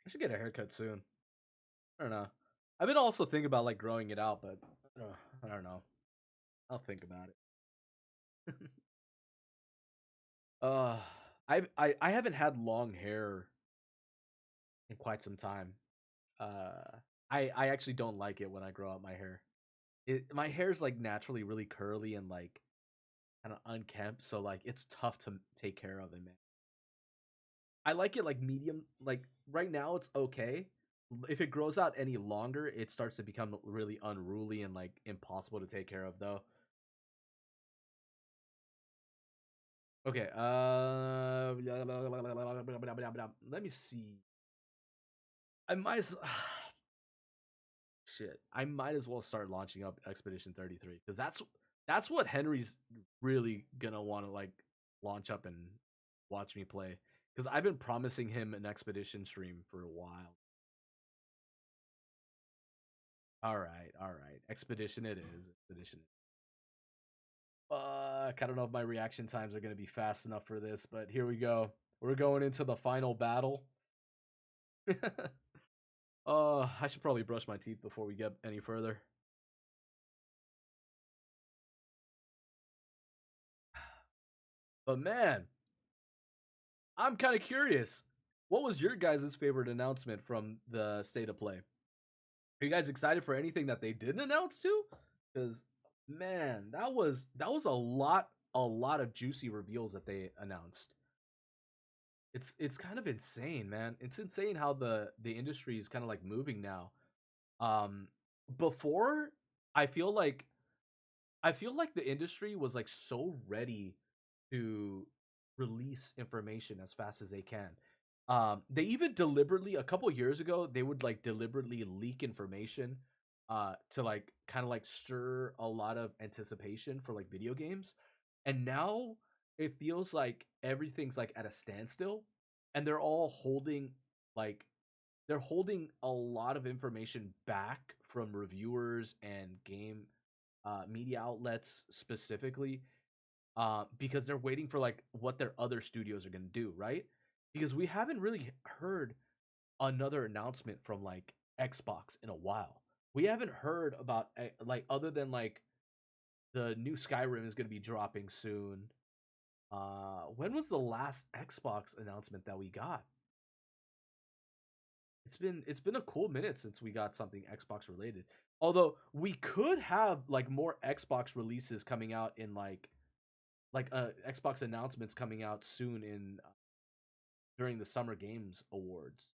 I should get a haircut soon. I don't know. I've been also thinking about like growing it out, but I don't know. I'll think about it. I haven't had long hair in quite some time. I actually don't like it when I grow out my hair. My hair's like naturally really curly and like kind of unkempt, so like it's tough to take care of it, man. I like it like medium, like right now it's okay. If it grows out any longer, it starts to become really unruly and like impossible to take care of though. Okay, let me see. I might as shit. I might as well start launching up Expedition 33 because that's what Henry's really gonna want to like launch up and watch me play. Because I've been promising him an Expedition stream for a while. All right. Expedition it is. Expedition. I don't know if my reaction times are going to be fast enough for this, but here we go. We're going into the final battle. I should probably brush my teeth before we get any further. But man, I'm kind of curious. What was your guys' favorite announcement from the State of Play? Are you guys excited for anything that they didn't announce too? Because man, that was a lot of juicy reveals that they announced. It's kind of insane, man. It's insane how the industry is kind of like moving now. Before, I feel like the industry was like so ready to release information as fast as they can. They even deliberately, a couple years ago, they would like deliberately leak information to like kind of like stir a lot of anticipation for like video games. And now it feels like everything's like at a standstill, and they're all holding a lot of information back from reviewers and game media outlets specifically, because they're waiting for like what their other studios are going to do, right? Because we haven't really heard another announcement from like Xbox in a while. We haven't heard about like, other than like the new Skyrim is going to be dropping soon. When was the last Xbox announcement that we got? It's been a cool minute since we got something Xbox related. Although we could have like more Xbox releases coming out in like Xbox announcements coming out soon in during the Summer Games Awards.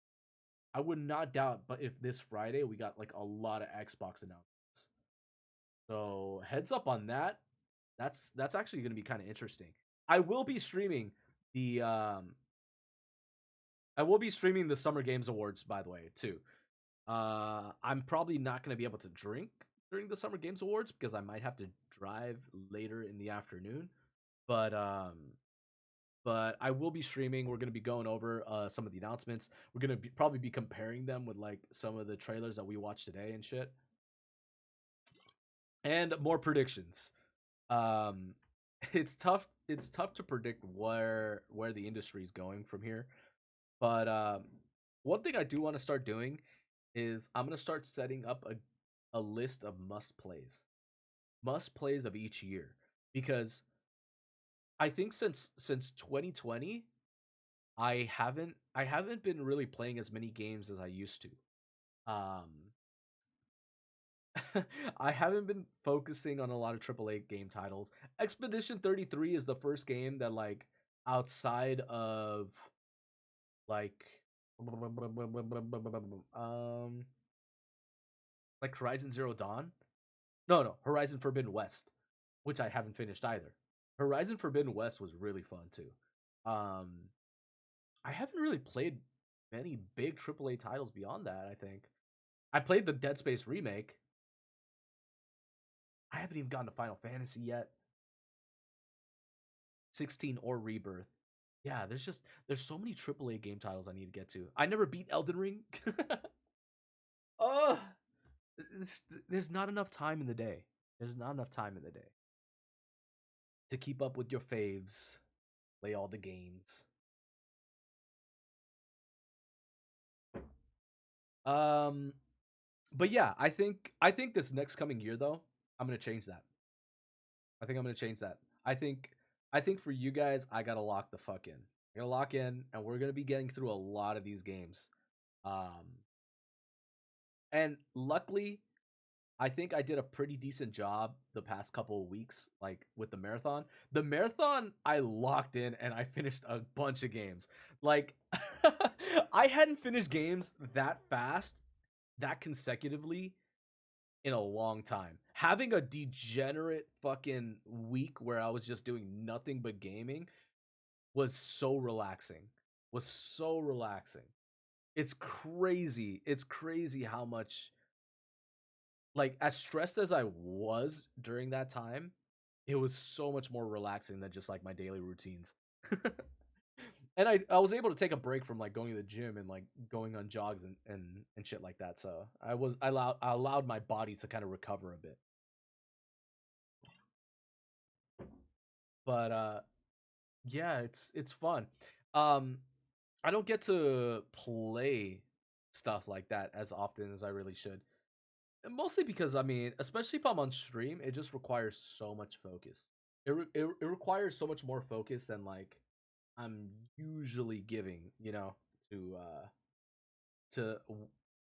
I would not doubt, but if this Friday we got like a lot of Xbox announcements. So heads up on that. That's actually going to be kind of interesting. I will be streaming the Summer Games Awards, by the way, too. I'm probably not going to be able to drink during the Summer Games Awards because I might have to drive later in the afternoon. But I will be streaming. We're going to be going over some of the announcements. We're going to probably be comparing them with like some of the trailers that we watched today and shit. And more predictions. It's tough to predict where the industry is going from here. But one thing I do want to start doing is I'm going to start setting up a list of must plays of each year, because I think since 2020 I haven't been really playing as many games as I used to. I haven't been focusing on a lot of AAA game titles. Expedition 33 is the first game that like outside of like Horizon Zero Dawn. No, Horizon Forbidden West, which I haven't finished either. Horizon Forbidden West was really fun too. I haven't really played many big AAA titles beyond that, I think. I played the Dead Space remake. I haven't even gotten to Final Fantasy yet. 16 or Rebirth. Yeah, there's so many AAA game titles I need to get to. I never beat Elden Ring. Oh, there's not enough time in the day. There's not enough time in the day to keep up with your faves, play all the games. But yeah, I think this next coming year though, I'm gonna change that. I think for you guys, I gotta lock the fuck in. I gotta lock in, and we're gonna be getting through a lot of these games. And luckily, I think I did a pretty decent job the past couple of weeks, like with the marathon. The marathon, I locked in and I finished a bunch of games. Like, I hadn't finished games that fast, that consecutively in a long time. Having a degenerate fucking week where I was just doing nothing but gaming was so relaxing. It's crazy. It's crazy how much, like, as stressed as I was during that time, it was so much more relaxing than just like my daily routines. And I was able to take a break from like going to the gym and like going on jogs and shit like that. So I allowed my body to kind of recover a bit. But yeah, it's fun. I don't get to play stuff like that as often as I really should. And mostly because I mean, especially if I'm on stream, it just requires so much focus. It requires so much more focus than like I'm usually giving, you know, to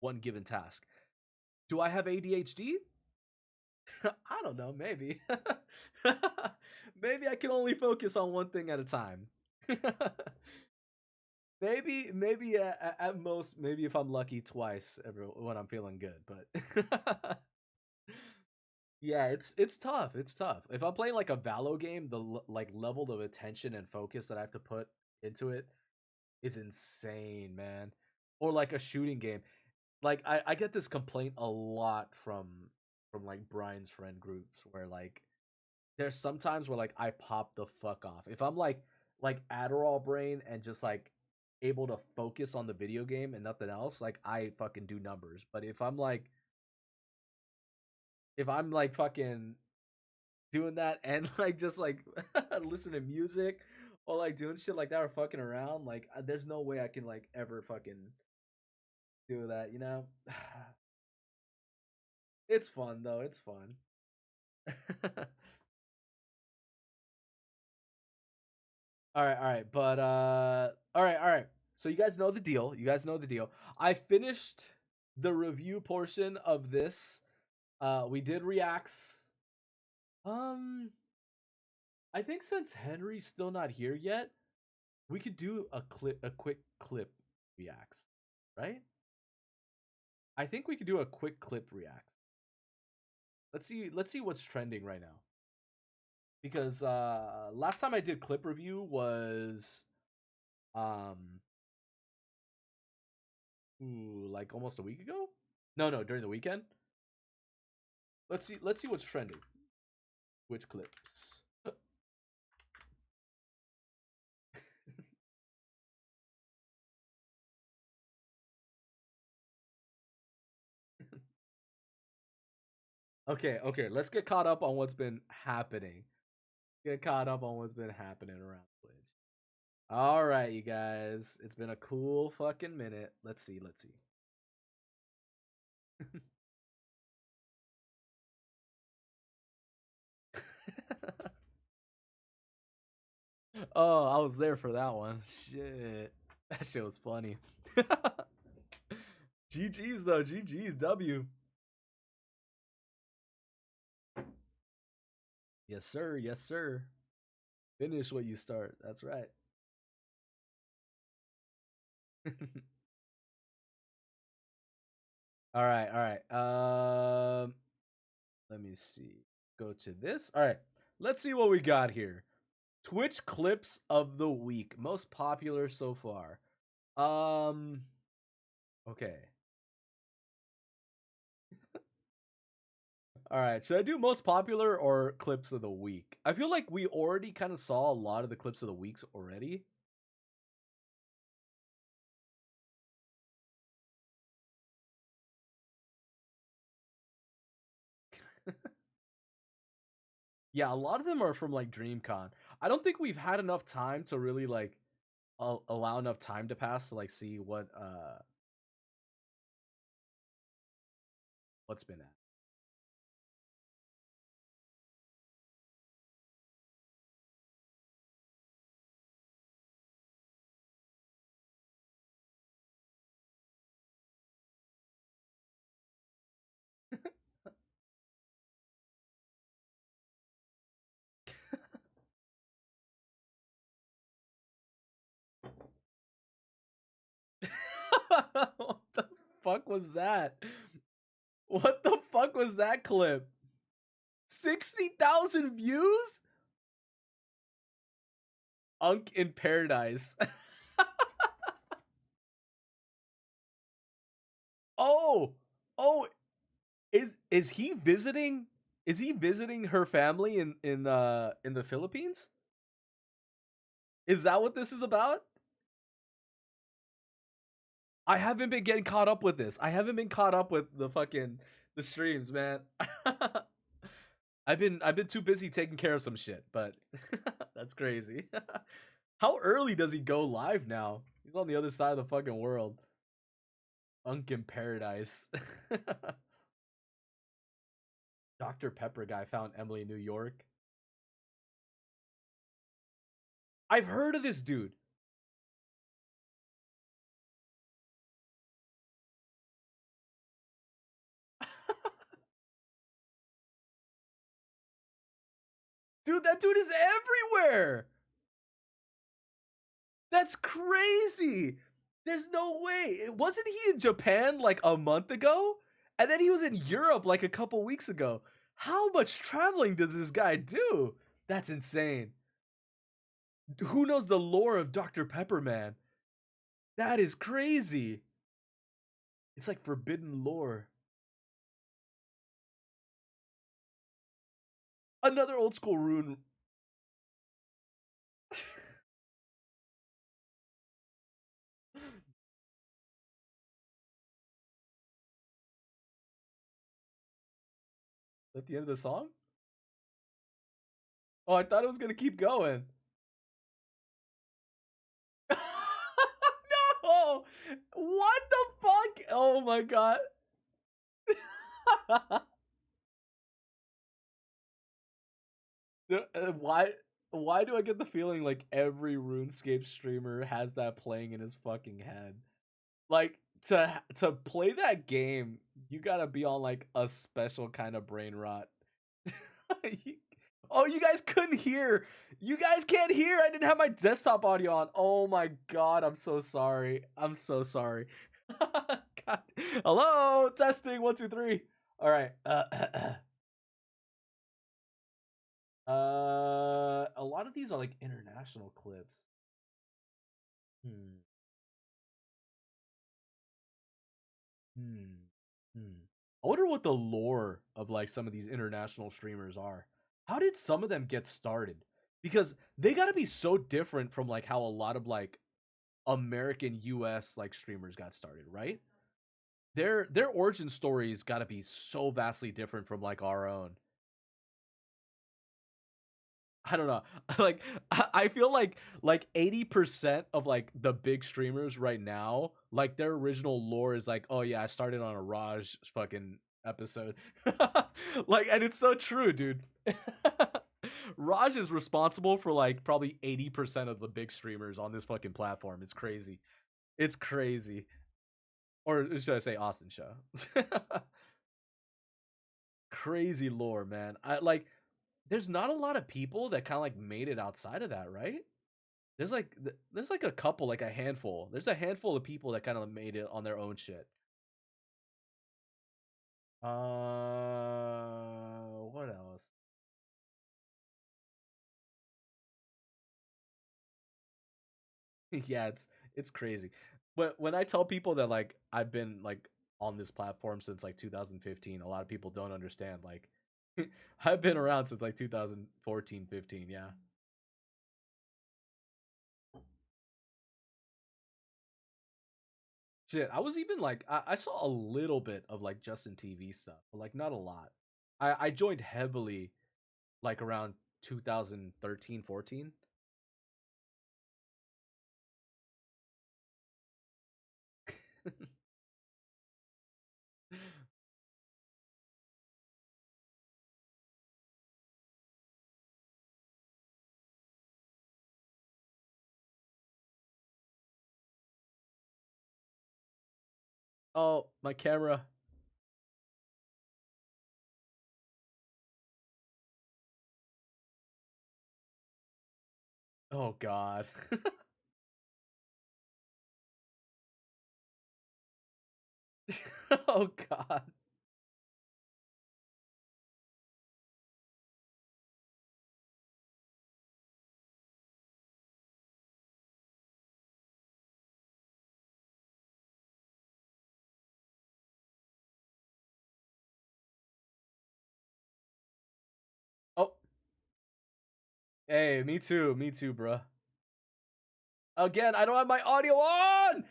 one given task. Do I have ADHD? I don't know, maybe. Maybe I can only focus on one thing at a time. maybe at most, maybe if I'm lucky twice when I'm feeling good, but yeah, it's tough. It's tough. If I'm playing like a Valo game, the like level of attention and focus that I have to put into it is insane, man. Or like a shooting game. Like I get this complaint a lot from like Brian's friend groups where like there's sometimes where like I pop the fuck off. If I'm like Adderall brain and just like able to focus on the video game and nothing else, like I fucking do numbers. But if I'm like fucking doing that and like just like listening to music or like doing shit like that or fucking around, like there's no way I can like ever fucking do that, you know? It's fun though, it's fun. All right, but all right. So you guys know the deal. I finished the review portion of this. We did reacts. I think since Henry's still not here yet, we could do a quick clip reacts, right? I think we could do a quick clip reacts. Let's see what's trending right now. Because last time I did clip review was like almost a week ago? No, during the weekend. Let's see what's trending. Which clips? Okay, let's get caught up on what's been happening. Around Twitch. All right, you guys. It's been a cool fucking minute. Let's see. Oh, I was there for that one. Shit. That shit was funny. GG's though. GG's. W. Yes, sir. Finish what you start. That's right. All right. Let me see. Go to this. All right. Let's see what we got here. Twitch clips of the week. Most popular so far. Okay. All right, should I do most popular or clips of the week? I feel like we already kind of saw a lot of the clips of the weeks already. Yeah, a lot of them are from like DreamCon. I don't think we've had enough time to really like allow enough time to pass to like see what's been at. What the fuck was that? What the fuck was that clip? 60,000 views? Unk in Paradise. Oh, is he visiting? Is he visiting her family in the Philippines? Is that what this is about? I haven't been getting caught up with this. I haven't been caught up with the streams, man. I've been too busy taking care of some shit, but That's crazy. How early does he go live now? He's on the other side of the fucking world. Unkin Paradise. Dr. Pepper guy found Emily in New York. I've heard of this dude. Dude, that dude is everywhere. That's crazy. There's no way. Wasn't he in Japan like a month ago? And then he was in Europe like a couple weeks ago. How much traveling does this guy do? That's insane. Who knows the lore of Dr. Pepper, man? That is crazy. It's like forbidden lore. Another old school rune. At the end of the song? Oh, I thought it was gonna keep going. No! What the fuck? Oh my god. Why do I get the feeling like every RuneScape streamer has that playing in his fucking head? Like to play that game, you gotta be on like a special kind of brain rot. Oh, you guys couldn't hear. You guys can't hear. I didn't have my desktop audio on. Oh my god, I'm so sorry. I'm so sorry. God. Hello, testing 1 2 3. All right. A lot of these are like international clips. I wonder what the lore of like some of these international streamers are. How did some of them get started? Because they got to be so different from like how a lot of like American US like streamers got started, right? Their origin stories got to be so vastly different from like our own. I don't know. Like I feel like 80% of like the big streamers right now, like their original lore is like, oh yeah, I started on a Raj fucking episode. Like, and it's so true, dude. Raj is responsible for like probably 80% of the big streamers on this fucking platform. It's crazy. It's crazy. Or should I say Austin Show? Crazy lore, man. There's not a lot of people that kind of like made it outside of that, right? There's like a couple, like a handful. There's a handful of people that kind of made it on their own shit. What else? Yeah, it's crazy. But when I tell people that like I've been like on this platform since like 2015, a lot of people don't understand. Like I've been around since like 2014, 15, yeah. Shit, I was even like I saw a little bit of like Justin TV stuff, but like not a lot. I joined heavily like around 2013, 14. Oh, my camera. Oh god. Oh god. Oh. Hey, me too, bruh. Again, I don't have my audio on!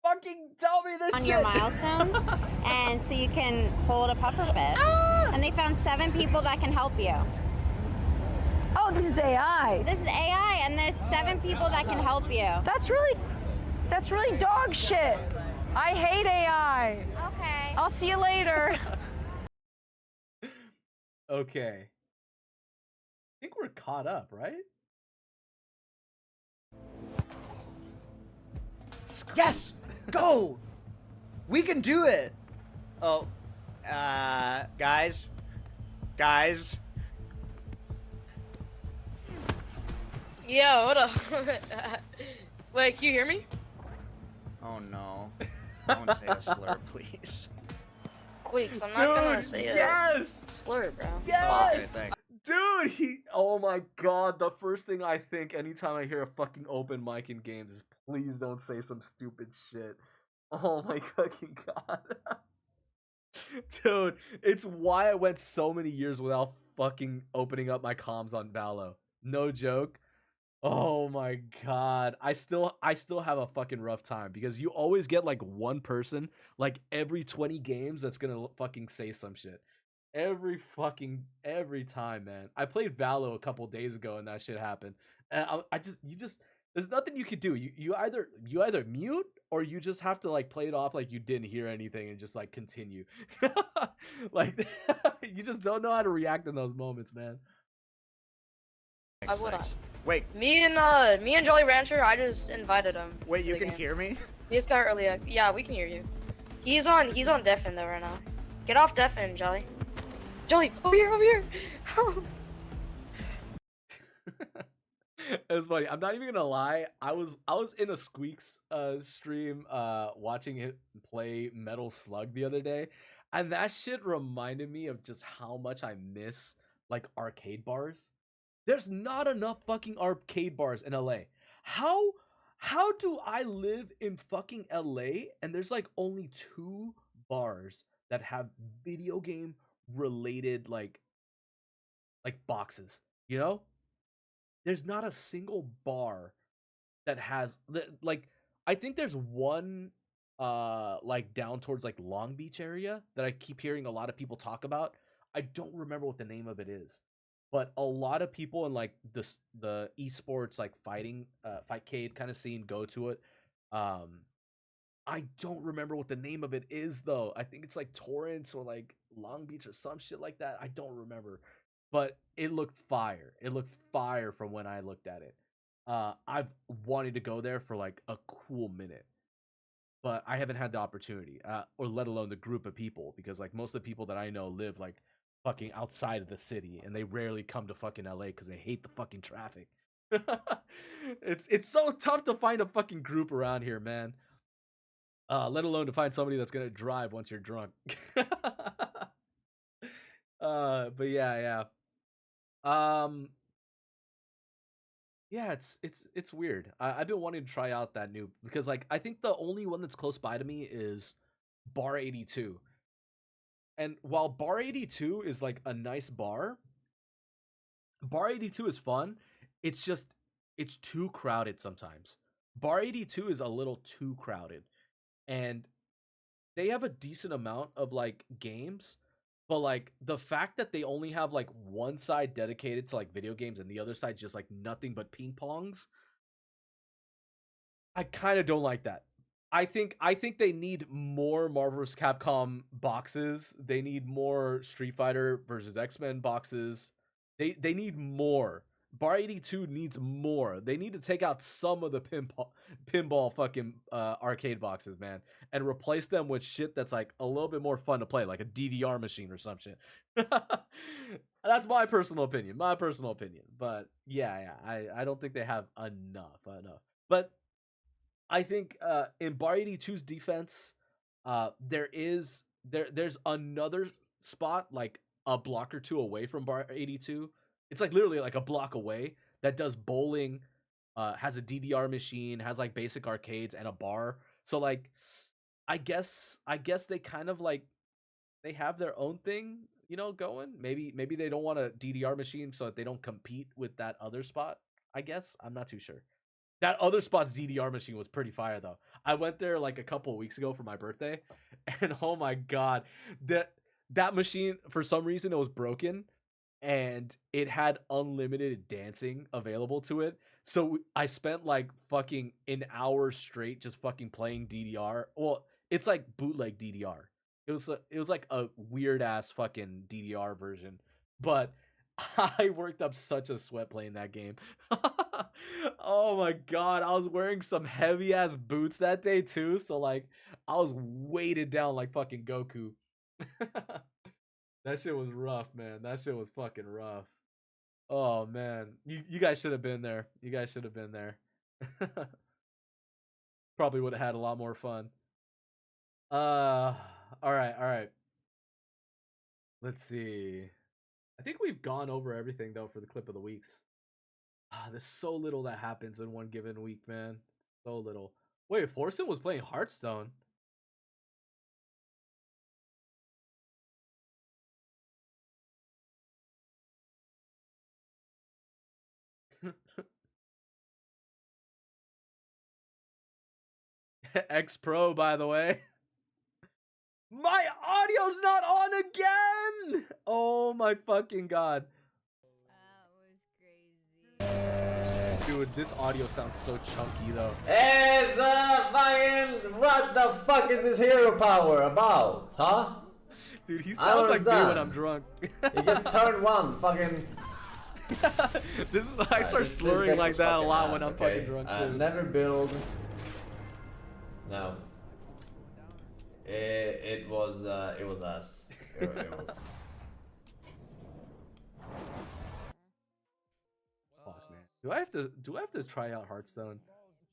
Fucking tell me this on shit! Your milestones, and so you can hold a pufferfish. And they found 7 people that can help you. Oh, this is AI. This is AI, and there's 7 people that can help you. That's really dog shit. I hate AI. Okay. I'll see you later. Okay. I think we're caught up, right? Yes! Go! We can do it! Oh, guys? Guys? Yeah, hold up. Wait, can you hear me? Oh no. Don't say a slur, please. Queeks, I'm not gonna say yes! slur, bro. Yes! Okay, thanks. Dude, oh my god, the first thing I think anytime I hear a fucking open mic in games is please don't say some stupid shit. Oh my fucking god. Dude, it's why I went so many years without fucking opening up my comms on Valo. No joke. Oh my god. I still have a fucking rough time because you always get like one person like every 20 games that's gonna fucking say some shit. Every time, man. I played Valo a couple days ago and that shit happened. And there's nothing you could do. You either mute or you just have to like play it off like you didn't hear anything and just like continue. Like you just don't know how to react in those moments, man. I would have. Wait. Me and Jolly Rancher, I just invited him. Wait, you can hear me? He just got early. Yeah, we can hear you. He's on Deafen though right now. Get off Deafen, Jolly. Jolly, over here. It was funny. I'm not even gonna lie. I was in a Squeaks stream watching him play Metal Slug the other day, and that shit reminded me of just how much I miss like arcade bars. There's not enough fucking arcade bars in LA. How do I live in fucking LA and there's like only 2 bars that have video game related like boxes, you know? There's not a single bar that has like I think there's one like down towards like Long Beach area that I keep hearing a lot of people talk about. I don't remember what the name of it is. But a lot of people in like the esports like fightcade kind of scene go to it. I don't remember what the name of it is though. I think it's like Torrance or like Long Beach or some shit like that. I don't remember. But it looked fire. It looked fire from when I looked at it. I've wanted to go there for like a cool minute. But I haven't had the opportunity, or let alone the group of people, because like most of the people that I know live like fucking outside of the city and they rarely come to fucking LA because they hate the fucking traffic. It's so tough to find a fucking group around here, man. Let alone to find somebody that's gonna drive once you're drunk. But yeah. Yeah, it's weird. I've been wanting to try out that new because like I think the only one that's close by to me is Bar 82. And while Bar 82 is like a nice bar, Bar 82 is fun. It's too crowded sometimes. Bar 82 is a little too crowded. And they have a decent amount of like games, but like the fact that they only have like one side dedicated to like video games and the other side just like nothing but ping pongs, I kind of don't like that. I think they need more Marvel vs. Capcom boxes. They need more Street Fighter versus X-Men boxes. They need more. Bar 82 needs more. They need to take out some of the pinball fucking arcade boxes, man, and replace them with shit that's like a little bit more fun to play, like a DDR machine or some shit. That's my personal opinion. But yeah, I don't think they have enough. But I think in Bar 82's defense, there's another spot like a block or two away from Bar 82. It's like literally like a block away that does bowling, has a DDR machine, has like basic arcades and a bar. So like, I guess they kind of like they have their own thing, you know, going. Maybe they don't want a DDR machine so that they don't compete with that other spot. I guess I'm not too sure. That other spot's DDR machine was pretty fire though. I went there like a couple of weeks ago for my birthday, and oh my god, that machine, for some reason it was broken, and it had unlimited dancing available to it. So I spent like fucking an hour straight just fucking playing DDR. Well, it's like bootleg DDR. It was like a weird ass fucking DDR version, but I worked up such a sweat playing that game. Oh my god, I was wearing some heavy ass boots that day too, so like I was weighted down like fucking Goku. That shit was rough, man. That shit was fucking rough. Oh man, you guys should have been there. You guys should have been there. Probably would have had a lot more fun. All right. Let's see. I think we've gone over everything though for the clip of the weeks. There's so little that happens in one given week, man. So little. Wait, Forsen was playing Hearthstone. X Pro, by the way. My audio's not on again! Oh my fucking god. Dude, this audio sounds so chunky though. It's fucking... What the fuck is this hero power about, huh? Dude, he sounds like me when I'm drunk. He gets turn one, fucking... I start slurring like that a lot when I'm fucking drunk too. Never build... No. It was us. It was... Fuck, man. Do I have to try out Hearthstone?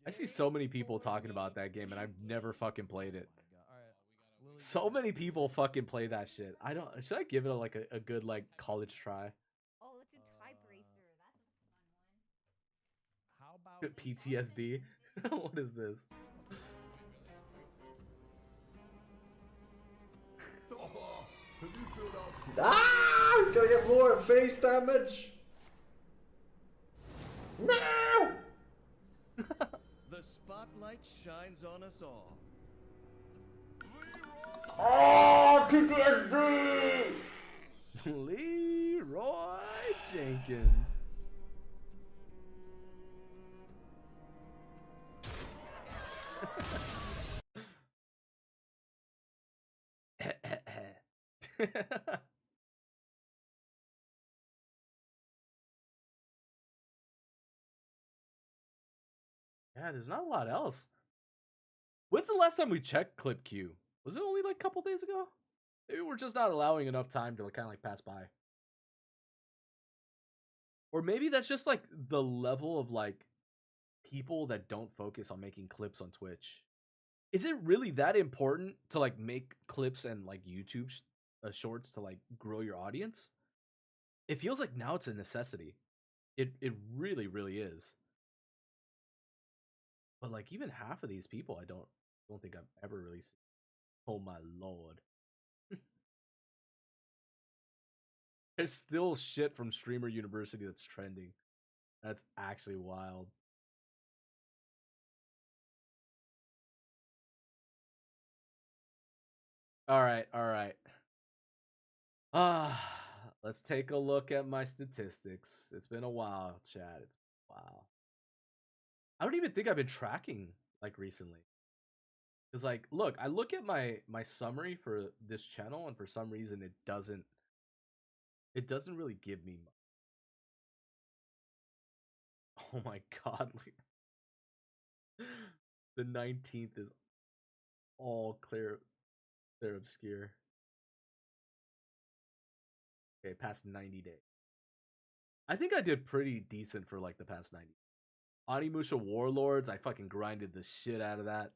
I see so many people talking about that game and I've never fucking played it. So many people fucking play that shit. Should I give it a good like college try? Oh, it's a type racer. That's a fun one. PTSD. What is this? Ah! He's gonna get more face damage. No! The spotlight shines on us all. Oh, PTSD! Leroy Jenkins. Yeah, there's not a lot else. When's the last time we checked Clip Q? Was it only like a couple days ago? Maybe we're just not allowing enough time to kind of like pass by. Or maybe that's just like the level of like people that don't focus on making clips on Twitch. Is it really that important to like make clips and like YouTube shorts to like grow your audience? It feels like now it's a necessity. It really, really is. But like even half of these people I don't think I've ever really seen. Oh my lord. There's still shit from Streamer University that's trending. That's actually wild. All right. Let's take a look at my statistics. It's been a while, chat. It's been a while. I don't even think I've been tracking like recently. Cause like, look, I look at my summary for this channel, and for some reason it doesn't really give me much. Oh my god, the 19th is all clear obscure. Okay, past 90 days. I think I did pretty decent for like the past 90. Onimusha Warlords, I fucking grinded the shit out of that.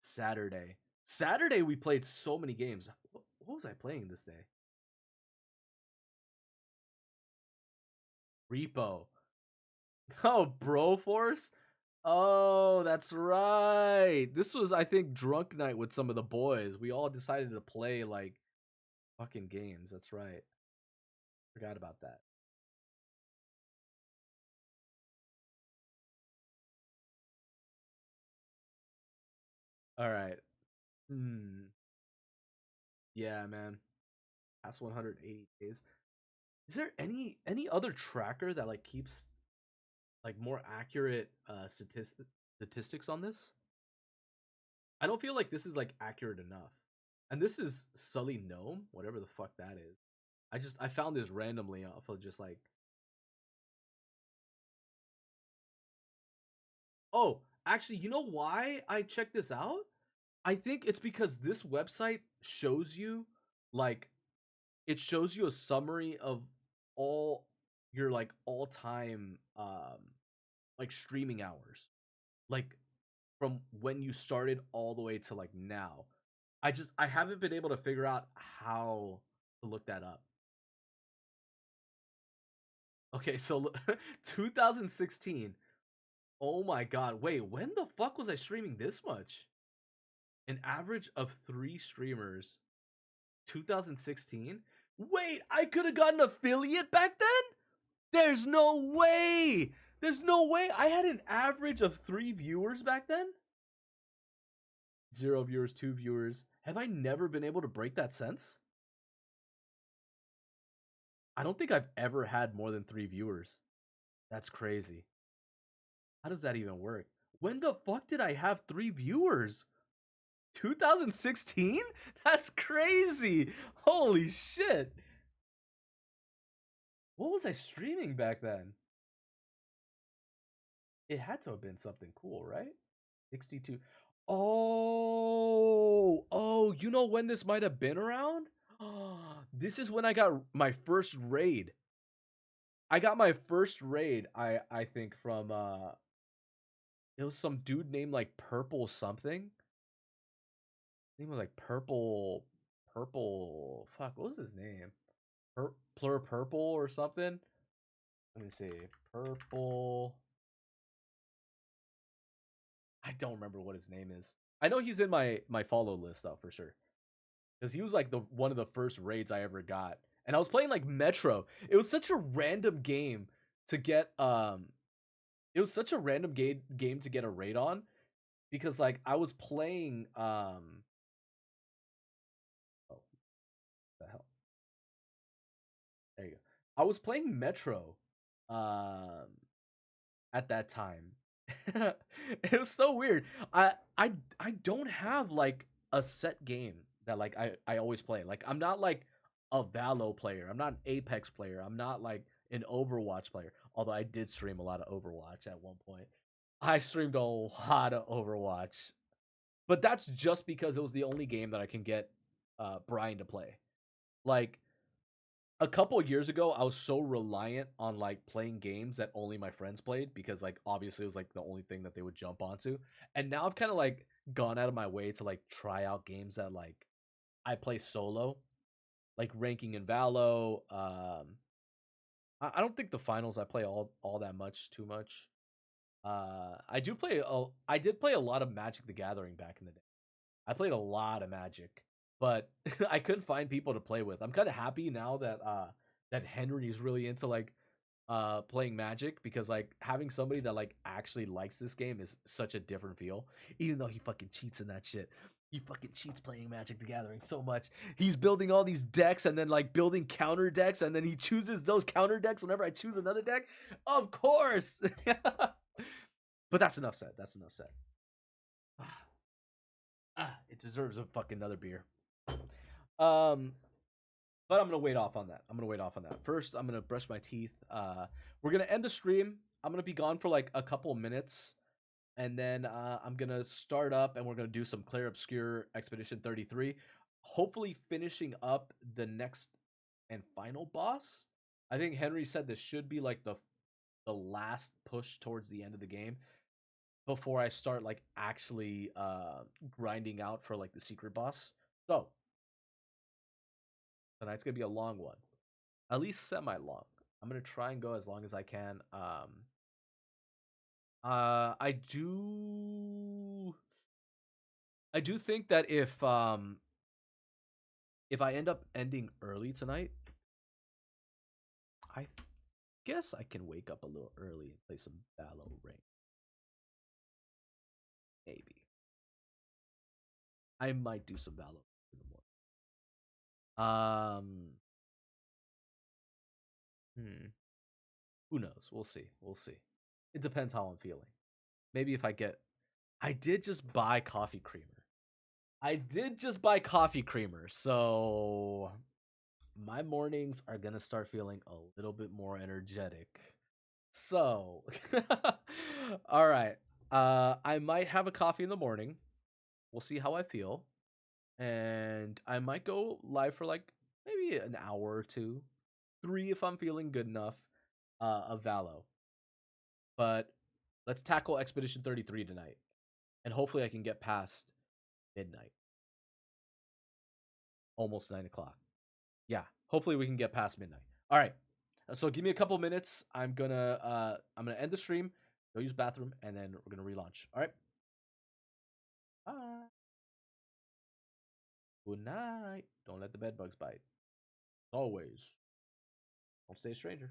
Saturday we played so many games. What was I playing this day? Repo. Oh, Broforce? Oh, that's right. This was, I think, drunk night with some of the boys. We all decided to play like fucking games. That's right. Forgot about that. All right. Yeah, man. Past 180 days. Is there any other tracker that like keeps like more accurate statistics on this? I don't feel like this is like accurate enough. And this is Sully Gnome, whatever the fuck that is. I found this randomly off of just like. Oh, actually, you know why I checked this out? I think it's because this website shows you like it shows you a summary of all your like all-time like streaming hours. Like from when you started all the way to like now. I haven't been able to figure out how to look that up. Okay, so 2016. Oh my god. Wait, when the fuck was I streaming this much? An average of 3 streamers. 2016? Wait, I could have gotten affiliate back then? There's no way. There's no way. I had an average of 3 viewers back then? 0 viewers, 2 viewers. Have I never been able to break that since? I don't think I've ever had more than 3 viewers. That's crazy. How does that even work? When the fuck did I have 3 viewers? 2016? That's crazy. Holy shit. What was I streaming back then? It had to have been something cool, right? 62. Oh, you know when this might have been around? This is when I got my first raid. I got my first raid, I think, from it was some dude named like Purple something. His name was like Purple. Fuck, what was his name? Plur Purple or something. Let me see. Purple. I don't remember what his name is. I know he's in my follow list though for sure, because he was like one of the first raids I ever got, and I was playing like Metro. It was such a random game to get It was such a random game to get a raid on, because like I was playing oh, what the hell? There you go. I was playing Metro at that time. It was so weird. I don't have like a set game that like I always play. Like I'm not like a Valo player. I'm not an Apex player. I'm not like an Overwatch player. Although I did stream a lot of Overwatch at one point. I streamed a lot of Overwatch. But that's just because it was the only game that I can get Brian to play. Like a couple of years ago, I was so reliant on like playing games that only my friends played, because like obviously it was like the only thing that they would jump onto. And now I've kind of like gone out of my way to like try out games that like I play solo, like ranking in Valo. I don't think the finals I play all that much, too much. I did play a lot of Magic the Gathering back in the day. I played a lot of Magic, but I couldn't find people to play with. I'm kind of happy now that that Henry's really into like playing Magic, because like having somebody that like actually likes this game is such a different feel. Even though he fucking cheats in that shit. He fucking cheats playing Magic the Gathering so much. He's building all these decks and then like building counter decks, and then he chooses those counter decks whenever I choose another deck. Of course. But that's enough said. It deserves a fucking another beer. But I'm gonna wait off on that. First, I'm gonna brush my teeth. We're gonna end the stream. I'm gonna be gone for like a couple of minutes, and then I'm gonna start up, and we're gonna do some Clair Obscur Expedition 33. Hopefully, finishing up the next and final boss. I think Henry said this should be like the last push towards the end of the game before I start like actually grinding out for like the secret boss. So tonight's gonna be a long one, at least semi-long. I'm gonna try and go as long as I can. I do think that if I end up ending early tonight, I guess I can wake up a little early and play some Valo Ring. Maybe I might do some Valo in the morning. Who knows? We'll see. We'll see. It depends how I'm feeling. Maybe if I get... I did just buy coffee creamer. So my mornings are going to start feeling a little bit more energetic. So, all right. I might have a coffee in the morning. We'll see how I feel. And I might go live for like maybe an hour or 2. 3 if I'm feeling good enough of Valo. But let's tackle Expedition 33 tonight. And hopefully I can get past midnight. Almost 9 o'clock. Yeah, hopefully we can get past midnight. All right. So give me a couple minutes. I'm gonna end the stream, go use bathroom, and then we're gonna relaunch. All right. Bye. Good night. Don't let the bed bugs bite. Always. Don't stay a stranger.